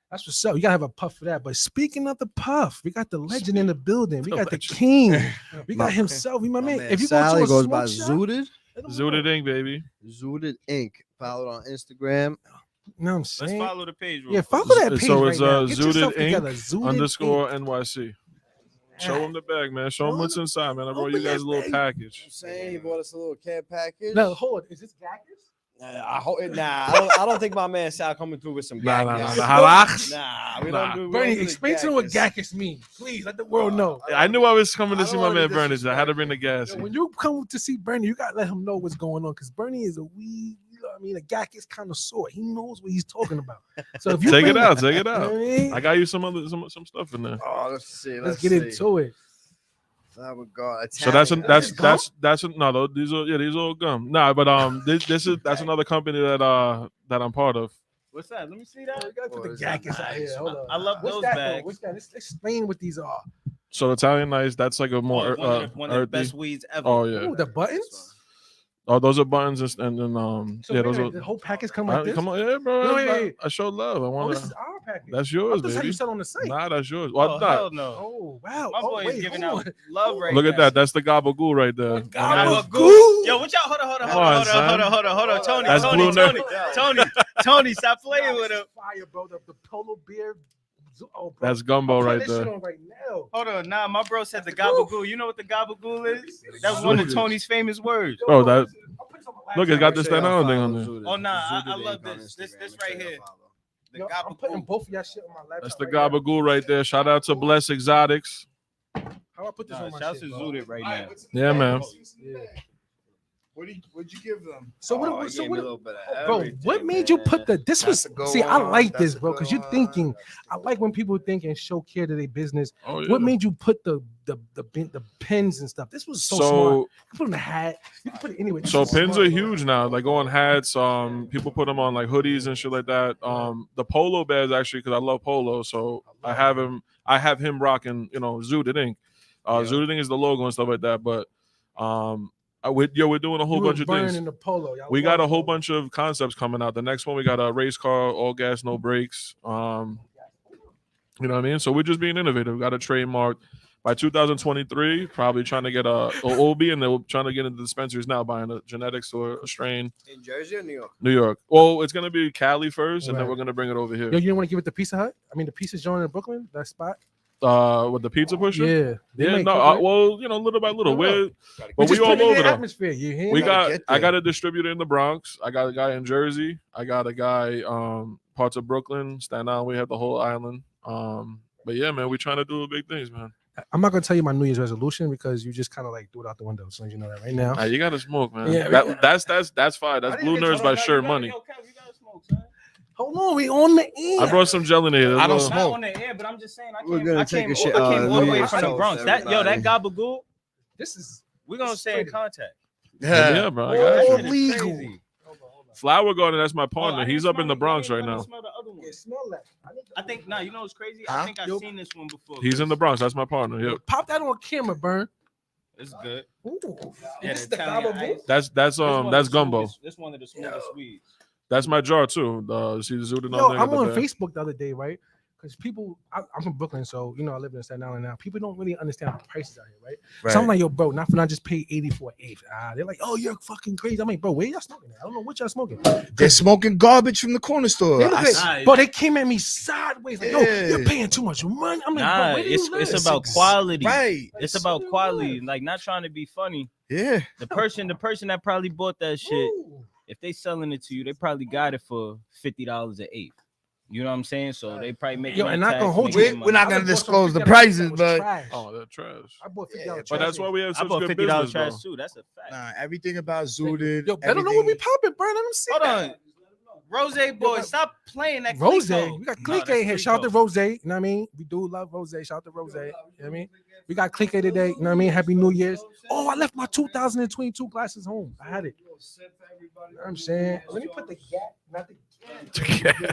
That's what's up. You gotta have a puff for that. But speaking of the puff, we got the legend in the building. We got the king. We got himself. My man. If you Sally go to a goes by shop, Zooted. Zooted Inc., baby. Zooted Inc. Followed on Instagram. You know what I'm saying? Let's follow the page. Yeah, follow that page. So it's right now. Get yourself Zooted together. Inc. Zooted _ NYC. Show them the bag, man. Show them what's inside, man. I brought you guys a little package. I'm saying he bought us a little care package. No, hold on. Is this Gackers? I don't think my man Sal coming through with some gackers. Nah. We don't do. Bernie, explain to them what gackers mean. Please let the world know. I knew I was coming to see my man Bernie. I had to bring the gas. When you come to see Bernie, you gotta let him know what's going on because Bernie is a weed. You know what I mean? A Gackers kind of sort. He knows what he's talking about. So if you take it out. You know what I mean? I got you some stuff in there. Oh, let's see. Let's get into it. So that's no, these are all gum. Nah, but that's another company that I'm part of. What's that? Let me see that. We gotta put the Gackers out here. Hold on. I love those bags. What's that? Let's explain what these are. So Italian Nice, that's like a more one of the best weeds ever. Oh yeah. Ooh, the buttons. Oh, those are buttons and then So yeah, those are the whole package come like this. Come on, yeah, bro. No, I showed love. I want this is our package. That's yours, That's how baby. you sell on the site. Nah, that's yours. Well, Hell no. Oh wow. My boy is giving out love right Look now. at that. That's the gabagool right there. Gabagool. Yo, what y'all? Hold on. Tony, stop playing with him. Fire, bro. The polo beer. Oh, bro. That's gumbo right there. Right now. Hold on, nah. My bro said the gabagool. You know what the gabagool is? That's one of Tony's famous words. Bro, that. Look, it's got this thing on there. Oh nah, I love this. This right here. The I'm putting both of y'all shit on my laptop. That's the gabagool right there. Shout out to Bless Exotics. How I put this on my shit? shit? Zooted right now. Yeah, man. Yeah. What'd you give them? So what made you put the? This was see. I like this, bro, because you're thinking. I like when people think and show care to their business. Oh, yeah. What made you put the pins and stuff? This was so smart. You can put it in a hat. You can put it anywhere. So pins are huge now. Like on hats. People put them on like hoodies and shit like that. The polo bears actually, because I love polo. So I have him rocking. Zooted Inc. Zooted Inc. is the logo and stuff like that. But we're doing a whole bunch of things. The polo. We got a whole bunch of concepts coming out. The next one we got a race car, all gas, no brakes. You know what I mean? So we're just being innovative. We got a trademark by 2023. Probably trying to get a OB, and they're trying to get into dispensaries now, buying a genetics or a strain. In Jersey or New York? New York. Well, it's gonna be Cali first, and then we're gonna bring it over here. Yo, you don't want to give it to Pizza Hut? I mean, the Pizza Joint in Brooklyn, that spot. With the pizza pusher, yeah, no, well, little by little, but we all over atmosphere. You hear? I got a distributor in the Bronx. I got a guy in Jersey. I got a guy parts of Brooklyn, Staten Island. We have the whole island. But yeah, man, we're trying to do big things, man. I'm not gonna tell you my New Year's resolution because you just kind of like threw it out the window. So you know that right now. Nah, you gotta smoke, man. Yeah, that's fine. That's Blue Nerds by Sure Money. Hold on, we on the air. I brought some gel in here. I don't Not smoke. on the air, but I'm just saying I came take all the way New from the Year's Bronx. toast, That gabagool. This is We're gonna stay in contact. Yeah, bro. I got you. legal. Flower Garden, that's my partner. He's up in the Bronx right now. Smell the other one. Yeah, smell that. I think you know what's crazy? Huh? I think I've seen this one before. He's in the Bronx. That's my partner. Yep. Pop that on camera, Burn. It's good. Ooh. Yeah, This is the the Italian gabagool? ice. That's gumbo. This one of the smoothest weeds. That's my jar too. See the Zooted Yo, on there. I'm on Facebook the other day, right? Because people, I'm from Brooklyn, so I live in Staten Island now. People don't really understand the prices out here, right? So I'm like, yo, bro, not just pay 80 for an eighth. They're like, oh, you're fucking crazy. I'm like, bro, where y'all smoking at? I don't know what y'all smoking. They're smoking garbage from the corner store. But they came at me sideways, like, yo, you're paying too much money. I'm like, Nah, bro, it's about quality. Right. It's about quality. Like not trying to be funny. Yeah. The person that probably bought that shit, if they selling it to you, they probably got it for $50 an eighth. You know what I'm saying? So they probably make. Yo, and not gonna hold you. We're not gonna disclose the prices, but they're trash. I bought $50 trash. But that's why we have such good $50 business, trash bro. too. That's a fact. nah, everything about Zooted. Yo, better know when we popping, Burn. Let them see. Hold on. Rose boy, stop playing that. Rose, Clico. we got Clique here. Shout out to Rose. You know what I mean? We do love Rose. Shout out to Rose. You know what I mean? We got Clique today. You know what I mean? Happy New Year's. Oh, I left my 2022 glasses home. I had it. You know what I'm saying? Let me put the gap, not the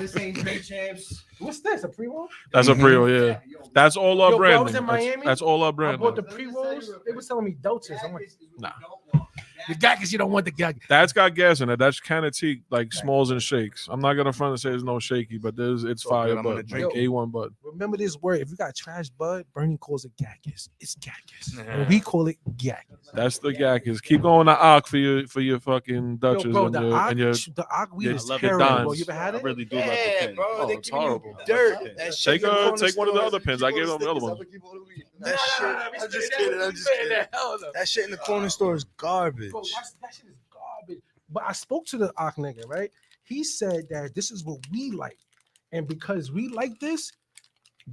This ain't Bay Champs. What's this? A pre-roll? That's a pre-roll, yeah. That's all our Yo, bro, I was branding. in Miami. That's all our I branding. bought the pre-roll. Doritos. They was telling me Doritos. I'm like, Nah. the gaggers, you don't want the gaggers. That's got gas in it. That's kind of tea, like smalls and shakes. I'm not gonna front and say there's no shaky, but it's fire. I'm gonna But drink A1 bud. Remember this word. If you got trash bud, Bernie calls it gaggers. It's gaggers. And we call it gaggers. That's the gaggers. Keep going to Ock for your fucking Dutchess Bro, and the your Ock weed your is your terrible, bro. Dons. You ever had I it? really do love the Yeah, pen. bro. Oh, They it's giving you horrible. dirt. That shit Take one of the other pens. I gave them the other one. That shit. I'm just kidding. That shit in the corner store is garbage. Bro, that shit is garbage. But I spoke to the Ock nigga, right? He said that this is what we like. And because we like this,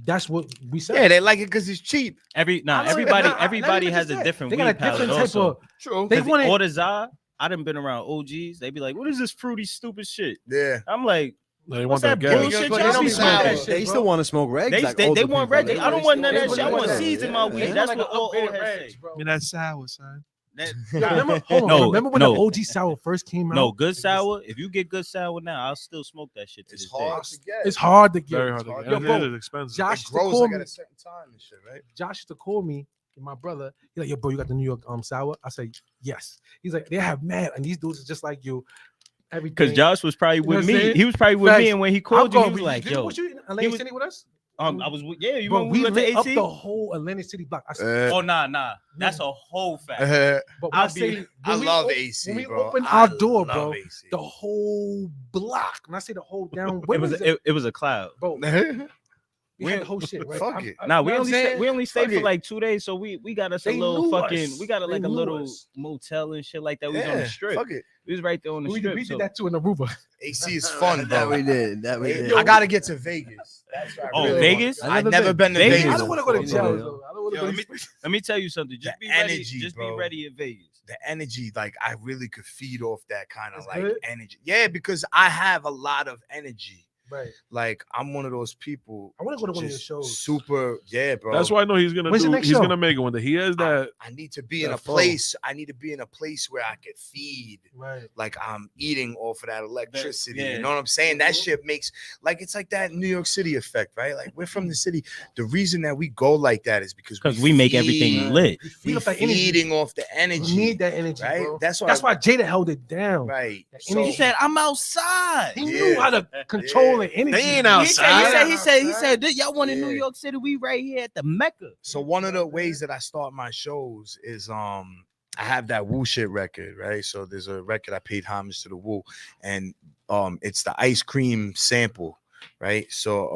that's what we said. Yeah, they like it because it's cheap. Everybody has a different They weed got a palette different type also. of. True. They want Or it. the Za, I done been around OGs. They be like, "What is this fruity, stupid shit?" Yeah. I'm like, They "What's want that that gas. bullshit?" But Y'all they be don't smoking sour. that shit, They bro. still want to smoke regs. They like they older want people. red. I don't want none of that They shit. I want want that. seeds in my Yeah. weed. That's like what an all upgraded has Regs, say. bro. I mean, that's sour, son. That- Yeah, remember, hold on, No, remember when no. the OG sour first came out? No, good sour. If you get good sour now, I'll still smoke that shit to It's this hard day. to get. It's hard to get. Very hard to get. Yo, And bro, it is expensive. Josh It used to grows call like me. at a certain time and shit, right? Josh used to call me, my brother. He's like, "Yo, bro, you got the New York sour?" I say, "Yes." He's like, "They have mad, and these dudes are just like you." Everything. Because Josh was probably You know what with I'm me. saying? He was probably with Facts. me, and when he I'm called you, he going. was like, Didn't "Yo, was you in Atlantic was- City with us? I was with you Bro, remember we went to lit up AT? the whole Atlantic City block. I said, Oh nah, that's a whole fact. but I'll I say, be- I when we love op- AC, when we bro. open I our door, love bro, AC. the whole block. When I say the whole down, It was a cloud. bro. We had the whole shit. Right? Fuck it. Nah, you know what I'm saying? we only stayed Fuck for it. like 2 days, so we got us a They little knew fucking us. we got They like a knew little us. motel and shit like that. We was on the strip. Fuck it. We was right there on the We strip. did so- that too in Aruba. AC is fun, That bro. we did. That we did. I gotta get to Vegas. That's where I Oh, really Vegas? want. I've never been to Vegas? Vegas. I don't want to go to Yeah. jail. Though. I don't want to Yo, go let to. me- Let me tell you something. Just The be ready. energy, Just bro. be ready in Vegas. The energy, like I really could feed off that kind of It's like good? energy. Yeah, because I have a lot of energy. Right. Like I'm one of those people. I want to go to one of your just shows. Super, yeah, bro. That's why I know he's gonna When's the do. next He's show? gonna make it one day. He has that. I need to be in that a flow. place. I need to be in a place where I could feed. Right. Like I'm eating off of that electricity. yeah. You know what I'm saying? That shit makes like it's like that New York City effect, right? Like we're from the city. The reason that we go like that is because We make everything lit. You We feel that energy. feeding off the energy. You need that energy, right? bro. That's why. That's why Jada held it down. Right. That So, energy. He said, "I'm outside." He knew how to control the energy. They ain't He said, outside. y'all want in New Yeah. York City? We right here at the Mecca. so one of the ways that I start my shows is I have that Woo shit record, right? So there's a record I paid homage to the Woo, and it's the ice cream sample, right? So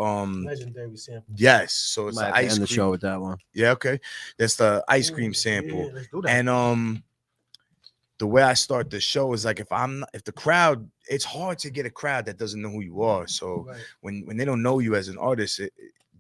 Legendary sample. yes, so it's Might the have to ice end the cream. show with that one. Yeah, okay. That's the ice Ooh, cream sample. yeah, let's do that. And the way I start the show is like if the crowd, it's hard to get a crowd that doesn't know who you are. So Right. when they don't know you as an artist,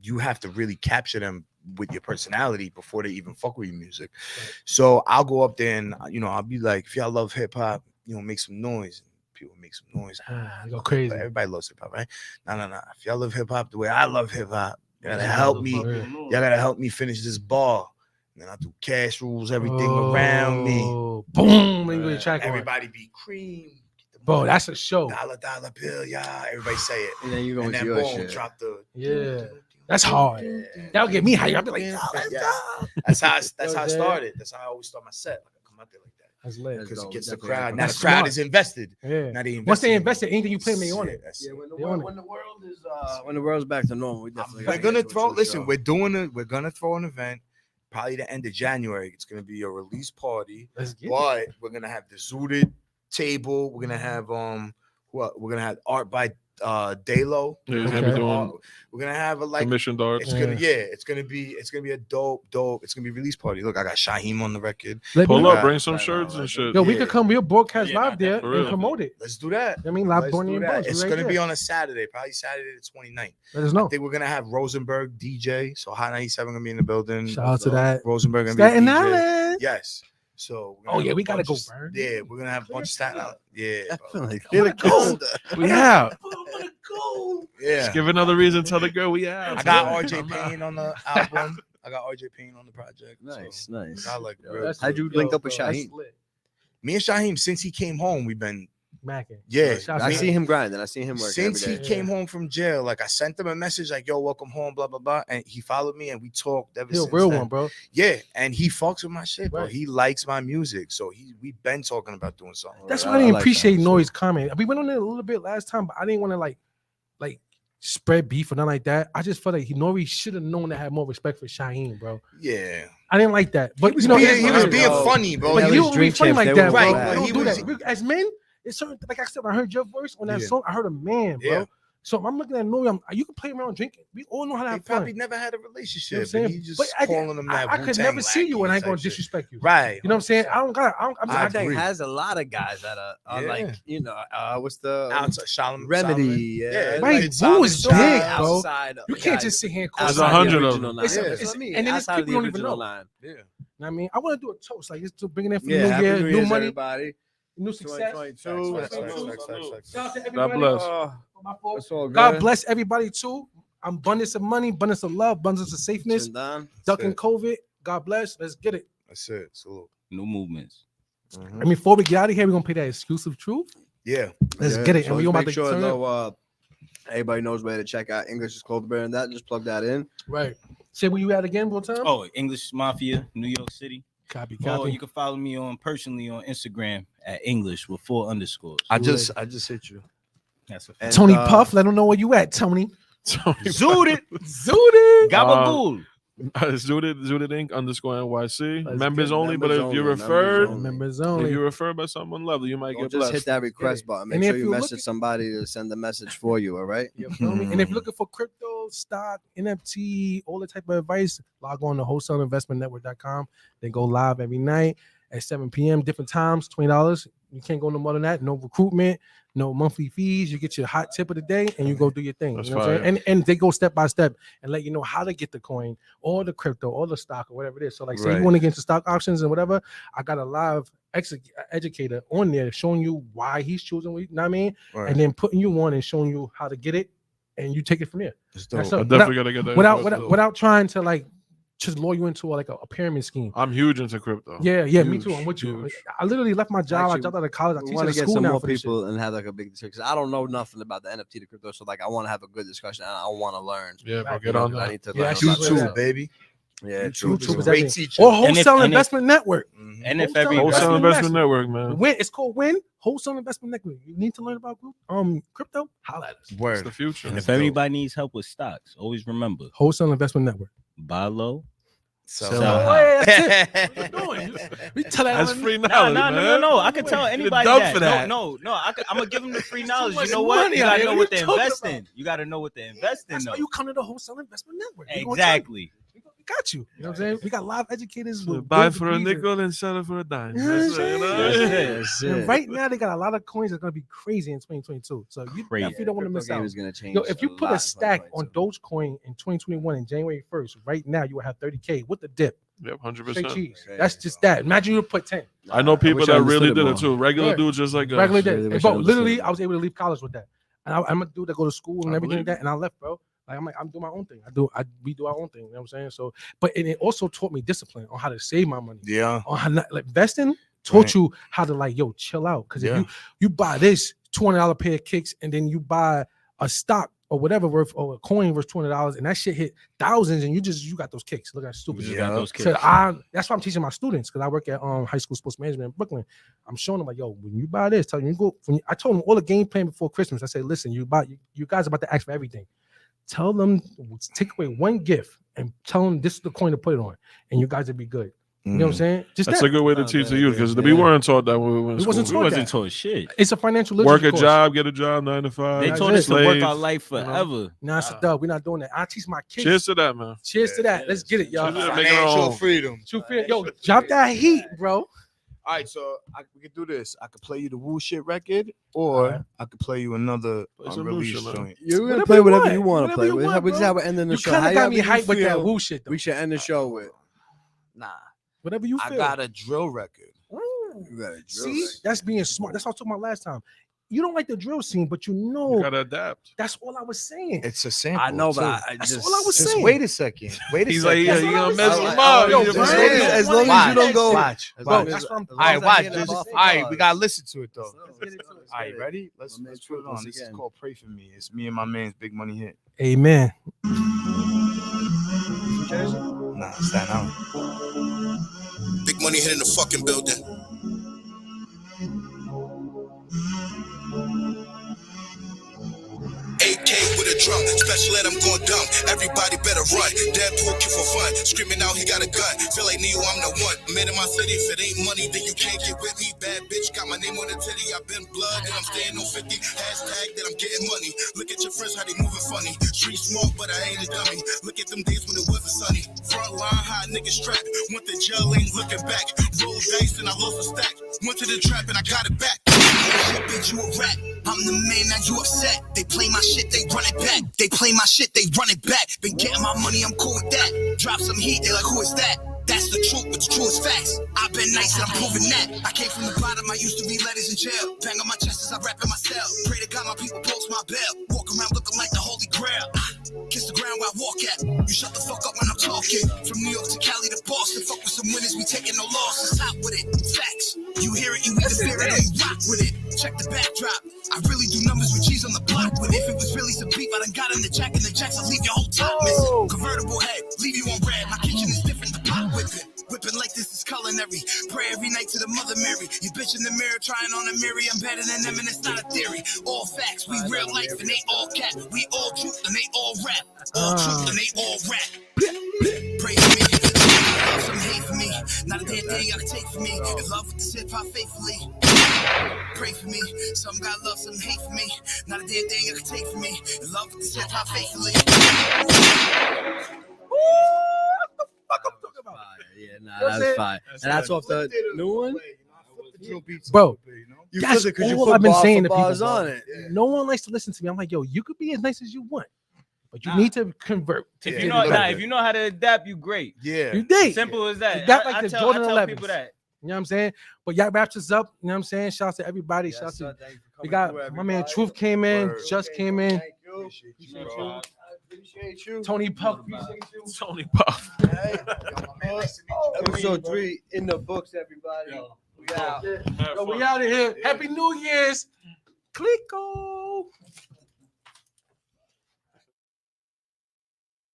you have to really capture them with your personality before they even fuck with your music. Right. So I'll go up there and I'll be like, if y'all love hip hop, make some noise. People make some noise. You go crazy. But everybody loves hip hop, right? No. If y'all love hip hop the way I love hip hop, you gotta help me. Y'all gotta help me finish this bar. And then I do cash rules, everything around me. Oh, boom, and you go track on. Everybody be cream. Get the Bro, money. that's a show. dollar bill, yeah. Everybody say it. And then you go And into then your boom, shit. drop the. Yeah. That's hard. Yeah. That'll get me hyped. I'll be like, Yeah. "Oh, let's Yeah. go." That's how You know I what I'm saying? started. That's how I always start my set. Like I come out there like that That's lit. That's because it dope. gets the Definitely. crowd. Now That's the crowd smart. is invested. Yeah. Now they Once they invested invested, anything you play, they on it. That's Yeah, it. when They on it. the world is when the world's back to normal, we definitely. We're gotta gonna get to a throw. true Listen, show. we're gonna throw an event. Probably the end of January. It's gonna be a release party. Let's get it. But we're gonna have the zooted table. We're gonna have we're gonna have art by Dalo. Yeah, he's Okay. gonna be doing We're gonna have a like commissioned art. it's gonna it's gonna be a dope. It's gonna be a release party. Look, I got Shaheem on the record. Let me Pull know. up, bring some Right, shirts right, and shit. Yo, we Yeah. could come. We'll broadcast Yeah, live there for and real. promote it. Let's do that. I mean, live Let's Bonnie do and that. Boogz. It's Right gonna be there. on a Saturday, probably Saturday the 29th. Let us I know. think we're gonna have Rosenberg DJ. So Hot 97 gonna be in the building. Shout out to that. Rosenberg gonna Staten be a DJ. Island. Yes. So we're Oh, gonna yeah, have we a gotta bunch go, of- Bird. Yeah, we're gonna have a bunch of Staten Island. Yeah, bro. Definitely. I wanna go. We have. Yeah. Give another reason. Tell the girl we have. I got Yeah. RJ Payne on the album. I got RJ Payne on the project. Nice, so nice. I like Yo, real. How'd you link up with That's Shaheem? lit. Me and Shaheem, since he came home, we've been macking. Yeah, Shout out I to see him grinding. I see him working Since every he day. came home from jail, like I sent him a message like, "Yo, welcome home," blah blah blah, and he followed me and we talked ever He a since real then. one, bro. Yeah, and he fucks with my shit, bro. Right. He likes my music, so we've been talking about doing something. That's I why I didn't like appreciate that. Nori's comment. We went on it a little bit last time, but I didn't want to like spread beef or nothing like that. I just felt like Nori should have known to have more respect for Shaheen, bro. Yeah, I didn't like that. But you know, he was it is being what it is. funny, bro. But That you was don't be Drink funny Champs. like They that, were bro. right, You but don't he do was- that. As men, it's certain, like I said, when I heard your voice on that Yeah. song, I heard a man, bro. Yeah. So I'm looking at Nori. You can play around drinking. We all know how to They have fun. probably never had a You know what I'm relationship, and saying? he just But calling them that. I could Wu-Tang never see you and I ain't lackey gonna type shit. disrespect you. Right. You know what I'm saying? I don't got. I'm I just agree. has a lot of guys that are Yeah. like, you know, what's the Outside Solomon. remedy? Yeah, Right, like Wu is Solomon big, Child. bro. Outside of You the can't guys. just sit here and call There's Outside $100 the of original them. line. It's- That's what I mean. and then there's Outside of people the don't even original know. line. Yeah. You know what I mean? I want to do a toast, like it's to bringing in for Yeah, New Happy Year, New new Year's, money, everybody. new success. 2022. Facts, facts, facts, facts, facts. Shout out to God everybody. bless. My fault. That's all good. God bless everybody too. Abundance of money, abundance of love, abundance of safeness, Chindan. ducking it. COVID. God bless. Let's get it. That's it. Salute. New movements. I mean, before we get out of here, we're gonna pay that exclusive truth. Yeah. Let's Yeah, get it. so And we just about make to sure turn though, everybody knows where to check out English is Clothing Brand. That just plug that in. right. Say where you at again, one time. Oh, English Mafia, New York City. Copy, Oh, copy. you can follow me personally on Instagram at English with 4 underscores. I just hit you. That's a And, Tony Puff, let them know where you at, Tony. Zooted. Zooted. Gabagool. Zooted Inc. _ Let's members get it. only. But Members if you're only, referred, members if only. you're referred by someone lovely, you might Don't get just blessed. hit that request it. button. And Make if sure you you message look- somebody to send a message for you. All right. You feel me? And if you're looking for crypto, stock, NFT, all the type of advice, log on to wholesaleinvestmentnetwork.com. They go live every night at 7 p.m. different times, $20. You can't go no more than that. No recruitment, no monthly fees. You get your hot tip of the day and you go do your thing. That's You know what I'm fire. saying? And they go step by step and let you know how to get the coin or the crypto or the stock or whatever it is. So like say Right. you want to get into stock options and whatever, I got a live educator on there showing you why he's choosing, you know what I mean? Right. And then putting you on and showing you how to get it and you take it from there. It's That's dope. so- I definitely gotta get that. Without without trying to like just lure you into a pyramid scheme. I'm huge into crypto. Yeah, me Huge, too. I'm with you. huge. I literally left my job. Actually, I dropped out of college. I We teach want at to a get school some now more for this shit. people and have like a big discussion. I don't know nothing about the NFT to crypto, so like I want to have a good discussion. And I want to learn. Yeah, bro, Right. get You know, on 'cause I that. need to Yeah, learn that's about YouTube, this YouTube, stuff. baby. Yeah, YouTube true. is Great everything. teacher. Or And if- Wholesale and if- Investment Network. Mhm. And if Wholesale everybody Wholesale Investment Investment Network, man. Win. It's called Win. Wholesale Investment Network. You need to learn about crypto? Holla at us. It's Word. the future. and That's if everybody needs help with stocks, always remember Wholesale Investment Network. buy low. So, Sell Oh, high. yeah, that's it. What you doing? We tell that That's on- free No, knowledge, no, man. no, no, no. I can tell anybody dumb that. for that. No. I'm gonna give them the free knowledge. much You know what? money You out gotta here. know What what you to talking invest about? in. You gotta know what to invest in. That's Though. why you come to the Wholesale Investment Network. We gonna tell you. Exactly. We got you. You know what I'm saying? We got live educators. So with buy good for a degrees and- nickel and sell it for a dime. You know what I'm That's it, saying? you know? That's it. That's And it. right now, they got a lot of coins that's gonna be crazy in 2022. So you Crazy. definitely don't want to Crypto miss game out. is gonna change. Yo, if you put lot a in stack on 2022. Dogecoin in 2021 in January 1st, right now you will have 30K with the dip. Yep, Straight 100%. cheese. Okay. That's just that. Imagine you put 10. I know people wish I that really understood did more. it too. Regular Yeah. dudes just like us. Regular really day. wish Bro, I understood literally, more. I was able to leave college with that. And I'm a dude that go to school and I everything like believe that. And I left, bro. Like I'm doing my own thing. We do our own thing. You know what I'm saying? So, but it also taught me discipline on how to save my money. Yeah. On how not, like investing taught Right. you how to like, yo, chill out. Because Yeah. if you buy this $200 pair of kicks and then you buy a stock or whatever worth or a coin worth $200 and that shit hit thousands and you got those kicks. Look at that stupid You shit. got Yeah. those kids. So that's why I'm teaching my students because I work at high school sports management in Brooklyn. I'm showing them like, yo, when you buy this, I told them all the game plan before Christmas. I said, listen, you guys are about to ask for everything. Tell them, take away one gift and tell them this is the coin to put it on, and you guys will be good. You know what I'm saying? Just That's that. a good way to Not teach bad the youth idea. because we weren't taught that when we were in We school. wasn't We taught wasn't that. taught shit. It's a financial Work literacy a course. job, get a job, 9 to 5. They That's told it. us to work Slave, our life you know? forever. Nah, it's a dub. We're not doing that. I teach my kids. Cheers to that, man. Cheers to that. Let's get it, y'all. Cheers to that. Make it our Financial own. freedom. Yo, drop that heat, bro. All right, so we could do this. I could play you the Wu shit record, or Alright. I could play you another Play some unreleased new shit, man. joint. You're gonna Whatever play you whatever want. you want to Whatever play. you want, We just bro. have an ending the You show. kind of got However me you hyped with that feel, woo shit, though. We should end the show with. Nah, Whatever you I feel. got a drill record. Ooh. You got a drill See, record. that's being smart. That's what I was talking about last time. you don't like the drill scene, but you You gotta adapt. that's all I was saying. It's a sample. I know, but too. I That's just all I was Just saying. wait a second. Wait a He's like, second. yeah, you gonna mess saying. him up. Yo, You bro, know, as long as Watch, you don't go. watch. Bro, watch. that's what I'm All right, watch. All Just, right, all right, we gotta listen to it though. Let's get into it. All right, ready? Let's put it on. This is called "Pray for Me." It's me and my man's Big Money Hit. Amen. Nah, Staten Island. Big Money Hit in the fucking building. AK with a drum, special ed, I'm going dumb. Everybody better run. Deadpool kill for fun. Screaming out, he got a gun. Feel like Neo, I'm the one. Man in my city, if it ain't money, then you can't get with me. Bad bitch, got my name on the titty. I've been blood, and I'm staying on 50. Hashtag that I'm getting money. Look at your friends, how they moving funny. Street smart, but I ain't a dummy. Look at them days when it wasn't sunny. Front line, hot niggas strapped. Went to jail, ain't looking back. Rolled dice, and I lost a stack. Went to the trap, and I got it back. Shit, bitch, you a rat. I'm the man, now you upset. They play my shit, they run it back. They play my shit, they run it back. Been getting my money, I'm cool with that. Drop some heat, they like, who is that? That's the truth, but the truest facts. I've been nice and I'm proving that. I came from the bottom, I used to read letters in jail. Bang on my chest as I rap in my cell. Pray to God my people post my bell. Walk around looking like the Holy Grail. Kiss the ground where I walk at. You shut the fuck up when I'm talking. From New York to Cali to Boston. Fuck with some winners, we taking no losses. Hot with it, facts. You hear it, you either fear it or you rock with it. Check the backdrop. I really do numbers with cheese on the block. But if it was really some beef, I done got in the jack and the jacks. I'll leave your whole top missing. Convertible head, leave you on red. My kitchen is different, the pot whipping. Whipping like this is culinary. Pray every night to the Mother Mary. You bitch in the mirror trying on a mirror. I'm better than them and it's not a theory. All facts, we real life and they all cap. We all truth and they all rap. All truth and they all rap. Pray for me. Love some hate for me. Not a damn thing I can take for me. In love with this hip hop faithfully. Pray for me. Some got love, some hate for me. Not a damn thing I can take for me. In love with this hip hop faithfully. Yeah, nah, that's fine. And that's off the new one. Bro, You that's flip it 'cause you all put I've been bar saying for to people. bars Bro. on it. No one likes to listen to me. I'm like, yo, you could be as nice as you want, but you need to convert. To If get you know, it nah, better. if you know how to adapt, you great. Yeah. You did. Simple as that. Adapt like the tell Jordan people 11s. that. You know what I'm saying? But y'all wraps us up. You know what I'm saying? Shouts to everybody. Shouts to we got my man Truth came in, just came in. Appreciate you. Tony Puff, appreciate you. Tony Puff. Episode 3 in the books, everybody. We out. Yo, we out of here. Happy New Year's.